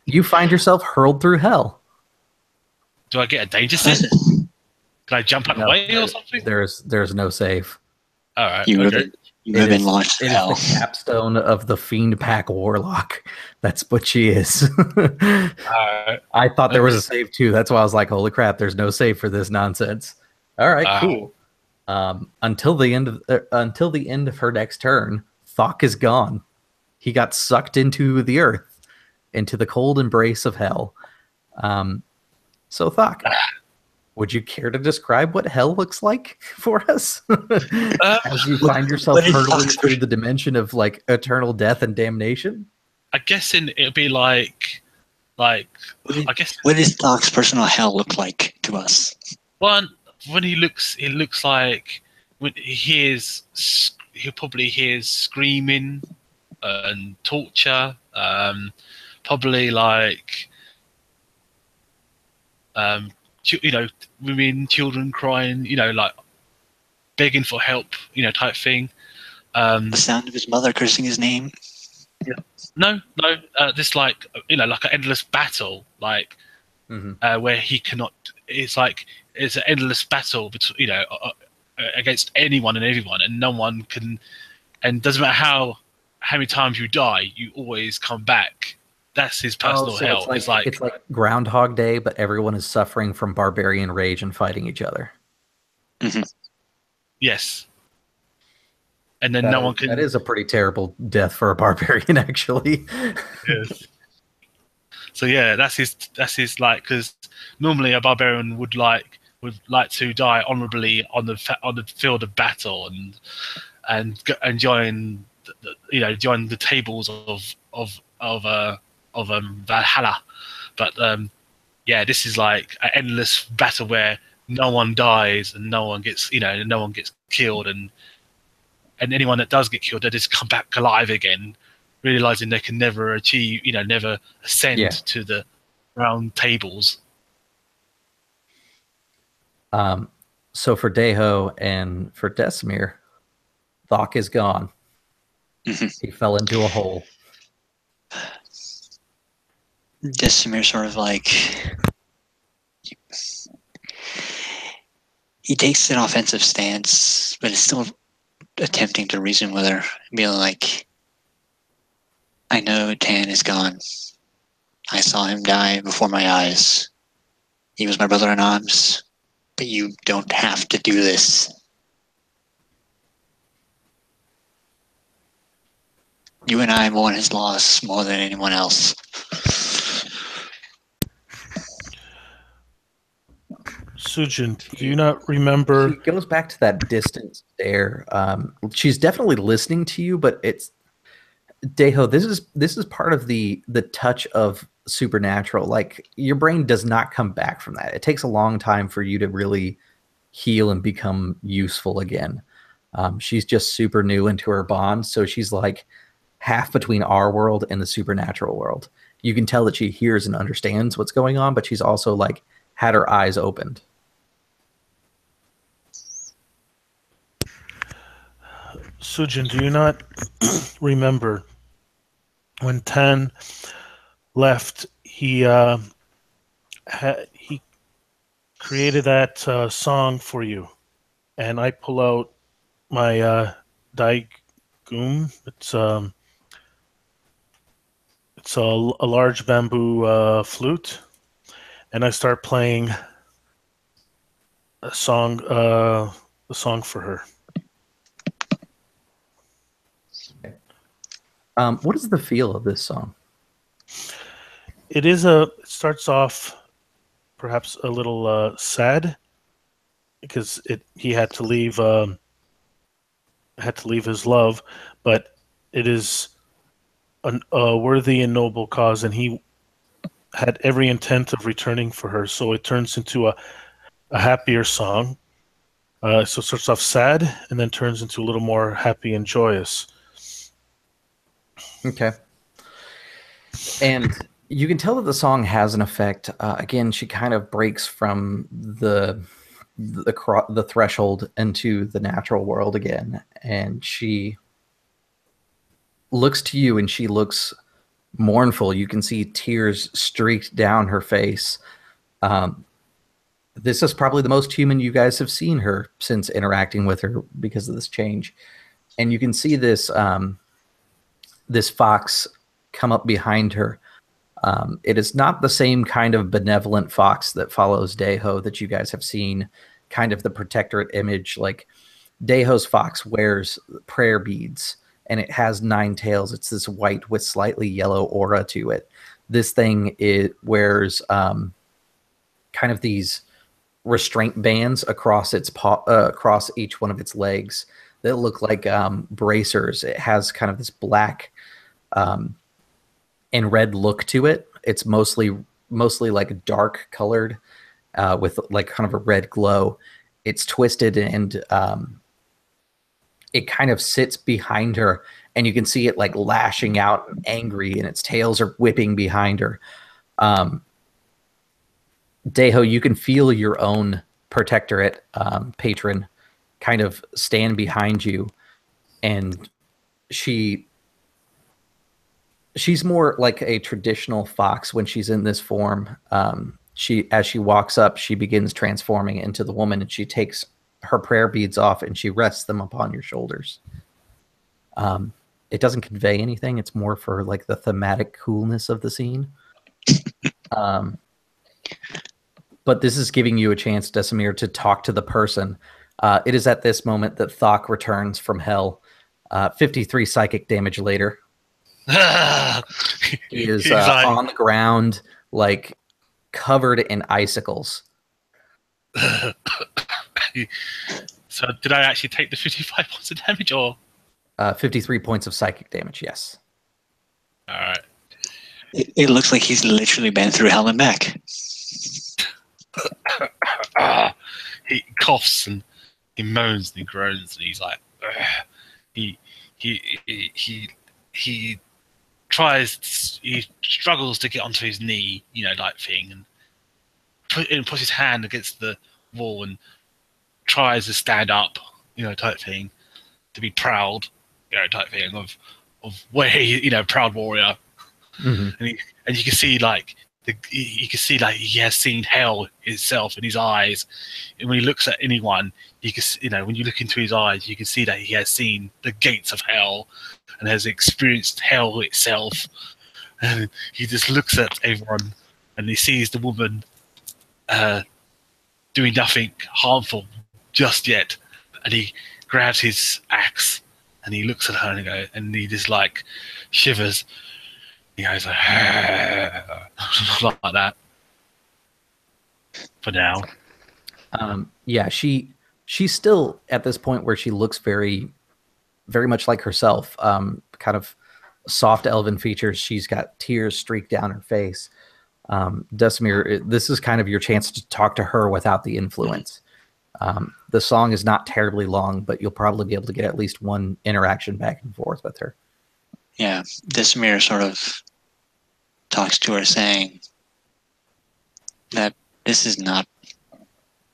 You find yourself hurled through hell. Do I get a danger set? Can I jump away or something? There's no save. All right. You would have been launched to hell. It is the capstone of the Fiend Pack Warlock. That's what she is. I thought there was a save too. That's why I was like, holy crap, there's no save for this nonsense. All right, cool. Until the end of her next turn, Thok is gone. He got sucked into the earth, into the cold embrace of hell. So Thok, would you care to describe what hell looks like for us? As you find yourself hurtling through the dimension of like eternal death and damnation? I guess it'll be like I guess. What does Thok's personal hell look like to us? One, when he looks, it looks like when he'll probably hear screaming and torture. Probably like women, children crying, like begging for help, type thing. The sound of his mother cursing his name. Yeah. No. This like like an endless battle, like where he cannot. It's an endless battle between against anyone and everyone, and no one can. And doesn't matter how many times you die, you always come back. That's his personal hell. It's like Groundhog Day, but everyone is suffering from barbarian rage and fighting each other. Yes. and then no one can. That is a pretty terrible death for a barbarian, actually. Yes. So yeah, that's his like, because normally a barbarian would like to die honorably on the field of battle and join join the tables of Valhalla, but yeah, this is like an endless battle where no one dies and no one gets killed, and anyone that does get killed, they just come back alive again, realizing they can never achieve, never ascend Yeah. to the round tables. So for Dae-ho and for Desimir, Thok is gone. He fell into a hole. Desimir sort of like he takes an offensive stance, but is still attempting to reason with her, being like, I know Tan is gone. I saw him die before my eyes. He was my brother in arms, but you don't have to do this. You and I mourn his loss more than anyone else. Su-Jin, do you not remember? She goes back to that distant stare. She's definitely listening to you, but it's Dae-ho. This is part of the touch of supernatural. Like, your brain does not come back from that. It takes a long time for you to really heal and become useful again. She's just super new into her bond, so she's like half between our world and the supernatural world. You can tell that she hears and understands what's going on, but she's also like had her eyes opened. Su-Jin, do you not remember when Tan left? He created that song for you, and I pull out my daigum. It's a large bamboo flute, and I start playing a song for her. What is the feel of this song? It starts off perhaps a little sad, because he had to leave his love, but it is a worthy and noble cause, and he had every intent of returning for her. So it turns into a happier song. So it starts off sad and then turns into a little more happy and joyous. Okay. And you can tell that the song has an effect. Again, she kind of breaks from the threshold into the natural world again, and she looks to you, and she looks mournful. You can see tears streaked down her face. This is probably the most human you guys have seen her since interacting with her because of this change. And you can see this this fox come up behind her. It is not the same kind of benevolent fox that follows Dae-ho that you guys have seen, kind of the protectorate image. Like, Dae-ho's fox wears prayer beads, and it has 9 tails. It's this white with slightly yellow aura to it. This thing, it wears kind of these restraint bands across its across each one of its legs that look like bracers. It has kind of this black and red look to it. It's mostly like dark colored with like kind of a red glow. It's twisted, and it kind of sits behind her, and you can see it like lashing out and angry, and its tails are whipping behind her. Dae-ho, you can feel your own protectorate patron kind of stand behind you, and she's more like a traditional fox when she's in this form. As she walks up, she begins transforming into the woman, and she takes her prayer beads off and she rests them upon your shoulders. It doesn't convey anything. It's more for like the thematic coolness of the scene. But this is giving you a chance, Desimir, to talk to the person. It is at this moment that Thok returns from hell. 53 psychic damage later. He is He's like, on the ground, like covered in icicles. so did I actually take the 55 points of damage, or 53 points of psychic damage, yes. all right? It looks like he's literally been through hell and back. He coughs and he moans and he groans and he's like, he struggles to get onto his knee, like thing, and puts his hand against the wall and tries to stand up, type thing, to be proud, type thing of where he, proud warrior. Mm-hmm. And you can see like he has seen hell itself in his eyes, and when he looks at anyone, you can, when you look into his eyes, you can see that he has seen the gates of hell and has experienced hell itself. And he just looks at everyone and he sees the woman doing nothing harmful just yet, and he grabs his axe and he looks at her and he just like shivers. He goes like, like that. For now. Yeah, she's still at this point where she looks very, very much like herself. Kind of soft elven features. She's got tears streaked down her face. Desimir, this is kind of your chance to talk to her without the influence. The song is not terribly long, but you'll probably be able to get at least one interaction back and forth with her. Yeah, Desimir sort of talks to her, saying that this is not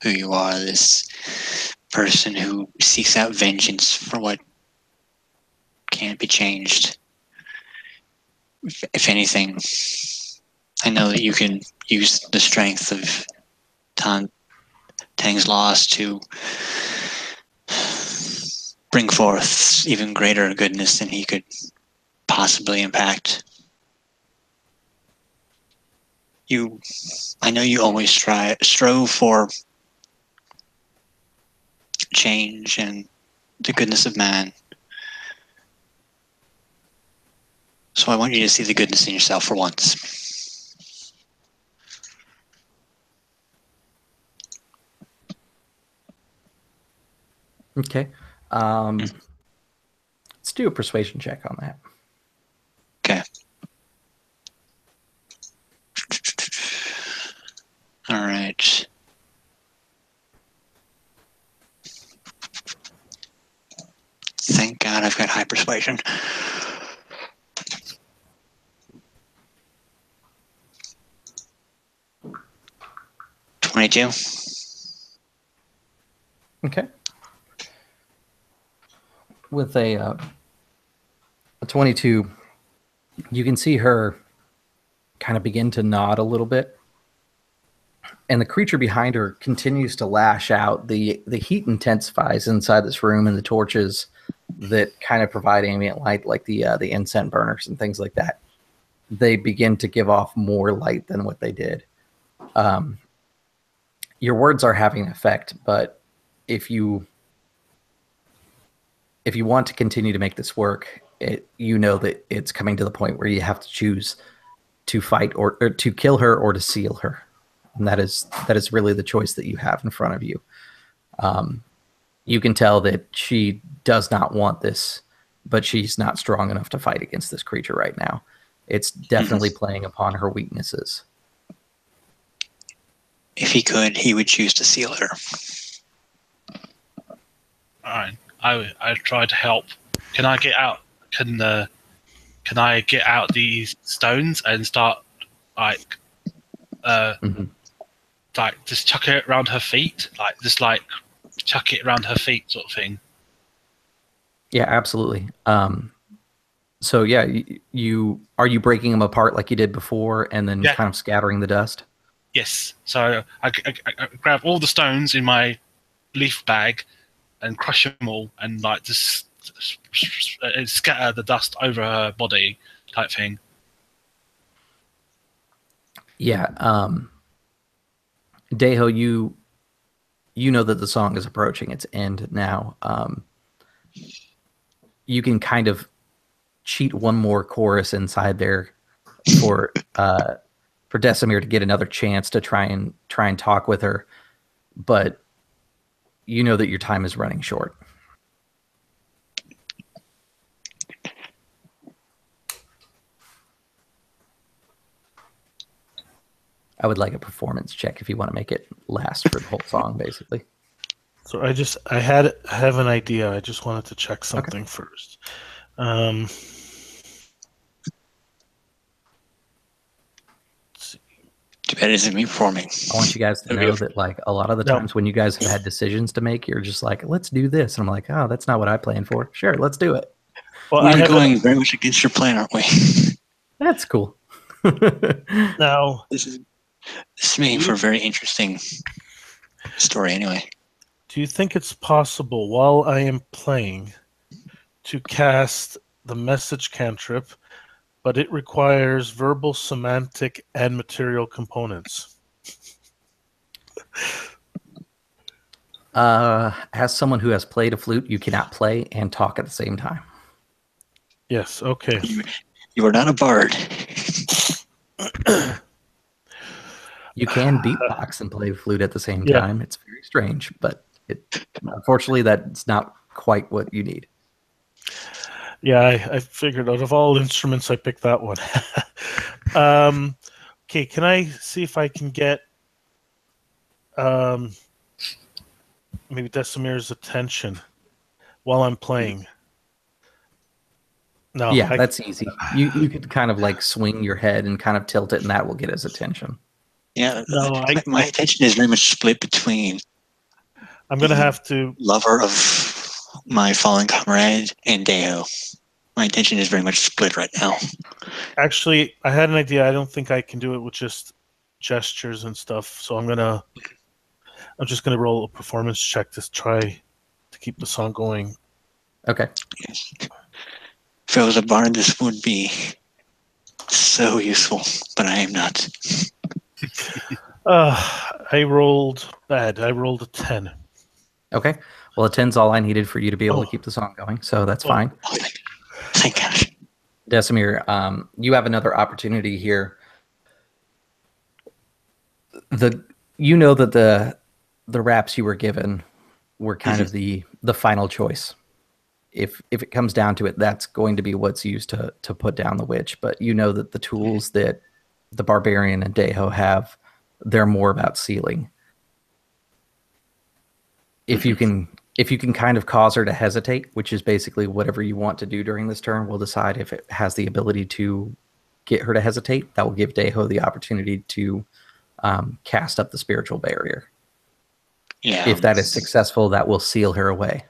who you are, this person who seeks out vengeance for what can't be changed. If anything, I know that you can use the strength of Tang's loss to bring forth even greater goodness than he could possibly impact. I know you always strove for change and the goodness of man. So I want you to see the goodness in yourself for once. Okay. Let's do a persuasion check on that. Okay. All right. Thank God I've got high persuasion. $22. Okay. With a 22, you can see her kind of begin to nod a little bit. And the creature behind her continues to lash out. The heat intensifies inside this room, and the torches that kind of provide ambient light, like the incense burners and things like that, they begin to give off more light than what they did. Your words are having an effect, but if you want to continue to make this work, you know that it's coming to the point where you have to choose to fight or to kill her or to seal her. And that is really the choice that you have in front of you. You can tell that she does not want this, but she's not strong enough to fight against this creature right now. It's definitely playing upon her weaknesses. If he could, he would choose to seal her. Alright. I try to help. Can I get out? Can I get out these stones and start like like just chuck it around her feet, like chuck it around her feet, sort of thing? Yeah, absolutely. So yeah, you breaking them apart like you did before, and then kind of scattering the dust? Yes. So I grab all the stones in my leaf bag and crush them all, and like just scatter the dust over her body, type thing. Yeah. Deho, you know that the song is approaching its end now. you can kind of cheat one more chorus inside there for Desimir to get another chance to try and talk with her, but you know that your time is running short. I would like a performance check if you want to make it last for the whole song, basically. So I have an idea. I just wanted to check something first. Too bad it isn't me performing. I want you guys to know that, like, a lot of the times when you guys have had decisions to make, you're just like, let's do this. And I'm like, oh, that's not what I planned for. Sure, let's do it. Well, we're going very much against your plan, aren't we? That's cool. Now, this is making for a very interesting story anyway. Do you think it's possible, while I am playing, to cast the message cantrip, but it requires verbal, semantic, and material components? As someone who has played a flute, you cannot play and talk at the same time. Yes, okay. You are not a bard. You can beatbox and play flute at the same time. It's very strange, but unfortunately, that's not quite what you need. Yeah, I figured out of all instruments, I picked that one. Okay, can I see if I can get maybe Desimir's attention while I'm playing? No. Yeah, that's easy. You could kind of like swing your head and kind of tilt it, and that will get his attention. Yeah, no, my attention is very much split between. I'm going to have to... Lover of my fallen comrade and Deo. My attention is very much split right now. Actually, I had an idea. I don't think I can do it with just gestures and stuff. So I'm just gonna roll a performance check to try to keep the song going. Okay. If I was a bard, this would be so useful, but I am not. I rolled bad. I rolled a 10. Okay. Well, a 10's all I needed for you to be able to keep the song going, so that's fine. Oh, thank gosh. Desimir, you have another opportunity here. You know that the raps you were given were kind of the final choice. If it comes down to it, that's going to be what's used to put down the witch. But you know that the tools that the barbarian and Deho have, they're more about sealing. If you can kind of cause her to hesitate, which is basically whatever you want to do during this turn, we'll decide if it has the ability to get her to hesitate. That will give Deho the opportunity to cast up the spiritual barrier. Yeah. If that is successful, that will seal her away.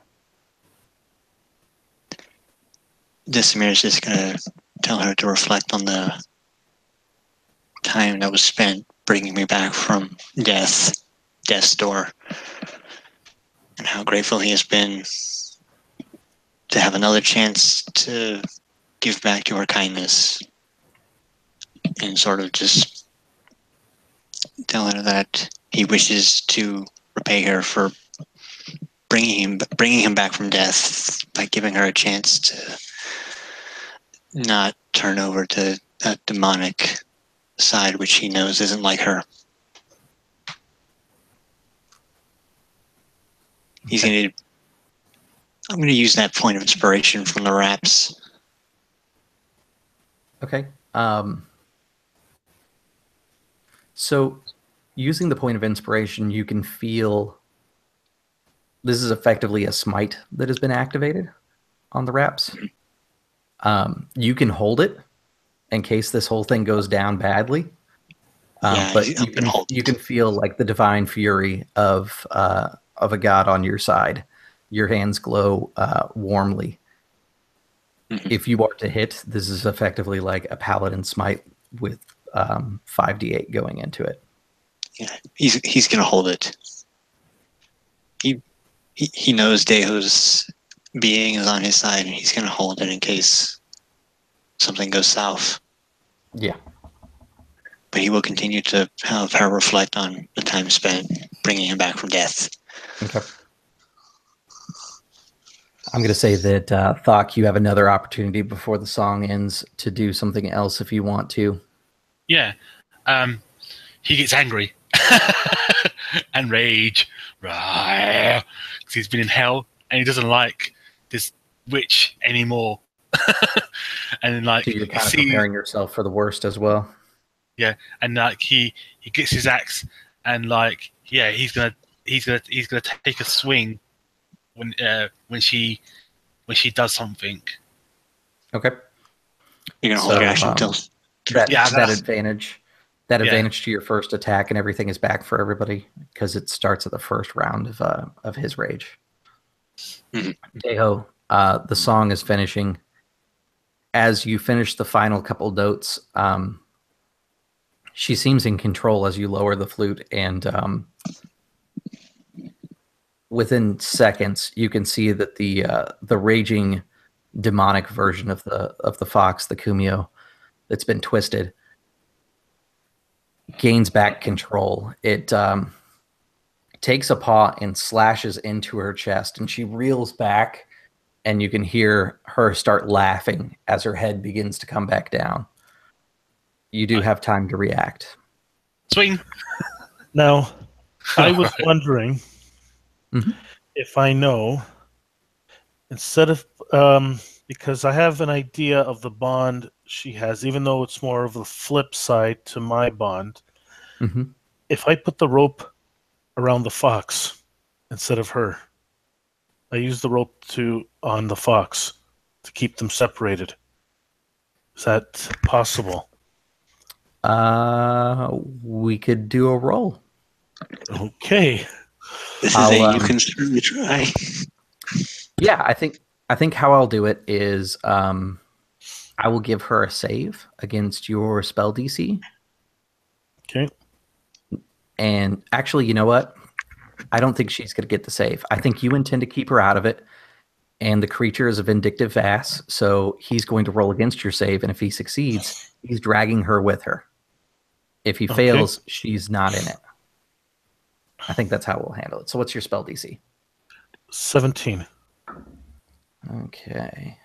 Desimir is just going to tell her to reflect on the time that was spent bringing me back from death's door, and how grateful he has been to have another chance to give back to her kindness, and sort of just tell her that he wishes to repay her for bringing him back from death by giving her a chance to not turn over to that demonic side which he knows isn't like her. I'm going to use that point of inspiration from the raps. Okay. So using the point of inspiration, you can feel this is effectively a smite that has been activated on the raps. You can hold it in case this whole thing goes down badly. But you can feel like the divine fury of a god on your side. Your hands glow warmly. If you are to hit, this is effectively like a paladin smite with 5d8 going into it. Yeah, he's gonna hold it. He knows Deho's being is on his side, and he's gonna hold it in case something goes south. Yeah. But he will continue to have her reflect on the time spent bringing him back from death. Okay. I'm going to say that, Thok, you have another opportunity before the song ends to do something else if you want to. Yeah. He gets angry and rage. Because he's been in hell and he doesn't like this witch anymore. And then, like, So you're you kind of see, preparing yourself for the worst as well. yeah, and like he gets his axe and like yeah, he's gonna take a swing when she does something. Okay. You're gonna So hold your action until that Yeah, that advantage Yeah. advantage to your first attack and everything is back for everybody because it starts at the first round of his rage. Mhm. Deho, the song is finishing. As you finish the final couple notes, she seems in control as you lower the flute, and within seconds, you can see that the raging demonic version of the fox, the Kumio, that's been twisted, gains back control. It takes a paw and slashes into her chest, and she reels back, and you can hear her start laughing as her head begins to come back down. You do have time to react. Swing. Now, I was wondering Mhm. if I know, instead of, because I have an idea of the bond she has, even though it's more of the flip side to my bond. Mhm. If I put the rope around the fox instead of her, I use the rope on the fox to keep them separated. Is that possible? We could do a roll. Okay. This is I'll, you can certainly try. Yeah, I think how I'll do it is I will give her a save against your spell DC. Okay. And actually, you know what? I don't think she's going to get the save. I think you intend to keep her out of it, and the creature is a vindictive ass, so he's going to roll against your save, and if he succeeds, he's dragging her with her. If he fails, she's not in it. I think that's how we'll handle it. So what's your spell DC? 17. Okay.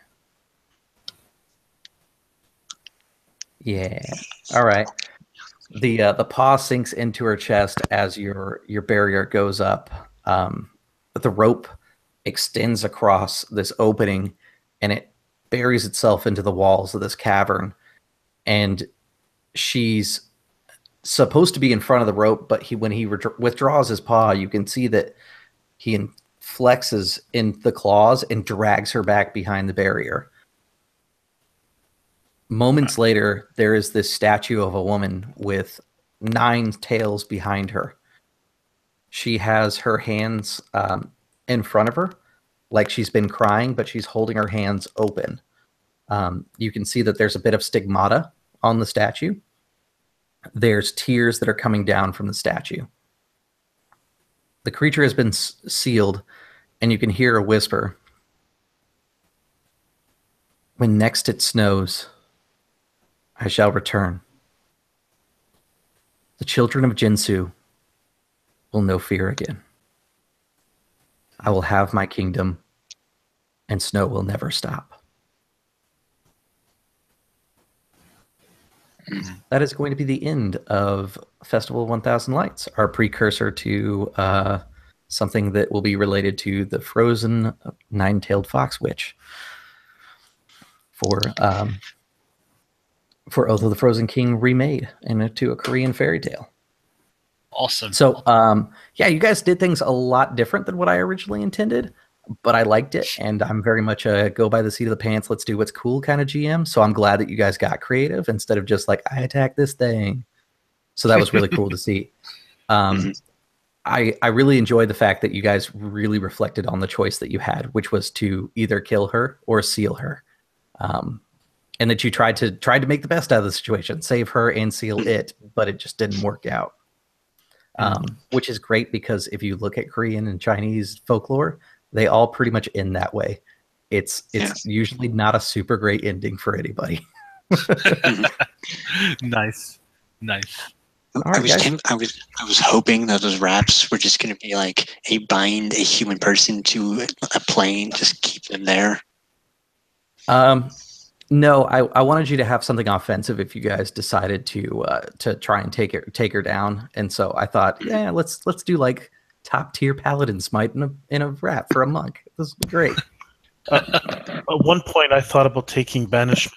Yeah. All right. The paw sinks into her chest as your barrier goes up. But the rope extends across this opening, and it buries itself into the walls of this cavern. And she's supposed to be in front of the rope, but when he withdraws his paw, you can see that he flexes in the claws and drags her back behind the barrier. Moments later, there is this statue of a woman with 9 tails behind her. She has her hands in front of her, like she's been crying, but she's holding her hands open. You can see that there's a bit of stigmata on the statue. There's tears that are coming down from the statue. The creature has been sealed, and you can hear a whisper. When next it snows, I shall return. The children of Jinsu will know fear again. I will have my kingdom, and snow will never stop. That is going to be the end of Festival 1000 Lights, our precursor to something that will be related to the frozen nine-tailed fox witch for Oath of the Frozen King remade into a Korean fairy tale. Awesome. So, yeah, you guys did things a lot different than what I originally intended, but I liked it, and I'm very much a go by the seat of the pants, let's do what's cool kind of GM. So I'm glad that you guys got creative instead of just like, I attack this thing. So that was really cool to see. I really enjoyed the fact that you guys really reflected on the choice that you had, which was to either kill her or seal her. And that you tried to make the best out of the situation, save her and seal it, but it just didn't work out. Which is great because if you look at Korean and Chinese folklore, they all pretty much end that way. It's usually not a super great ending for anybody. Nice. All right, guys. I was hoping that those wraps were just going to be like bind a human person to a plane, just keep them there. No, I wanted you to have something offensive if you guys decided to try and take her down, and so I thought, yeah, let's do like top tier paladin smite in a wrap for a monk. This would be great. At one point, I thought about taking banishment.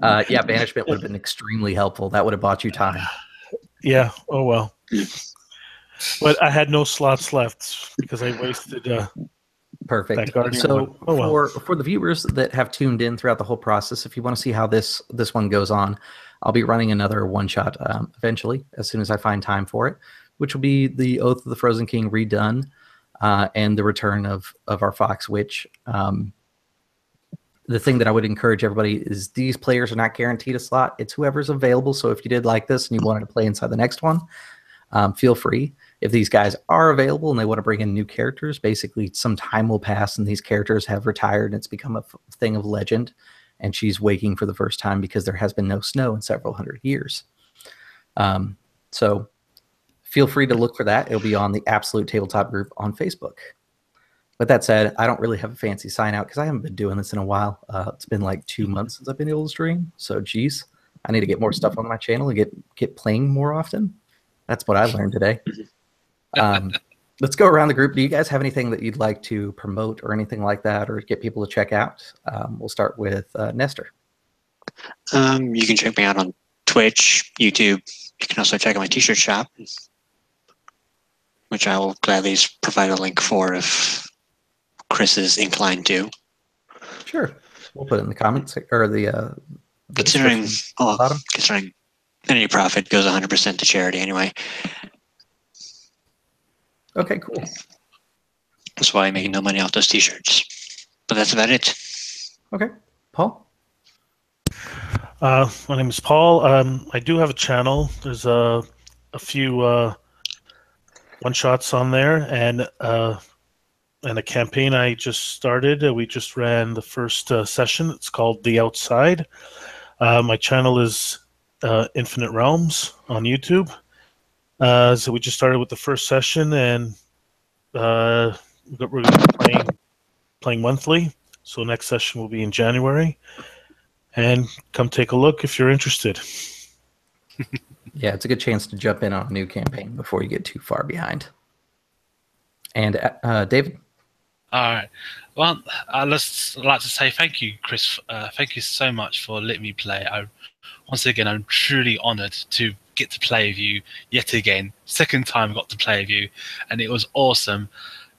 Yeah, banishment would have been extremely helpful. That would have bought you time. Yeah. Oh well. But I had no slots left because I wasted. Perfect. That guardian So one. Oh, well. for the viewers that have tuned in throughout the whole process, if you want to see how this one goes on, I'll be running another one shot eventually as soon as I find time for it, which will be the Oath of the Frozen King redone and the return of our Fox Witch. The thing that I would encourage everybody is these players are not guaranteed a slot. It's whoever's available. So if you did like this and you wanted to play inside the next one, feel free. If these guys are available and they want to bring in new characters, basically some time will pass and these characters have retired and it's become a thing of legend. And she's waking for the first time because there has been no snow in several hundred years. So feel free to look for that. It'll be on the Absolute Tabletop group on Facebook. With that said, I don't really have a fancy sign out because I haven't been doing this in a while. It's been like 2 months since I've been able to stream. So, geez, I need to get more stuff on my channel and get playing more often. That's what I learned today. Let's go around the group. Do you guys have anything that you'd like to promote or anything like that or get people to check out? We'll start with Nestor. You can check me out on Twitch, YouTube. You can also check out my t-shirt shop, which I will gladly provide a link for if Chris is inclined to. Sure. We'll put it in the comments or the considering bottom. Considering any profit goes 100% to charity anyway. Okay, cool. That's why I'm making no money off those t-shirts. But that's about it. Okay. Paul? My name is Paul. I do have a channel. There's a few one-shots on there and a campaign I just started. We just ran the first session. It's called The Outside. My channel is Infinite Realms on YouTube. So we just started with the first session, and we're going to be playing monthly. So next session will be in January. And come take a look if you're interested. Yeah, it's a good chance to jump in on a new campaign before you get too far behind. And David? All right. Well, I'd just like to say thank you, Chris. Thank you so much for letting me play. Once again, I'm truly honoured to get to play with you yet again. Second time I got to play with you, and it was awesome.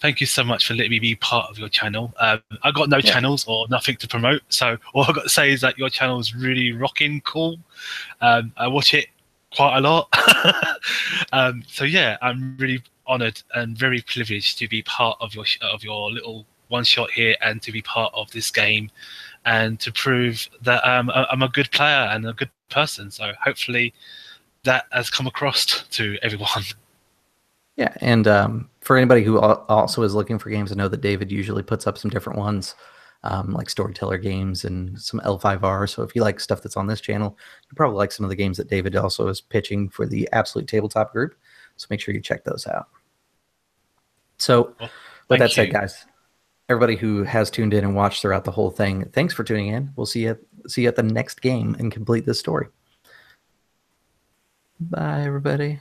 Thank you so much for letting me be part of your channel. I got no channels or nothing to promote, so all I've got to say is that your channel is really rocking cool. I watch it quite a lot. So yeah, I'm really honoured and very privileged to be part of your little one shot here and to be part of this game and to prove that I'm a good player and a good person. So hopefully that has come across to everyone. Yeah, and for anybody who also is looking for games, I know that David usually puts up some different ones, like storyteller games and some L5R. So if you like stuff that's on this channel, you probably like some of the games that David also is pitching for the Absolute Tabletop group. So make sure you check those out. So with that said, guys, everybody who has tuned in and watched throughout the whole thing, thanks for tuning in. We'll see you at the next game and complete this story. Bye, everybody.